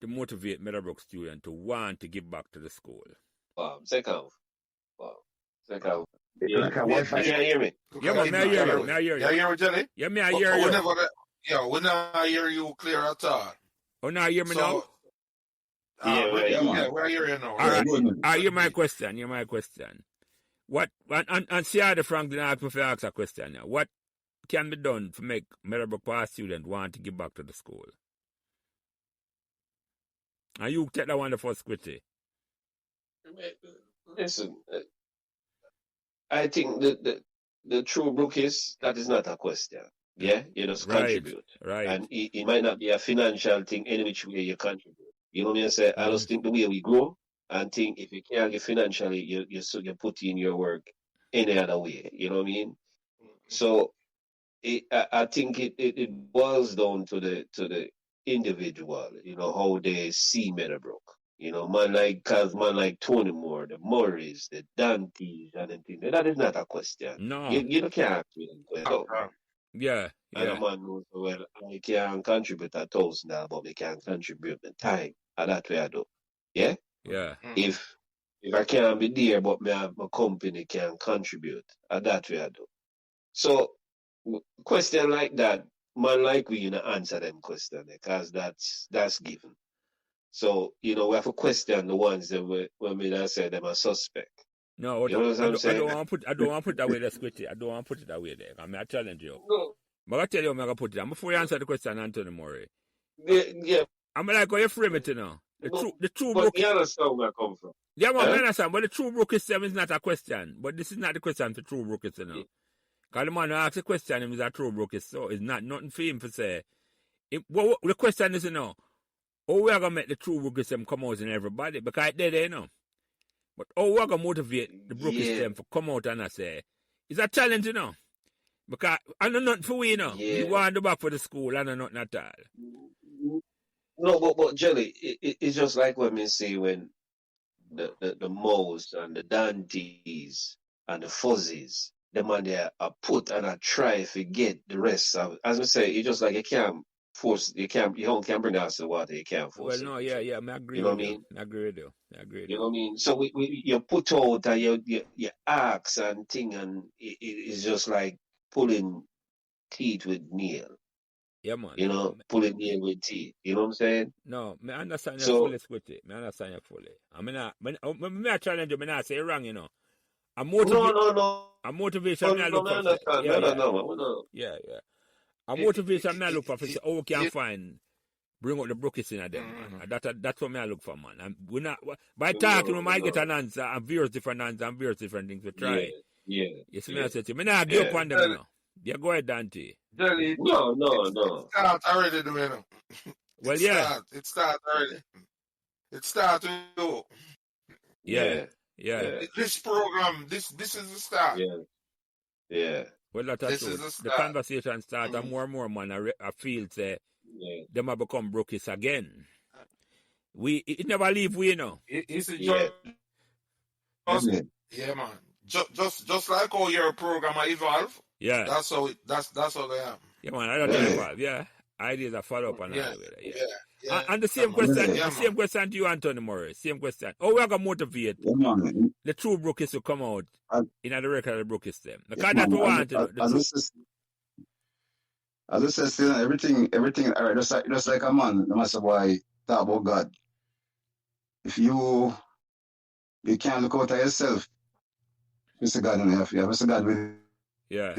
to motivate Meadowbrook students to want to give back to the school. Second. Yeah, can you hear me? Yeah, man, I hear you. You hear me, Jelly? Yeah, me, I hear you. We never hear you clear at all. Oh, now you hear me now? Yeah, we hear you now. All right, hear my question. What and Sarah Franklin asked me to ask a question now. What can be done to make Meadowbrook High students want to give back to the school? And you take that one the first, Squitty. Listen, I think the true Brookist, that is not a question. Yeah, you just contribute. Right. And it might not be a financial thing any which way you contribute. You know what I say? I just think the way we grow and think if you can't get financially, you put in your work any other way. You know what I mean? So I think it boils down to the individual, you know, how they see Meadowbrook. You know, man like Tony Moore, the Murrays, the Dantes, and everything. That is not a question. No. You don't care. Yeah. And a man knows, well, I can contribute $1,000, but I can contribute the time. And that's what I do. Yeah? Yeah. If I can't be there, but my company can contribute, and that's what I do. So, question like that, man like we, answer them question, because that's given. So, we have to question the ones that when we say them are suspect. No, you know what I'm saying? I don't want to put that way there, Squitty. I don't want to put it that way there. I challenge you. No. But I tell you, I'm going to put it down. Before you answer the question, Anthony Murray. Yeah. I'm like, how you frame it, The true but Brookist. You understand where I come from. Yeah, I understand. But the true Brookist is not a question. But this is not the question for true Brookist, Because the man who asks the question, him is a true Brookist. So it's not nothing for him to say. The question is, how we are going to make the true Brookist come out in everybody? Because they're there, But how we are going to motivate the Brookist them to come out and say, It's a challenge, you know. Because I know nothing for we, you know. Yeah. We want to back for the school, I know nothing at all. No, but Jelly, it's just like when we say when the Moes and the Dantes and the Fuzzies, the man there are put and are try to get the rest of it. As we say, it's just like you can't force, you can't bring the house to water, you can't force Well, it. no, yeah, I agree You know with what I you. mean? I agree with you. I agree with You you. know what I mean? So you put out and you ask and thing, and it's just like pulling teeth with nail. Yeah, man. You know, pulling nail with teeth. You know what I'm saying? No, I understand you So- fully, Squitty. I understand you fully. I mean, I challenge you, I not say you're wrong, you know. A No. motivation, I look for. understand. No. Yeah. A motivation, I look for. it- Oh, we can it- find, bring out the Brookist in them, Mhm. man. That's what I look for, man. And we not by talking, we might get an answer and various different answers and various different things we try. Yeah. You see me, I said to you, I not give up on them, you know. Yeah, go ahead, Dante. Jelly, No. it start already, you know. Well, yeah. It start already. It start with you. Yeah. This program, this is the start. Yeah. Well, that's This true. is the The start. conversation starts, and more and more, man, I feel say them have become Brookist again. It never leave we, you know. It's a Yeah. yeah, man. Just like how your program evolve. Yeah. That's how they am. Yeah, man, I don't Yeah. know. Yeah. Ideas are follow up on Yeah. all the way there, Yeah. Yeah. And the same man. question, Yeah, the same question to you, Anthony Morris. Same question. How we are gonna motivate Yeah, man. the true Brookist to come out Uh, in the record of the Brookist them? Because Yeah, that's man, what we want to do. as I said, still everything, all right, just like a man, no matter why talk about God. If you can't look out at yourself, Mr. God in you have Mr. God within. Yeah.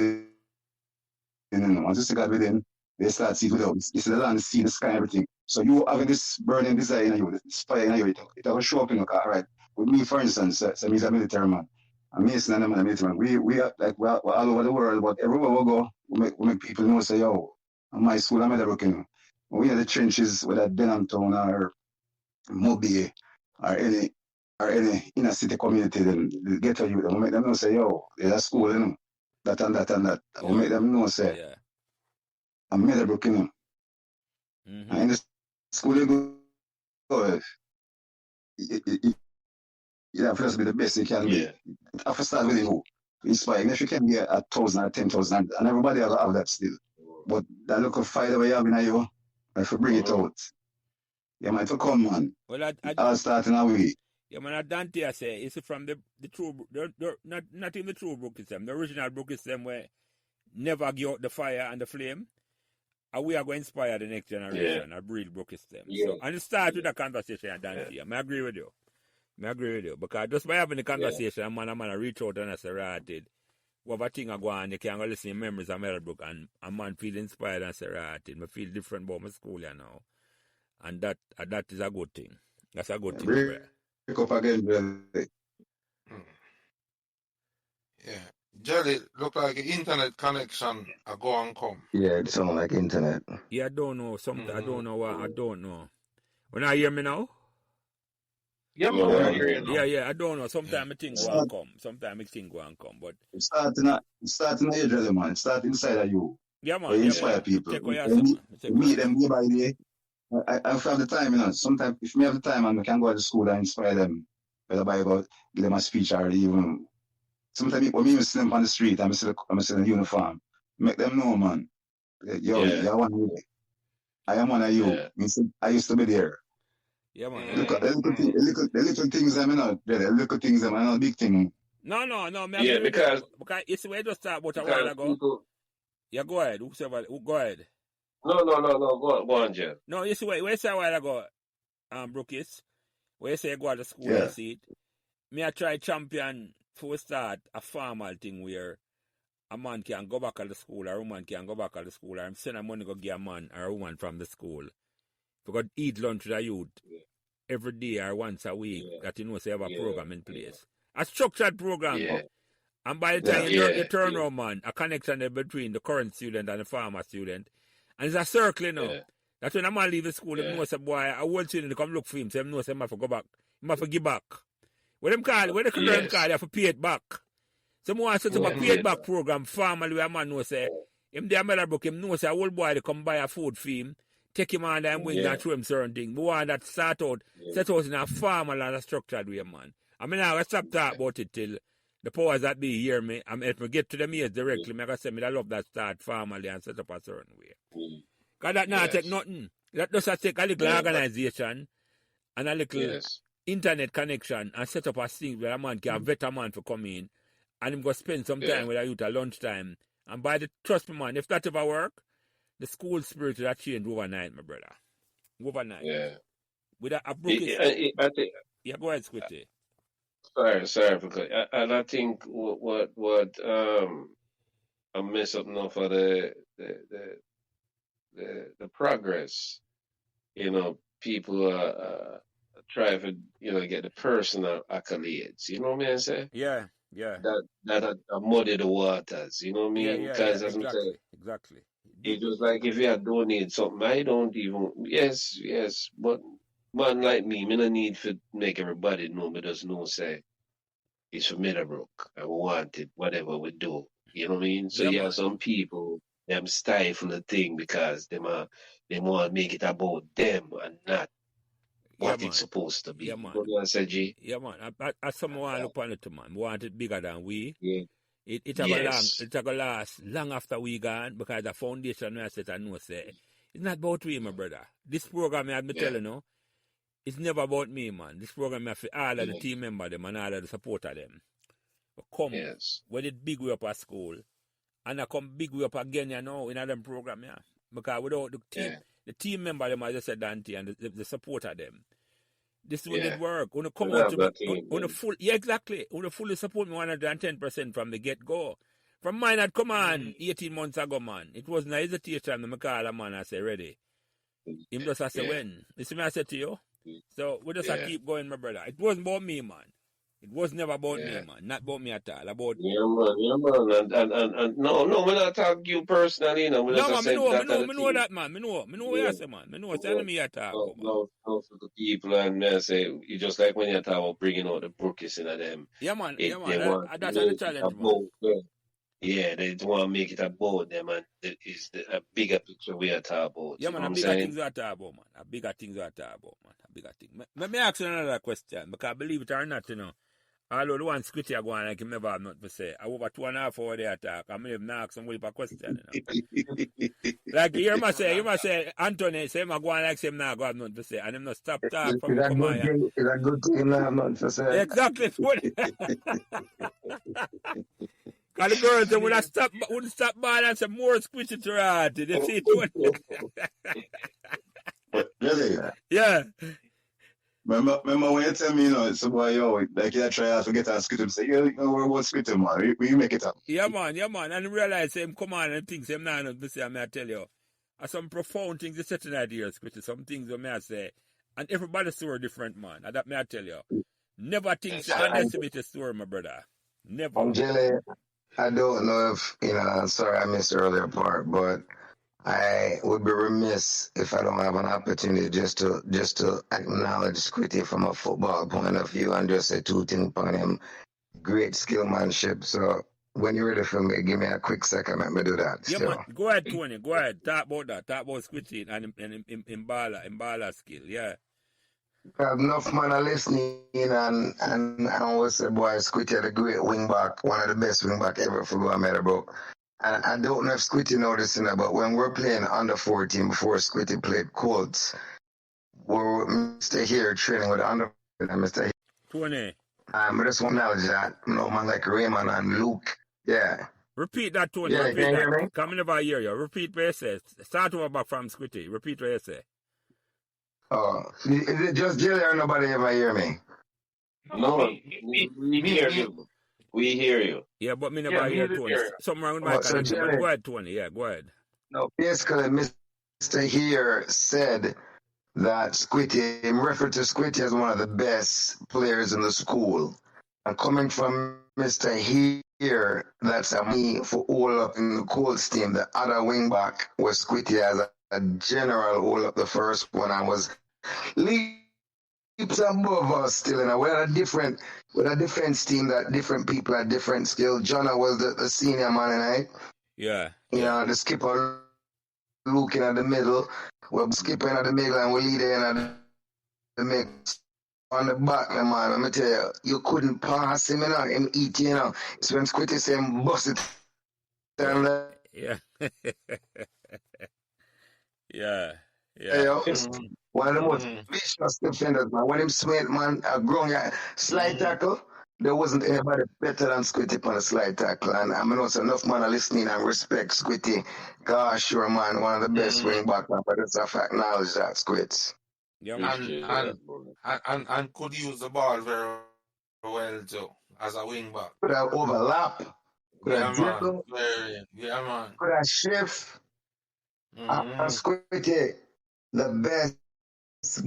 Once you see God within, they start see it without. You see the land, see the sky, everything. So you having this burning desire in you, this fire in you, it will show up in your car, all right. With me, for instance, so me is a military man. I'm Mason and I'm a military man. We are like we're all over the world, but everywhere we go, we make people know say, yo, my school, I'm Meadowbrook, you know. When we in the trenches, whether Denham Town or Mobile or any inner city community, then the ghetto youth, we make them know say, yo, there's a school, you know. That and that and that. We make them know say, Yeah. I'm Meadowbrook, you know. Mm-hmm. And in the school you go, you have to be the best you can be. Yeah. You have to start with you. Inspiring. If you can get 1,000 or 10,000, and everybody have that still. But that look of fire that we have in you, if you bring it out, yeah, man, it will come, man. Well, I'll start in a way. yeah, man, Dante, I say, it's from the true, not even the true Brookist them, the original Brookist them where never give out the fire and the flame. And we are going to inspire the next generation and breed Brookist them. Yeah. So, and it starts with a conversation, Dante. I agree with you. Because just by having the conversation, a man reach out and I say, right, whatever thing I go on, you can go listen to memories of Meadowbrook, and a man feel inspired and say, right, I feel different about my school, you know. And that is a good thing. That's a good thing. Pick up again, brother. Yeah. Jelly look like an internet connection a go and come. Yeah, it sound like internet. Yeah, I don't know. I don't know what. I don't know. When I hear me now? Yeah, Yeah, man. I hear you now. Yeah, I don't know. Sometimes I think go and come. Sometimes I think go and come. But It's starting in the age of the man. It starts inside of you. yeah, man. You Yeah, inspire man. people. Take away your You son, meet them day by day. I have the time, you know. Sometimes, if me have the time and I can go to school and inspire them, whether by about give them a speech or even. Sometimes when me see them on the street, I'm still in uniform. Make them know, man. Yo, you're one of you. I am one of you. Yeah. I used to be there. Yeah, man. Look at the little things, I mean, the little things, I mean, big thing. No. Yeah, because it's where just talk about a because while ago. people, Yeah, go ahead. Go ahead. no. Go on, Jeff. No, you see where you say a while ago, Brookist, where you say go to school Yeah. and see it. Me I try champion for start a formal thing where a man can go back to the school, or a woman can go back to the school, or I'm sending money to give a man or a woman from the school. If you eat lunch with the youth every day or once a week, that you know say have a program in place. A structured program. Yeah. And by the time Yeah. you turn around, man, a connection there between the current student and the former student. And it's a circle, you know. Yeah. That's when a man leave the school, he knows a boy, a old student come look for him, so he knows he have to go back. He have to give back. When they call, they have to pay it back. So I want to set up a feedback program formally where a man know say, him there Meadowbrook, him know say a old boy they come buy a food for him, take him under him wings and show him certain things. We want that set out in a formal and a structured way, man. I mean, I will stop talking about it till the powers that be hear me and help me get to them ears directly. I say, I love that start formally and set up a certain way. Because that not take nothing. That just take a little organization and a little internet connection and set up a thing where a man can vet a man for come in and him go spend some time with a youth at lunchtime. And by the trust me, man, if that ever work, the school spirit will change overnight, my brother. Overnight. Yeah. With a Brookist. Yeah, go ahead, Squitty. Sorry, because and I think what I mess up now for the progress. You know, people try to get the personal accolades. You know what I mean? Say yeah. That muddy the waters. You know what I mean? Because exactly. It's just like if you donate something, I don't even yes, but man like me don't need to make everybody know, but just know say it's for Meadowbrook. I want it, whatever we do. You know what I mean? So some people them stifle the thing because they want to make it about them and not what it's supposed to be. Yeah, man. You know what I said, G? Yeah, man. I someone look on it, man. We want it bigger than we. Yeah. It will last long after we gone because the foundation we set and know say it's not about we, my brother. This program I've been telling you, it's never about me, man. This program I for all of the team members them and all of the supporters them. But come when it big way up at school and I come big way up again, in them program, because without the team member them, as I said, Dante, and the supporter them. This will it work. When you come out to me, exactly. When you fully support me 110% from the get-go. From mine that come on 18 months ago, man. It was no hesitation. I call a man, I say, ready. Him just I say, when? You see me, I said to you? So we just keep going, my brother. It wasn't about me, man. It was never about me, man. Not about me at all. About man. And no, we're not talking you personally, No, man, I know that, man. I know what you say, man. I know it's me at all. No, for the people, and I say, you just like when you talk about bringing out the Brookist in them. Yeah, man. That's the challenge, man. Yeah, they want to make it about them, and it's a bigger picture we are talking about. Yeah, man, a bigger things we are talking about, man. A bigger things we are talking about, man. A bigger thing. Let me ask you another question, because believe it or not, although the one Squitty are going like him never have nothing to say. I over 2.5 hours they attack. I may have not asked somebody a question. Like you must say, Anthony, say him going like him now go have nothing to say. And him not stop talk from come on. It's a good thing him not have nothing to say. Exactly. Because the girls wouldn't stop by and say more Squitty to her. They see it. Really? Yeah. Remember when you tell me, it's about like you try to get a script and say, we're about script, man. We make it up. Yeah, man. And realize him come on and things him now not to say, I tell you. Some profound things you set in ideas, Squitty. Some things may I say. And everybody's story different, man. And that may I tell you. Never think to underestimate a story, my brother. Never. Jelly, I don't know if, sorry I missed the earlier part, but I would be remiss if I don't have an opportunity just to acknowledge Squitty from a football point of view and just say two things upon him. Great skillmanship. So when you're ready for me, give me a quick second. Let me do that. Yeah, man. Go ahead, Tony. Go ahead. Talk about that. Talk about Squitty and in baller skill. Yeah. Enough man are listening and I always say, boy, Squitty had a great wing back, one of the best wing back ever for Go Meadowbrook. And I don't know if Squitty noticed that, but when we're playing under 14 before Squitty played Colts, we're Mr. Here training with under and Mr. Here. Tony. I just want to acknowledge that, man like Raymond and Luke. Yeah. Repeat that, Tony. Yeah, repeat can that. You hear me? Come never hear you. Repeat what you say. Start over back from Squitty. Repeat what you say. Oh, is it just Jelly or nobody ever hear me? No, we hear you. We hear you. Yeah, but me never hear Tony. Something wrong with my connection. But go ahead, Tony. Yeah, go ahead. No, basically, Mr. Here said that Squitty, in reference to Squitty as one of the best players in the school. And coming from Mr. Here, that's me for all up in the Colts team. The other wingback was Squitty as a general all up the first one. I was leading keeps above us still, you know. We're a defense team that different people at different skill. Jonah was the senior man, and Yeah. you know, the skipper looking at the middle. We're skipping at the middle and we're leading at the mix. On the back, man, let me tell you, you couldn't pass him, you know, him eat, you know. It's when Squitty say him bust it. Yeah. Yeah. Yo, one of the most vicious defenders, man. When him swing, man, a grown guy, slide tackle, there wasn't anybody better than Squitty on a slide tackle. And I mean, also enough man are listening and respect Squitty. Gosh, sure, man, one of the best wing back, man. But it's a fact, knowledge that Squits. Yeah, and could use the ball very well too as a wing back. Could have overlap. Could have dribble. Yeah, man. Could have shift. Squitty, the best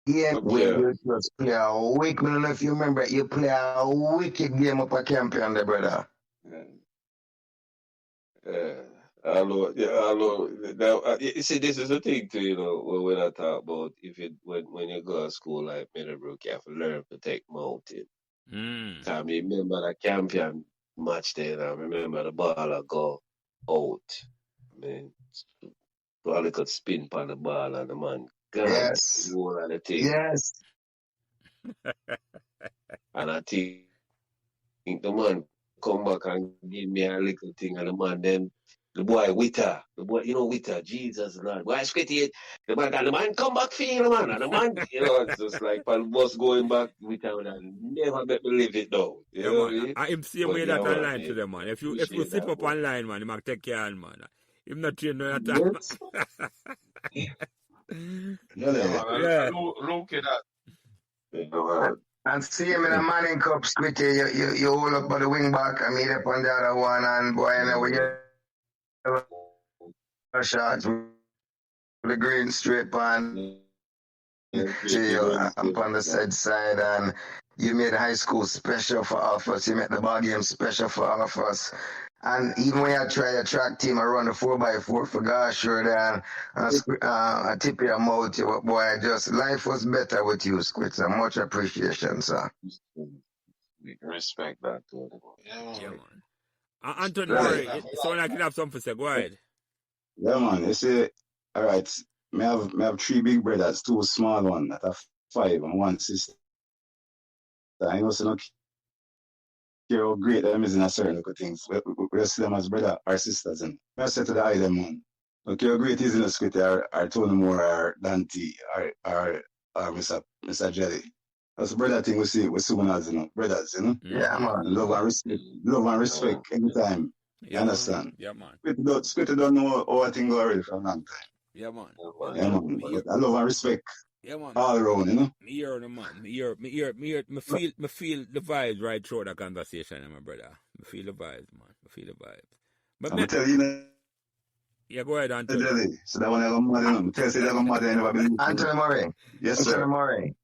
game when you just play a week. I don't know if you remember, you play a wicked game up a champion there, brother. Hello. Now, you see, this is the thing too, you know, when I talk about when you go to school like Meadowbrook, you have to learn to take mountain. I remember the champion match there, I remember the ball I go out. I mean, probably could spin on the ball and the man gone. Yes. All of the thing. Yes. And I think the man come back and give me a little thing, and the man then the boy Witter, Witter, Jesus Lord, boy Squitty, the man come back feel, man, and the man, you know, it's just like bus going back Witter and never let me live it down. You know what I mean? I'm same way that online to them, man. If you slip up online, man, you might take care of man. If not train no that time. Look at that. And see him in a Manning Cup, Squitty, you hold up by the wing back and meet up on the other one, and boy, you know, we get a shot with the green strip and see you up on the side, and you made high school special for all of us. You made the ball game special for all of us. And even when you try a track team, I run the 4x4 for gosh, sure, then I tip your mouth, boy, just life was better with you, Squid. So much appreciation, sir. We respect that, too. Yeah, man. Anthony Murray, someone like you have something to say, go ahead. Yeah, man. You see, all right, me have 3 big brothers, 2 small ones that have 5 and 1 sister. I know, so no care how great them is in a certain little things. We see them as brother or sisters. And I say to the eye them, man, look how great is in the Squitty or Tony Moore or Dante or Mr. Jelly. That's a brother thing we see one as, you know, brothers, you know? Yeah, man. Love and respect anytime. You understand? Yeah, man. Squitty don't know how I think already from a long time. Yeah, man. Yeah, man. But I love and respect. Yeah, man. All around, you know? Me hear the man. Me feel the vibes right through the conversation, my brother. Me feel the vibes, man. Me feel the vibes. But I'm tell you, know, yeah, go ahead, Anthony. So that one I got mad, you know. Tell you that I got mad, I never believe. Anthony Murray. Yes, sir. Anthony Murray.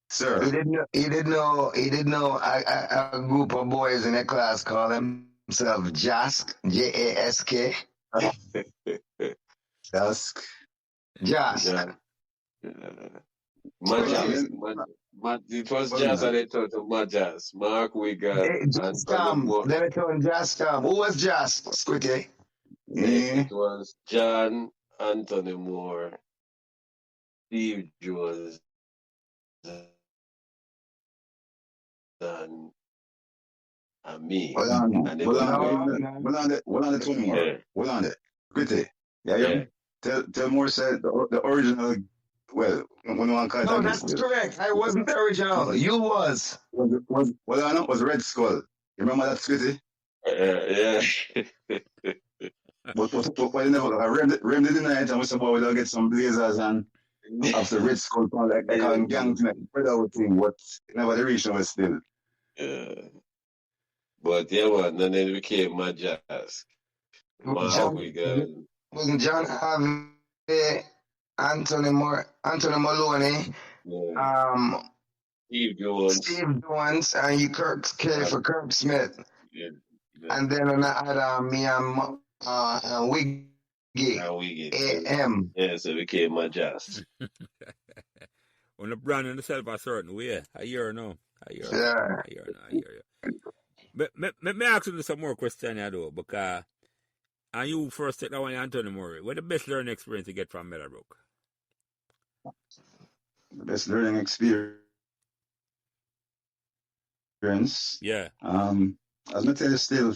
Sir. He didn't know a group of boys in a class call themselves Jask, Jask. Jask. Jask. Majas. It was Jazz and they turned to Majas. Mark Wigan. Then it turned Jask. Who was Jask, Squitty? It was John Anthony Moore, Steve Jones, and me. Hold on the 20 more. Hold on it. Squitty. Yeah. Tell Moore said the original. Well, when one call no, that's correct. I wasn't the original. You was. Was Red Skull. You remember that, Squitty? Yeah. But you never Rem did night and we said, we'll get some blazers and after Red Skull, like a gang thing, but never the reach was still. But yeah, man, and then it became Majas. Wasn't John Harvey, Anthony Maloney, Steve Jones, and you Kirk Smith. Yeah. And then I had me and Wiggy. AM. Yeah, so it became Majas. when the brand yourself a certain way. I hear now. Yeah. I hear you. But me ask you some more questions, though, because and you first take that one, Anthony Murray. What the best learning experience you get from Meadowbrook? The best learning experience. Yeah. As I tell you still,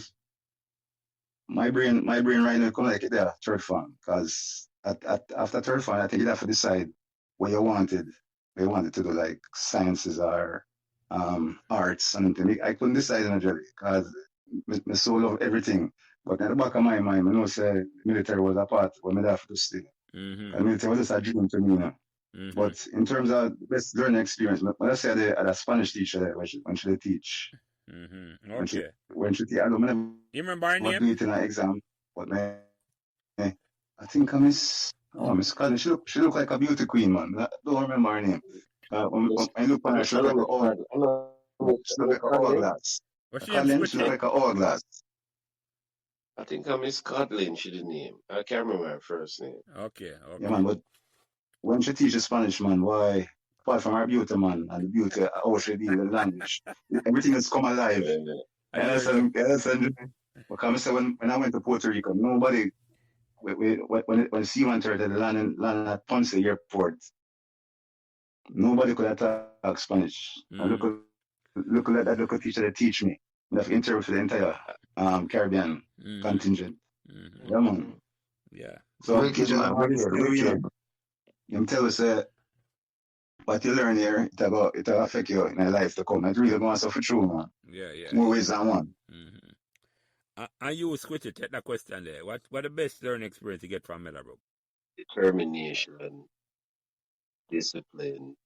my brain right now come like it there, third form. Because after third form, I think you have to decide what you wanted to do, like sciences or arts and anything. I couldn't decide in a journey because my soul of everything. But in the back of my mind, I know say military was a part what I have to stay. Mm-hmm. And military was just a dream to me, you know. Mm-hmm. But in terms of best learning experience, when I say I had a Spanish teacher there when she did teach. Mm-hmm. Okay. When she teach, I don't remember. You remember her What name? do it in an exam? But I think I miss Colin. She look like a beauty queen, man. I don't remember her name. When I look on her, she look like an hourglass. What's she Colin, name? she look like an hourglass. I think I Miss Codlin, she the name. I can't remember her first name. Okay. Yeah, man. But when she teaches Spanish, man, why? Apart from her beauty, man, and the beauty, how she deal with the language, everything has come alive. Because I say when I went to Puerto Rico, nobody when she went to the land at Ponce Airport, nobody could talk Spanish. Mm-hmm. And look at that local teacher that teach me. Enough interview for the entire Caribbean contingent. Mm-hmm. Yeah, man. Yeah. So I'm tell us what you learn here, it'll affect you in your life to come. It's really going to suffer through, man. Yeah. More ways than one. Mm-hmm. And you, Squitty, take that question there. What the best learning experience you get from Meadowbrook? Determination, discipline,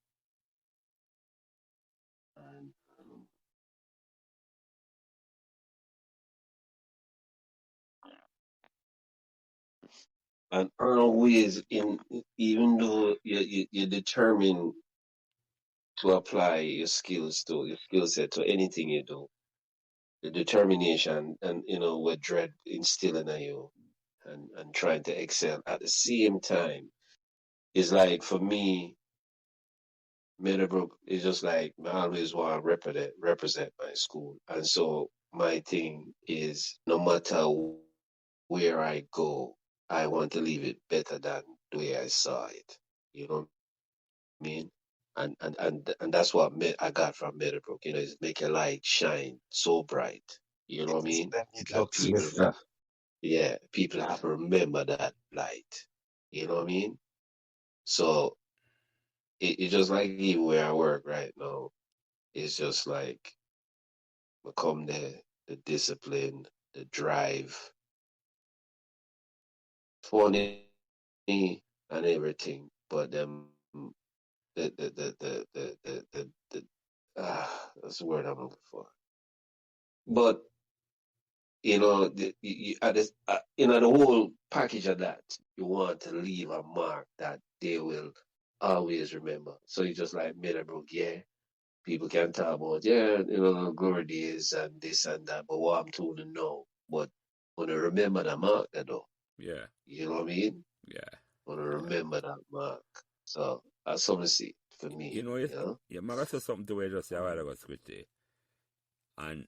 and always even though you're determined to apply your skill set to anything you do, the determination and what dread instilling in you and trying to excel at the same time is like, for me, Meadowbrook is just like I always want to represent my school. And so my thing is, no matter where I go, I want to leave it better than the way I saw it. You know what I mean? And that's what I got from Meadowbrook, is make a light shine so bright. You know what I mean? People have to remember that light. You know what I mean? So it's just like even where I work right now, it's just like become the discipline, the drive, funny and everything, but that's the word I'm looking for. But the whole package of that, you want to leave a mark that they will always remember. So you just like Meadowbrook, people can talk about, glory days and this and that, but what I'm told to know, but want to remember that mark, though. Yeah. You know what I mean? Yeah. Want to remember that mark. So that's something to see for me. Yeah, I said something to where just say a while ago, Squitty. And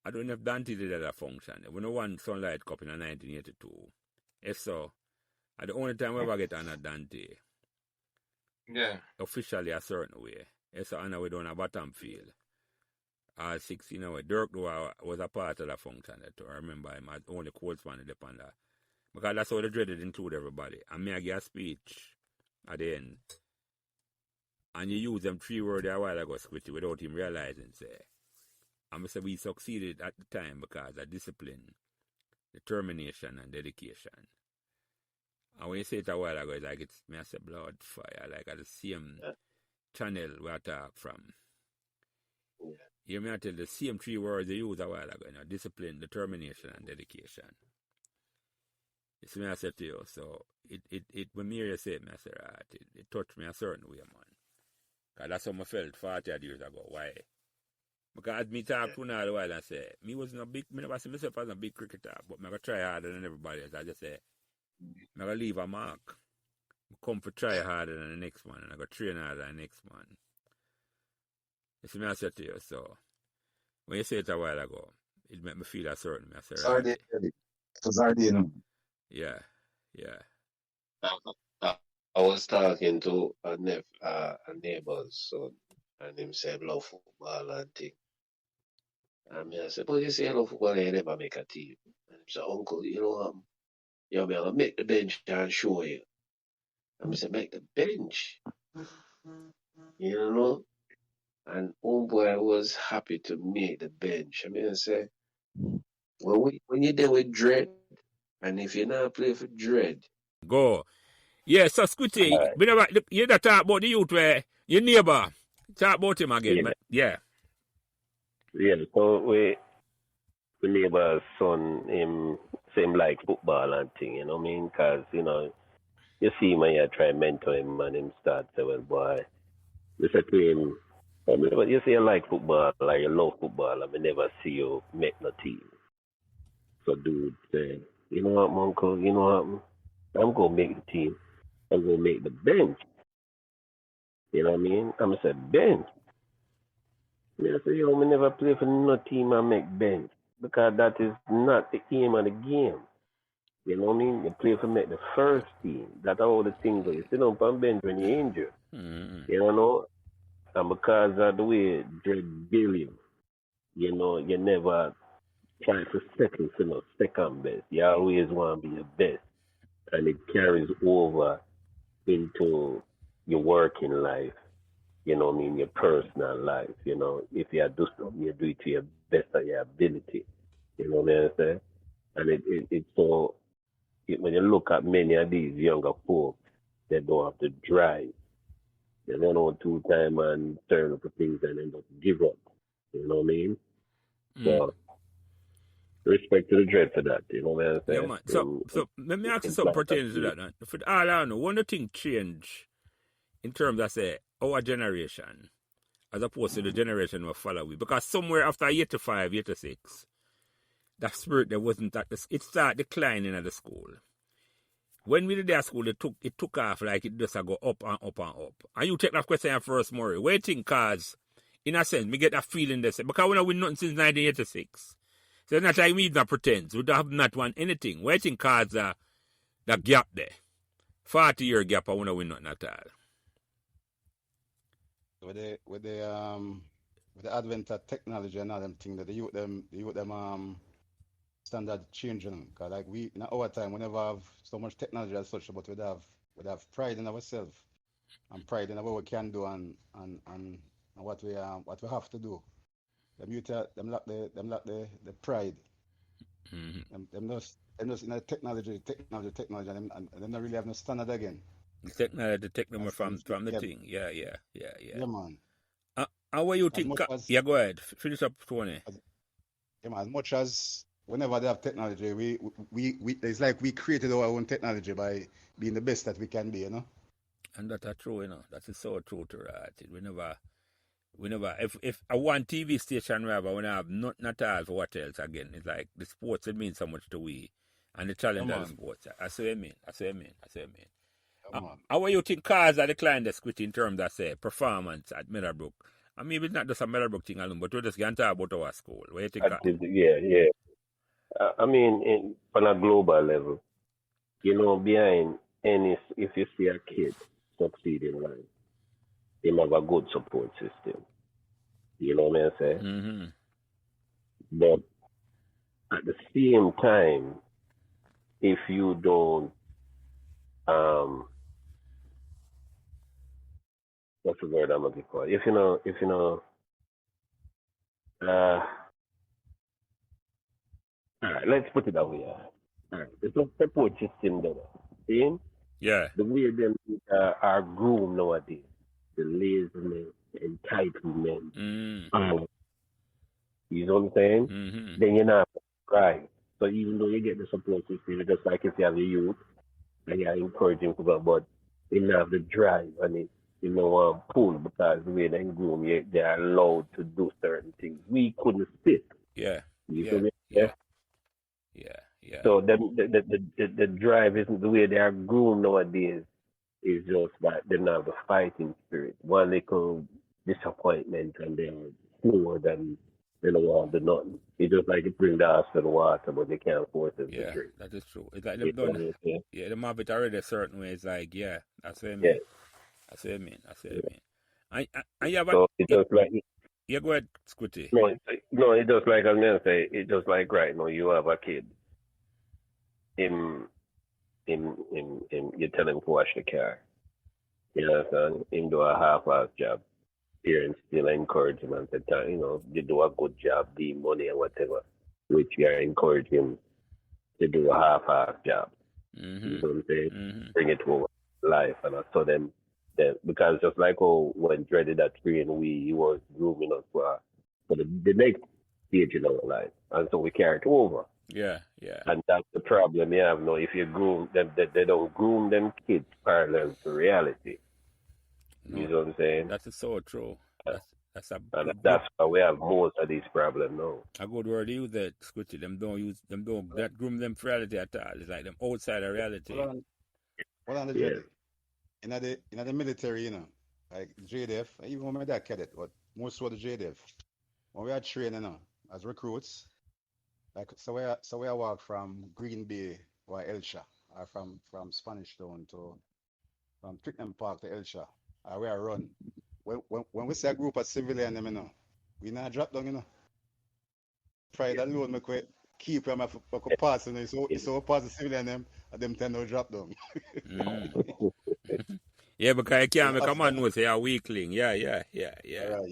I don't know if Dante did that function. We know one Sunlight Cup in 1982. If so, at the only time we ever get on a Dante. Yeah. Officially a certain way. It's an honor we done a bottom field. 16 away. Dirk was a part of the function. I remember him as only coachman in the panda. Because that's how the dreaded include everybody. And me I give a speech at the end. And you use them 3 words a while ago, Squitty, without him realizing, say. And I say we succeeded at the time because of discipline, determination, and dedication. And when you say it a while ago, it's like it's me I say blood, fire, like at the same channel we I talk from. You may tell the same 3 words you used a while ago, discipline, determination, and dedication. It's me I say to you, so it when me hear you say it, I say, right, it touched me a certain way, man. Because that's how I felt 40 years ago. Why? Because me talk to all the while and say, me never see myself as a big cricketer, but I try harder than everybody else. I just say, I leave a mark. come for try harder than the next man, and I go train harder than the next man. You see me, I said to you, so when you say it a while ago, it made me feel a certain. I said, Sorry, right. it was already, you know. Yeah, yeah. I was talking to a neighbor's son, and him said love football and thing. And me I said, but you say love football, you never make a team. And he said, Uncle, you know what? Yeah, me, I'll make the bench and show you. And I said, make the bench. You know? And homeboy was happy to make the bench. I mean, I say, well, when you're there with Dread, and if you're not play for Dread, Go. Yeah, so Squitty, you that talk about the youth where your neighbor. Talk about him again. yeah. Yeah. Yeah, so we neighbor's son, him same like football and thing, you know what I mean? Because, you know, you see him and you try to mentor him and him start say, well, boy, you say to him, but you say you like football, like you love football, and I never see you make no team. So dude say, you know what, my uncle, you know what, I'm going to make the team. I'm going to make the bench. You know what I mean? I'm going to say bench. I say, yo, I never play for no team and make bench. Because that is not the aim of the game. You know what I mean? You play for make the first team. That's all the things where you sit on bench when you're injured. Mm-hmm. You know? And because of the way Drake build you know, you never try to settle for no second best. You always want to be your best. And it carries over into your working life. You know what I mean? Your personal life. You know, if you do something, you do it to your best of your ability. You know what I'm saying? And it's so, when you look at many of these younger folks, they don't have to drive. They run on 2 times and turn up for things and end up give up. You know what I mean? So, respect to the Dread for that. You know what I'm saying? Yeah, man. So let me ask you something pertaining to that. For all I know, one of the things change in terms of, say, our generation as opposed to the generation we follow with. Because somewhere after 85, 86, that spirit there wasn't that it started declining at the school. When we did that school, it took off like it just go up and up and up. And you take that question first, Murray. What do you think? Cause in a sense, me get that feeling this because we don't win nothing since 1986. So it's not like we need not pretend. We don't have not won anything. What do you think cause that gap there? 40-year gap, I don't win nothing at all. With the advent of technology and all them things, that the youth them standard changing. Cause like we in our time, we never have so much technology as such, but we'd have pride in ourselves and pride in what we can do and what we have to do. Them youth them lack the pride. Mm-hmm. Them just in the technology, and them not really have no standard again. The technology take them from the thing. Yeah. Yeah, man. How you think? Yeah, go ahead. Finish up, Tony. As much as whenever they have technology, we it's like we created our own technology by being the best that we can be, you know. And that's true, you know. That is so true to it. We never. If a one TV station we have nothing at all for what else again. It's like the sports it means so much to we, and the challenge of the sports. I say I mean. How you think cars are declined the Squitty in terms of say performance at Meadowbrook? I mean, it's not just a Meadowbrook thing alone, but we're just going to talk about our school. What do you think? Yeah. I mean, on a global level, you know, behind if you see a kid succeed in life, they have a good support system. You know what I'm saying? Mm-hmm. But at the same time, if you don't, what's the word I'm looking for? If you know, all right, let's put it that way. All right, there's no support system there. See? Yeah. The way them are groomed nowadays, the laziness, entitlement. You know what I'm saying? Mm-hmm. Then you're not right. So even though you get the support system, it's just like if you have a youth and you're encouraging people, but they don't have the drive and it, pull because the way they groom, they are allowed to do certain things. We couldn't sit. Yeah. Yeah. So the drive isn't the way they are groomed nowadays. It's just that they don't have the fighting spirit. One little disappointment and they're more than they don't want the nothing. It's just like you bring the ass to the water, but they can't force them to drink. That is true. It's like them done. Yeah, them have it already a certain way. It's like, that's what I mean. That's what I mean. And you have so it just like go ahead, Squitty. No, it just like I'm gonna say. It just like right now you have a kid. In you tell him to wash the car. You understand? Him do a half-ass job. Parents still encourage him and say, you do a good job, the money and whatever, which you are encouraging him to do a half-ass job. Mm-hmm. You know what I'm saying? Mm-hmm. Bring it to life. And so then because just like when Dre did that train, he was grooming us for the next stage in our life. And so we carried it over. Yeah. And that's the problem you have now. If you groom them, they don't groom them kids parallel to reality. No, you know what I'm saying? That is so true. That's why we have most of these problems now. A good word you use that, Squitty. Them don't that groom them for reality at all. It's like them outside of reality. Well, on the journey. In the military, like JDF, even when my dad cadet, but most of the JDF, when we are training, as recruits, like so we walk from Green Bay or Elsha, or from Spanish Town to from Twickenham Park to Elsha, or we are run. When we see a group of civilians, we not drop down, Pride alone make we keep them for pass, so pass the civilian them, and them tend to drop down. Yeah, because you can't make a man know say you're a weakling. Yeah. Right. You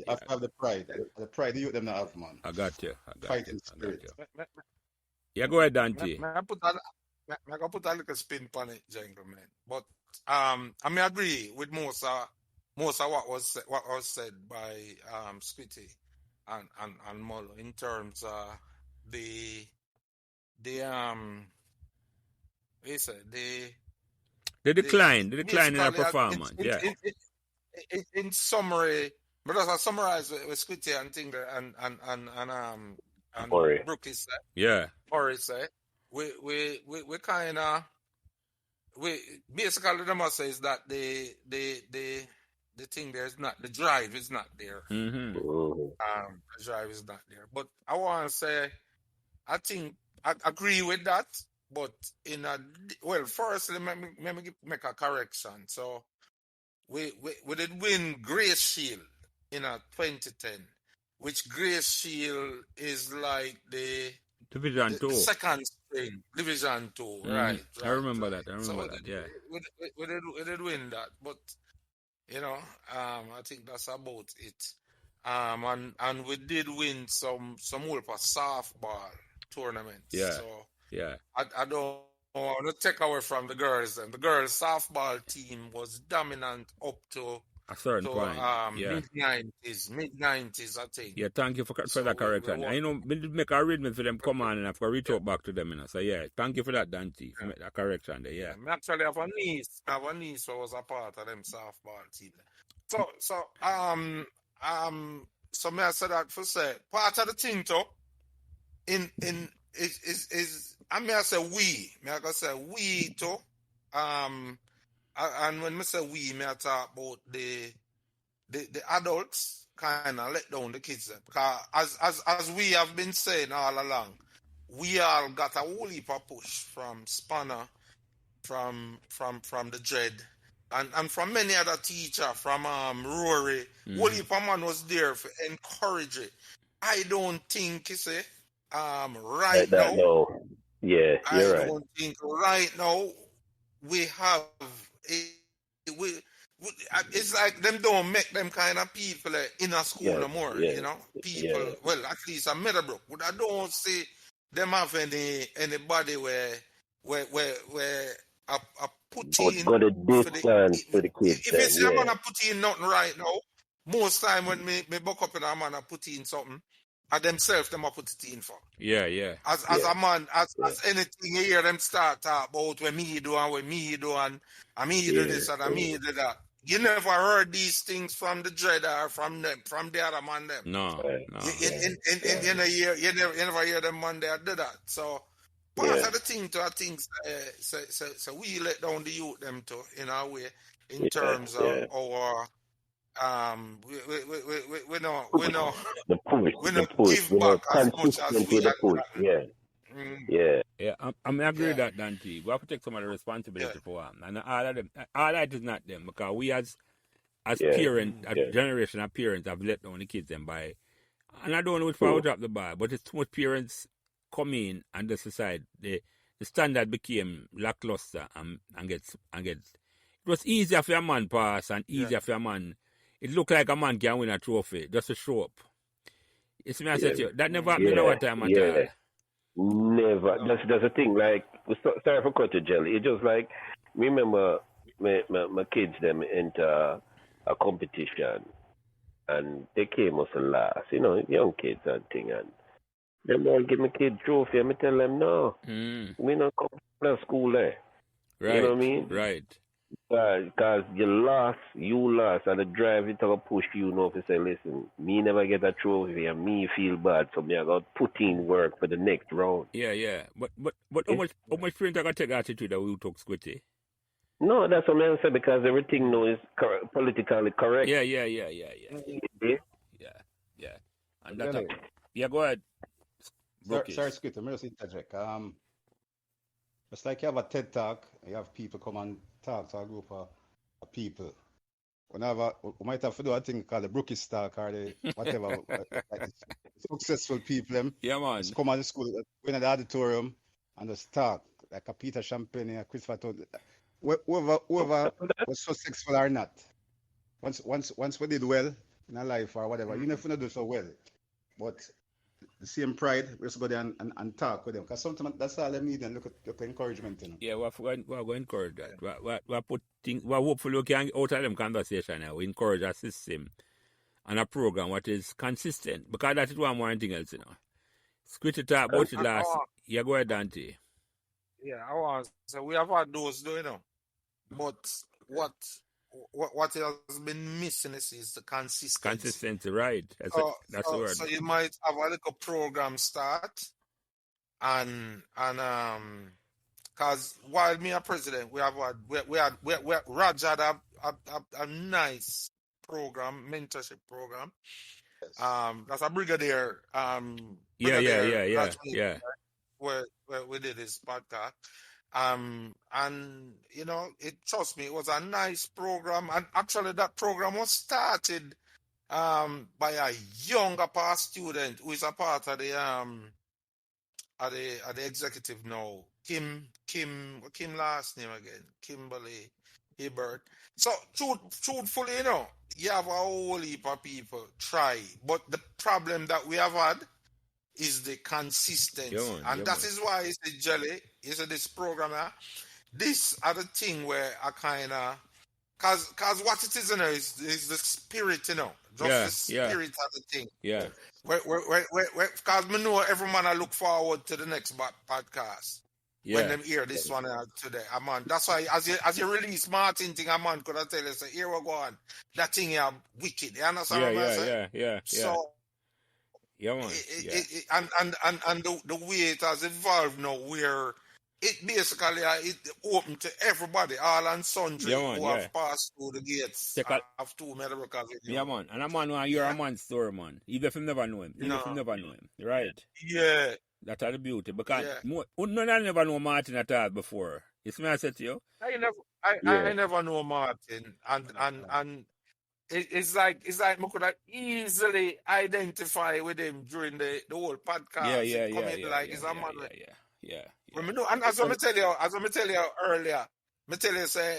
have to have the pride. The pride you them not have, man. I got you. Fighting spirit. Yeah, go ahead, Dante. I put a little spin on it, gentlemen. But I agree with most of what was said by Squitty and Mullo in terms of the decline in their performance. In summary, but as I summarize with Squitty and Tegre and Brookist, Boris, we kind of basically the must say is that the thing there is not, the drive is not there. Mm-hmm. The drive is not there. But I want to say, I think I agree with that. But first let me make a correction. So we did win Grace Shield in 2010, which Grace Shield is like the Division 2. The second string, Division 2, Mm-hmm. right. I remember that. Yeah. We did win that, but I think that's about it. And we did win some more for softball tournaments. Yeah. So yeah. I don't want to take away from the girls. And the girls softball team was dominant up to a certain point. mid-90s, I think. Yeah, thank you for that correction. I make a arrangement for them come on and I've got to reach out back to them. So yeah, thank you for that, Dante, for make that correction there. Yeah. I actually have a niece who was a part of them softball team. So may I say that for say part of the thing too is I may I say we too. And when I say we, I talk about the adults kind of let down the kids. Because as we have been saying all along, we all got a whole heap of push from Spanner, from the Dread, and from many other teachers, from Rory. Whole heap of man was there for encourage it. I don't think right now. No. Yeah, you're right. I don't think right now we have it's like them don't make them kind of people in a school no more, people. Yeah. Well, at least at Meadowbrook, but I don't see them have anybody where I put in for the kids. If it's I'm gonna put in nothing right now, most time when me buck up in a man, I put in something. And themselves, them I put it in for. Yeah. As a man, as anything you hear them start talk about when me do and me do do this and me do that. You never heard these things from the Dread or from the other man them. No. You never hear them man there do that. So part of the thing to I think so we let down the youth them too in a way. in terms of our we know the push, we the not push, give back as much as consistent we with the had push. gotten. Yeah, Mm, yeah, Yeah, I agree with yeah, that, Dante. We have to take some of the responsibility yeah, for them. And all of them, all that is not them. Because we as yeah, parents, as yeah, generation of parents have let down the kids them by, and I don't know which far true. drop the bar, but it's too much parents come in and the society, the standard became lackluster and gets. It was easier for a man pass and yeah, easier for a man. It looked like a man can win a trophy just to show up. You see me, I Yeah, said to you, that never mm, happened in yeah, our time at all. yeah. Never. no, That's the thing. Like, sorry for cut you, Jelly. It's just like, remember, my kids them enter a competition and they came us last. You know, young kids and thing, and them all give me kid trophy. And me tell them no, we not come to school there. You know what I Right, mean? right. Because you lost, and the drive it to push you know to say, listen, me never get a trophy and me feel bad, so me I got put in work for the next round. Yeah. But how Yeah. much parents are gonna take attitude that we talk Squitty? No, that's what I'm saying because everything now is politically correct. Yeah. Yeah. Yeah. And that Jelly, yeah, go ahead. sorry, Brookist. Squitty, I'm just interject. It's like you have a TED talk, you have people come and talk to a group of people. We might have to do a thing called the Brookist talk or the whatever, like the successful people them Yeah, man. just come on the school, go in the auditorium and just talk, like a Peter Champagne, a Christopher Todd, whoever was successful or not. Once we did well in our life or whatever, you never do so well. But the same pride, we just go there and talk with them. Because sometimes that's all they need and look at encouragement, you know. Yeah, we're going to encourage that. We're hopefully we can out of them conversation now. We encourage a system and a program what is consistent. Because that is one more thing else, you know. Squitty talk about it and last. Yeah, go ahead, Dante. yeah, I want so we have had those, you know, but what has been missing is the consistency. Consistency, right. That's the word. So you might have a little program start and because while me a president, we had Raj had a nice program, mentorship program. That's a brigadier. Yeah. Raj, where we did this podcast. And you know, trust me, it was a nice program. And actually that program was started by a younger past student who is a part of the at the executive now. Kim last name again, Kimberly Hibbert. So truthfully, you know, you have a whole heap of people try, but the problem that we have had is the consistency. That is why it's the Jelly, is this program. This are the thing where I kind of, cause what it is, you know, is the spirit, you know, just the spirit of the thing. Yeah. Because me know every man I look forward to the next podcast. Yeah. When them hear this one today, man. That's why as you release Martin thing, man could I tell you, say, here we go on. That thing here wicked. You understand what I'm saying? Yeah. So yeah, man. And the way it has evolved now, where it basically it open to everybody, all and sundry who have passed through the gates of two Meadowbrook. Yeah, man. And a man when you're a man's story, man. Even if you never know him. Right? Yeah. That's the beauty. Because none of them never know Martin at all before. You see me I said to you? I never know Martin. And it's like we could have easily identify with him during the whole podcast. He's a man. Yeah. And as I tell you earlier, say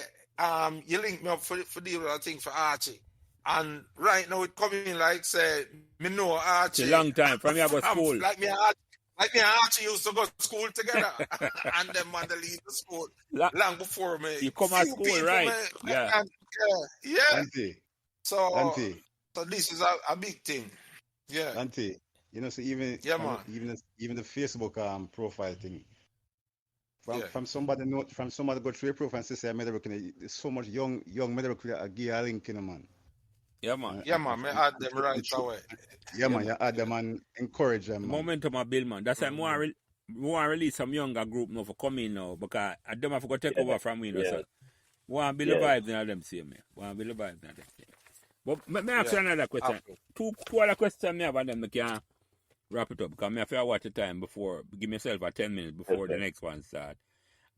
you link me up for deal with a thing for Archie. And right now it coming like say me know Archie. It's a long time from your school. Like me and Archie used to go to school together. And then man they leave the school long before me. You come at school, right? Yeah. Auntie. So this is a big thing. Yeah. Auntie, you know, so even the Facebook profile thing. From somebody go through your profile and say Meadowbrook, there's so much young Meadowbrook give a link, you know, man. Yeah, man. Me add them right away. Yeah, man. You add them and encourage them. Momentum a build, man. That's why we want to release some younger group now for coming now because I don't have to go take over from me, you know, so. Want to build the vibes in them same me. Want to build the vibes in them same. But me ask you another question. Two other questions me have and then me can wrap it up. Because me have to watch the time before, give myself a 10 minutes before the next one start.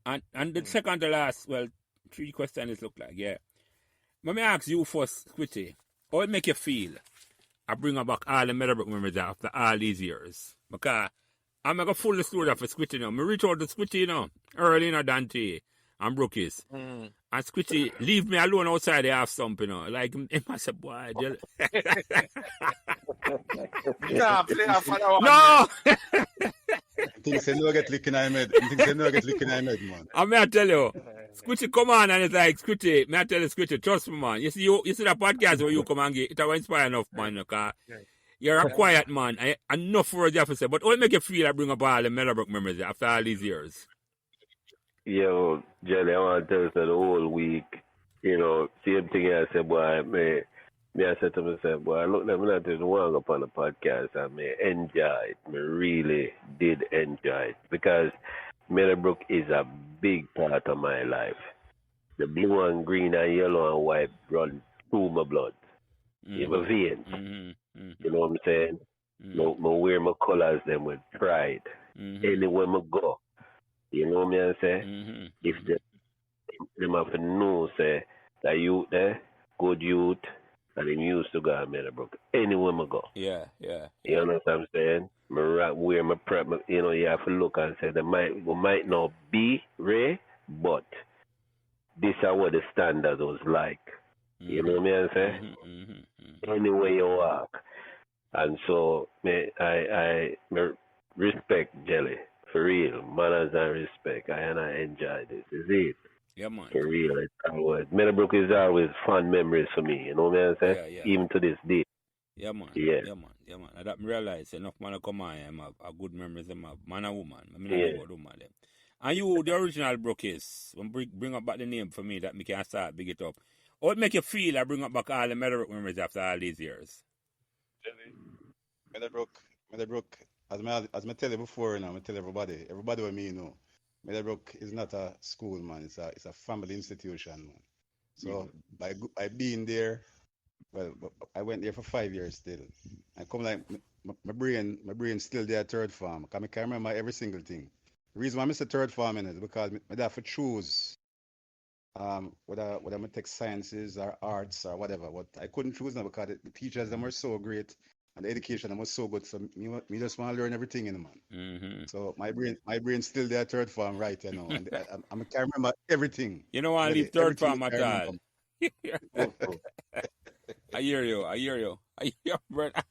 And the second to last, well, 3 questions look like, yeah. But me ask you first, Squitty, how it make you feel? I bring back all the Meadowbrook memories after all these years. Because I'm going to full the story for Squitty now. I reach out to Squitty, you know, early in Dante and Brookist. And Squitty, leave me alone outside the half stump, you know. Like, him I said, boy, You can't play a follow no! Things say no get licking I made. Things say no get licking I made, man. I may I tell you, Squitty come on and it's like, Squitty, may I tell you, Squitty, trust me, man. You see that podcast where you come and get, it will inspire enough, man, because you're a quiet man. Enough words you have to say. But what make you feel I bring up all the Meadowbrook memories after all these years? Yo, Jelly, I want to tell you the whole week, you know, same thing I said, boy, I said to myself, boy, look, I'm not just one up on the podcast, and me enjoy it. Me really did enjoy it because Meadowbrook is a big part of my life. The blue and green and yellow and white run through my blood, in my veins. You know what I'm saying? I wear my colors them with pride. Anywhere I go. You know what I'm saying? If them have to know, say, that youth there, good youth, and them used to go to Meadowbrook. Anywhere I go. Yeah. You know what I'm saying? Wear my prep, you know, you have to look and say, we might not be Ray, but this is what the standard was like. You know what I'm saying? Anywhere you walk. And so, I respect Jelly. For real, manners and respect. I enjoy this. Is it? Yeah, man. For real. Meadowbrook is always fun memories for me. You know what I'm saying? Yeah. Even to this day. Yeah, man. Yeah. And that me realize enough man come on and have a good memories them have man and woman. I mean, about woman them. And you, the original Brookist, when bring up back the name for me that me can start big it up. How it make you feel I bring up back all the Meadowbrook memories after all these years? Meadowbrook, as I tell you before, you know, I tell everybody what me know. Meadowbrook is not a school, man. It's a family institution, man. So by being there, well, I went there for 5 years still. I come like my brain still there third form. Cause I can remember every single thing. The reason why I miss the third form is because I have to choose whether I take sciences or arts or whatever. But I couldn't choose now because the teachers them were so great and the education them was so good. So me just want to learn everything in the man. So my brain still there third form right you know. And I can't remember everything. You know I leave third form at all. I hear you, brother.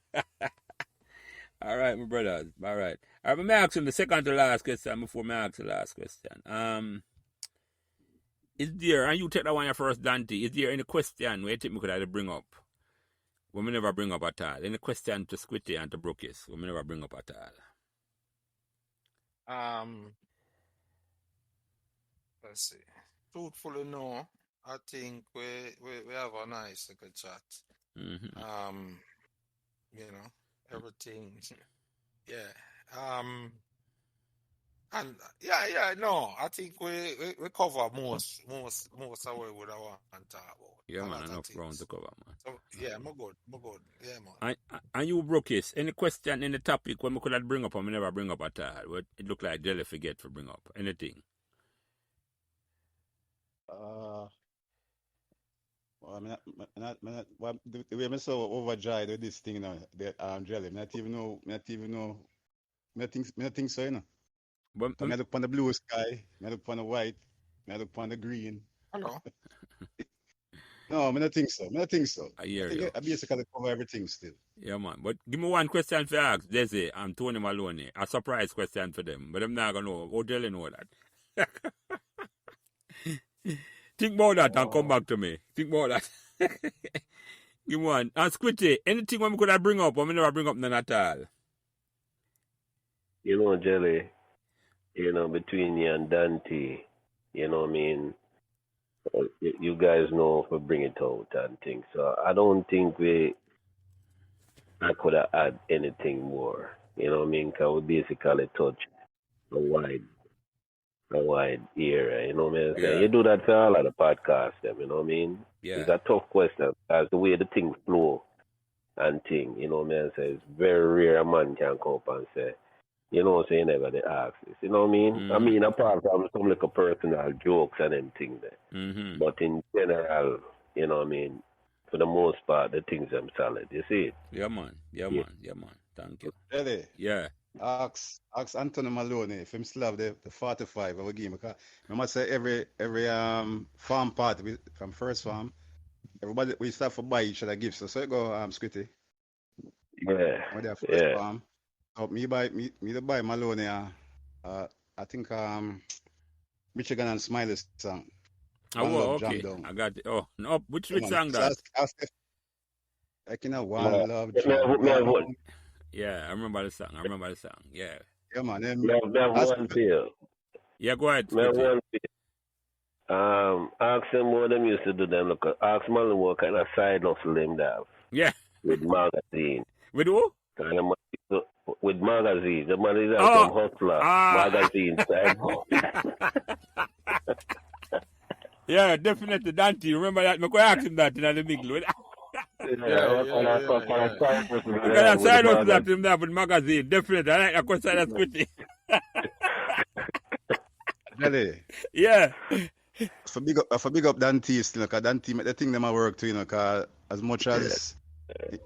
All right, my brothers. All right. Let me ask him the second to last question before I ask the last question. Is there, and you take that one your first, Dante, is there any question where you think we could either bring up? We may never bring up at all. Any question to Squitty and to Brookist? We may never bring up at all. Let's see. Truthfully, no. I think we have a nice little chat. You know, everything. Yeah. And no. I think we cover most of what we would want to talk about. Yeah, man, enough ground to cover, man. So, yeah, I'm good. Yeah, man. And you, Brookist, any question in the topic when we could have bring up and we never bring up at all? It look like Jelly forget to bring up anything. The way I'm so overjoyed with this thing, you know, that Jelly, I think so, you know. But I look upon the blue sky, I look upon the white, I look upon the green. Hello. No, I don't think so. I hear you. I basically cover everything still. Yeah, man. But give me one question for ask Desi and Tony Maloney. A surprise question for them. But I'm not going to know. How do they know that? Think about that and come back to me. Think about that. Give me one. And Squitty, anything we could have bring up or we never bring up none at all? You know, Jelly, you know, between you and Dante, you know what I mean? You guys know if we bring it out and things. So I don't think I could have add anything more. You know what I mean? Because we basically touch a wide a wide area, you know what I'm saying? Yeah. You do that for all of the podcasts, them, you know what I mean? Yeah. It's a tough question as the way the things flow and thing, you know what I'm saying? It's very rare a man can come up and say, you know what I'm saying, never they ask this, you know what I mean? Mm-hmm. I mean, apart from some like a personal jokes and them things there. Mm-hmm. But in general, you know what I mean, for the most part, the things them solid, you see it? Yeah, man. Yeah, Yeah. man. Yeah, man. Thank you. Really? Yeah. Ask Anthony Maloney if him still have the 45 of a game. Because remember say every farm party from first farm, everybody we start for buy each other gifts. So it go Squitty. Yeah. When they are first Yeah. farm. So me to buy Maloney I think Michigan and Smiley song. Oh, One Love okay. Jam Down. I got it. Oh, no. Which Come on. song So that? I can have One Love Jam Me have Down. one. Yeah, I remember the song. Yeah. Yeah, man. Them, Me have ask- one feel. Yeah, go ahead. Me have Squitty. one feel. Ask them what them used to do them. Look, ask Malone what kind of side hustle them have Yeah. with magazine. With who? Kind of with magazine. The man is like Oh. some hustler. Ah. Magazine side. Yeah, definitely. Dante, remember that? I could ask him that in the middle. Because I side hustle that him there with magazine. Definitely. I like that question that's Squitty. Really? Yeah. For big up Dante still, because Dante make the thing them a work too, you know, because as much as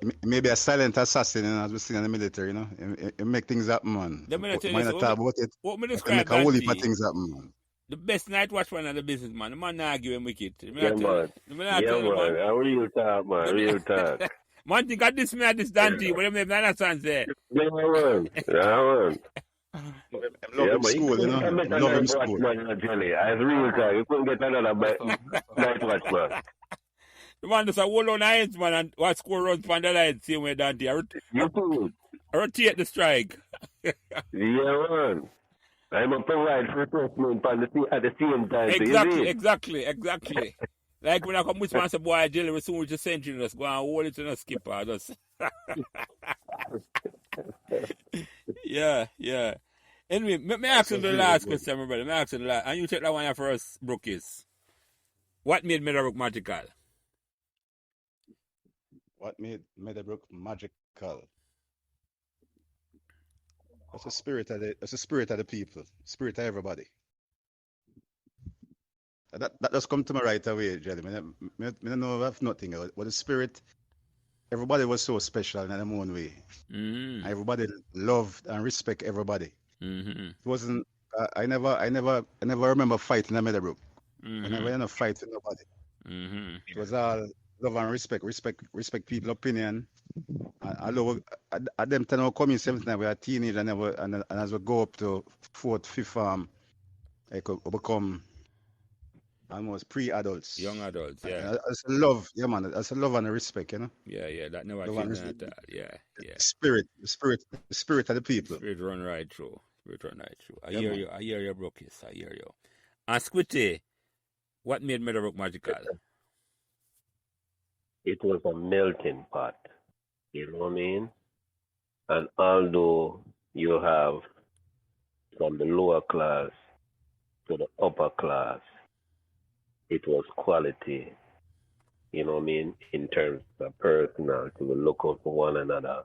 he may be a silent assassin, you know, as we see in the military, you know, he make things happen, man. Let me tell Might you, not talk about it. what me He describe make a whole heap of Dante, things happen, man. the best night watchman of the business, man. The man not argue him wicked. Yeah, man. A real talk, man. Real talk. Man think I this me at this Dante, but them never understand say. Yeah, man. I love him school, you know. I love him school. Jelly. I real talk. You couldn't get another night watchman. The man just a hold on hands, man, and watch score runs from the line, same way Dante. You too. Rotate the strike. Yeah, man. I'm a provide for refreshment at the same time. Exactly. Like when I come with man say, boy, Jelly, we soon just send you, just go and hold it in a skipper. Just. Yeah. Anyway, me ask you the last question, my brother. Me ask you the last, and you take that one here for us, Brookist. What made Meadowbrook magical? What made Meadowbrook magical? That's the spirit of the people, spirit of everybody. That just come to me right away, Jelly. I don't know if nothing else, but the spirit, everybody was so special in their own way. Mm-hmm. Everybody loved and respect everybody. Mm-hmm. It wasn't. I never remember fighting in Meadowbrook. Mm-hmm. I never fight with nobody. Mm-hmm. It was all love and respect people's opinion. I love at them time I come in 17, we were teenage and as we go up to 4th, 5th I could become almost pre-adults. Young adults, yeah. That's a love, yeah man. That's a love and a respect, you know. Yeah, that never Love changes and at all. Yeah. The spirit of the people. Spirit run right through. I Yeah, hear man. you. I hear you, Brookist. I hear you. And Squitty, what made Meadowbrook magical? It was a melting pot. You know what I mean? And although you have from the lower class to the upper class, it was quality, you know what I mean, in terms of personality. We look out for one another.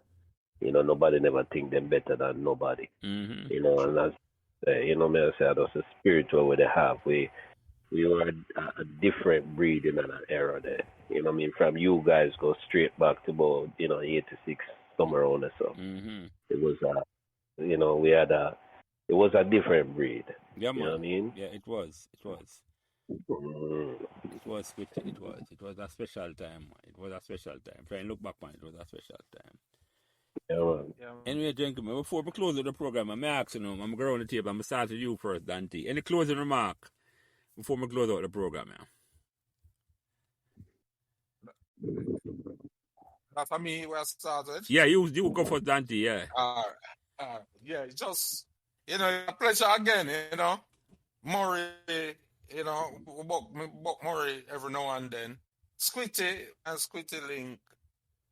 You know, nobody never think them better than nobody. Mm-hmm. You know, and that's, you know, I say that's a spiritual way they have. We were a different breed in an era there. You know what I mean? From you guys go straight back to about, 86, somewhere around there. So Mm-hmm. it was, you know, it was a different breed. Yeah, man. You know what I mean? Yeah, it was. Mm. It was Squitty. It was a special time. If I look back on it, was a special time. Yeah, man. Anyway, gentlemen, before we close the program, I'm asking them, I'm going to the table, I'm start with you first, Dante. Any closing remark before we close out the program? That's for me where I started. Yeah, you go first, Dante, yeah. Yeah, it's just, a pleasure again, Murray, book Murray every now and then. Squitty and Squitty link,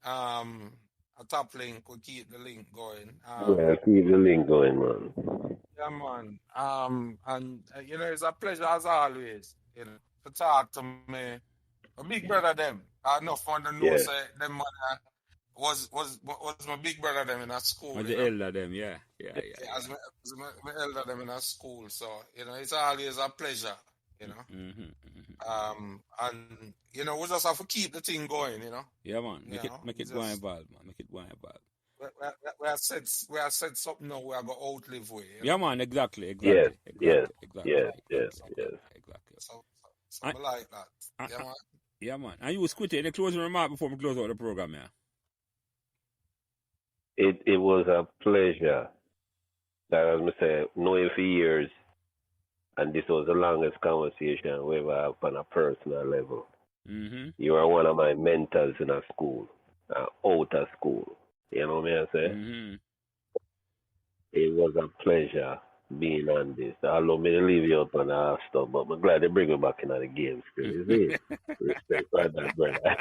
a top link will keep the link going. Yeah, keep the link going, man. Yeah, man. And it's a pleasure as always, to talk to me. My big brother them. Enough fun to know Yeah. say them man was my big brother them in a school. Or the elder them, yeah. Yeah, as my elder them in a school. So, it's always a pleasure, And we just have to keep the thing going, Yeah, man. Make it go just- involved, man. Make it go involved. We have said something now we are going to outlive with. Yeah, man. Exactly. Yes. Exactly. So I like that. Yeah, man. Yeah, man. And you Squitty, any closing remark before we close out the program, yeah? It was a pleasure. That, as I say, knowing for years, and this was the longest conversation we ever had on a personal level. Mm-hmm. You are one of my mentors in a school, out of school. You know what I say? Mm-hmm. It was a pleasure being on this. Allow me to leave you up on the stuff, but I'm glad they bring me back into the game. You see? Respect for that, brother.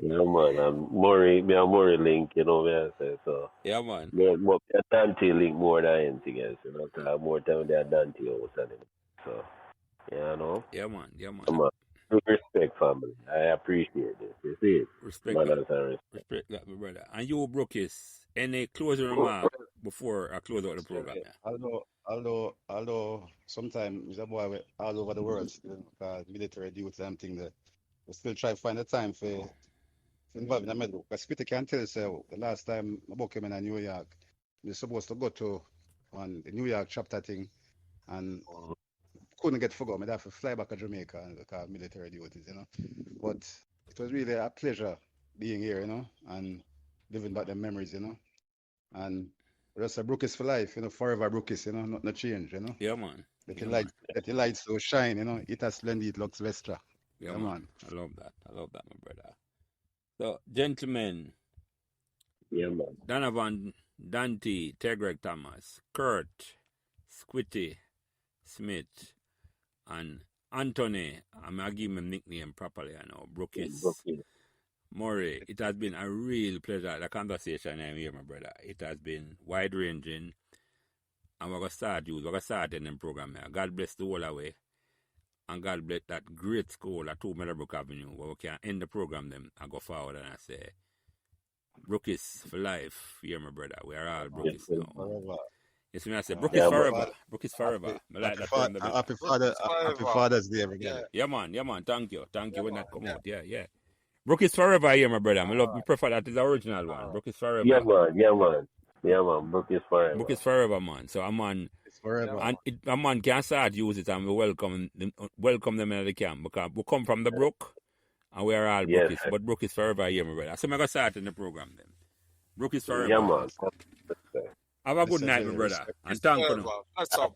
Yeah, man. I'm Murray link, you know what I say? So, Yeah, man. more Dante link more than anything else, because more time they are Dante house and everything. So, Yeah, man. Come on. Respect, family. I appreciate this. You see it? Respect Manners that. and respect. Respect that, my brother. And you, Brookist, any closing remark before I close out the program? Yeah? Although sometimes the boy all over the world, because military duty and thing that we still try to find the time for involved in the middle. Because Squitty can tell you, say, the last time I book him in New York, we supposed to go to on the New York chapter thing and couldn't get forgot. I have to fly back to Jamaica because of military duties, But it was really a pleasure being here, and living back the memories, And just a Brookist for life, forever Brookist, nothing change, Yeah, man. Let the lights so shine, It has splendid looks vestra. Yeah, man. I love that, my brother. So, gentlemen, Yeah, man. Donovan, Dante, Tegre Thomas, Kurt, Squitty, Smith, and Anthony. I'm going to give him a nickname properly, Brookist. Murray, it has been a real pleasure, the conversation I'm here, my brother. It has been wide-ranging, and we're going to start in the program here. God bless the whole away, and God bless that great school at 2 Meadowbrook Avenue, where we can end the program them and go forward, and I say, Brookist for life, here, my brother. We are all Brookist now. Forever. Yes, I say, Brookist forever. Brookist forever. Happy Father's Day again. Yeah, man. Thank you when that come out. Yeah. Brookist forever here, my brother. I prefer that is the original one. Brookist forever. Yeah, man. Brookist forever. Brookist forever, man. So I'm on. It's forever. And a man can start use it, and we welcome them in the camp, because we come from the Brook, and we are all Brookist. But Brookist forever here, my brother. So I'm gonna start in the program then. Brookist forever. Yeah, man. Have a good night, my brother. And thank you. That's up.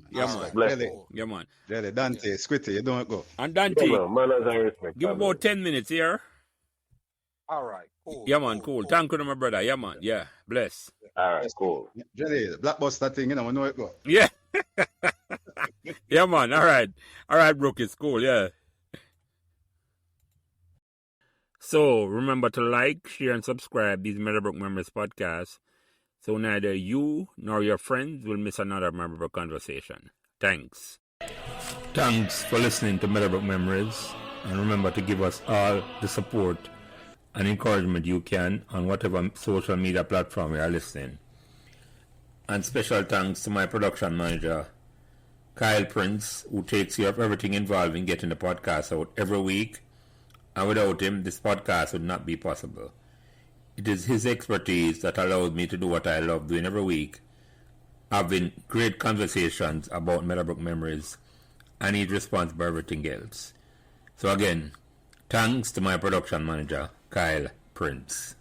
Yeah, man. Bless Yeah, man. Jelly, Dante, Squitty, you don't go. And Dante, Yeah, man. Manners and respect. give about 10 minutes here. All right, cool. Yeah, man, cool. Thank you, my brother. Yeah, man. Yeah, bless. All right, cool. Jelly, Blackbuster thing, we know it go. Yeah. Yeah, man. All right, Brooke, it's cool. Yeah. So remember to like, share, and subscribe these Meadowbrook Memories podcasts, so neither you nor your friends will miss another Meadowbrook conversation. Thanks. Thanks for listening to Meadowbrook Memories, and remember to give us all the support and encouragement you can on whatever social media platform you are listening. And special thanks to my production manager, Kyle Prince, who takes care of everything involved in getting the podcast out every week. And without him, this podcast would not be possible. It is his expertise that allows me to do what I love doing every week, having great conversations about Meadowbrook Memories, and he's responsible for everything else. So again, thanks to my production manager, Kyle Prince.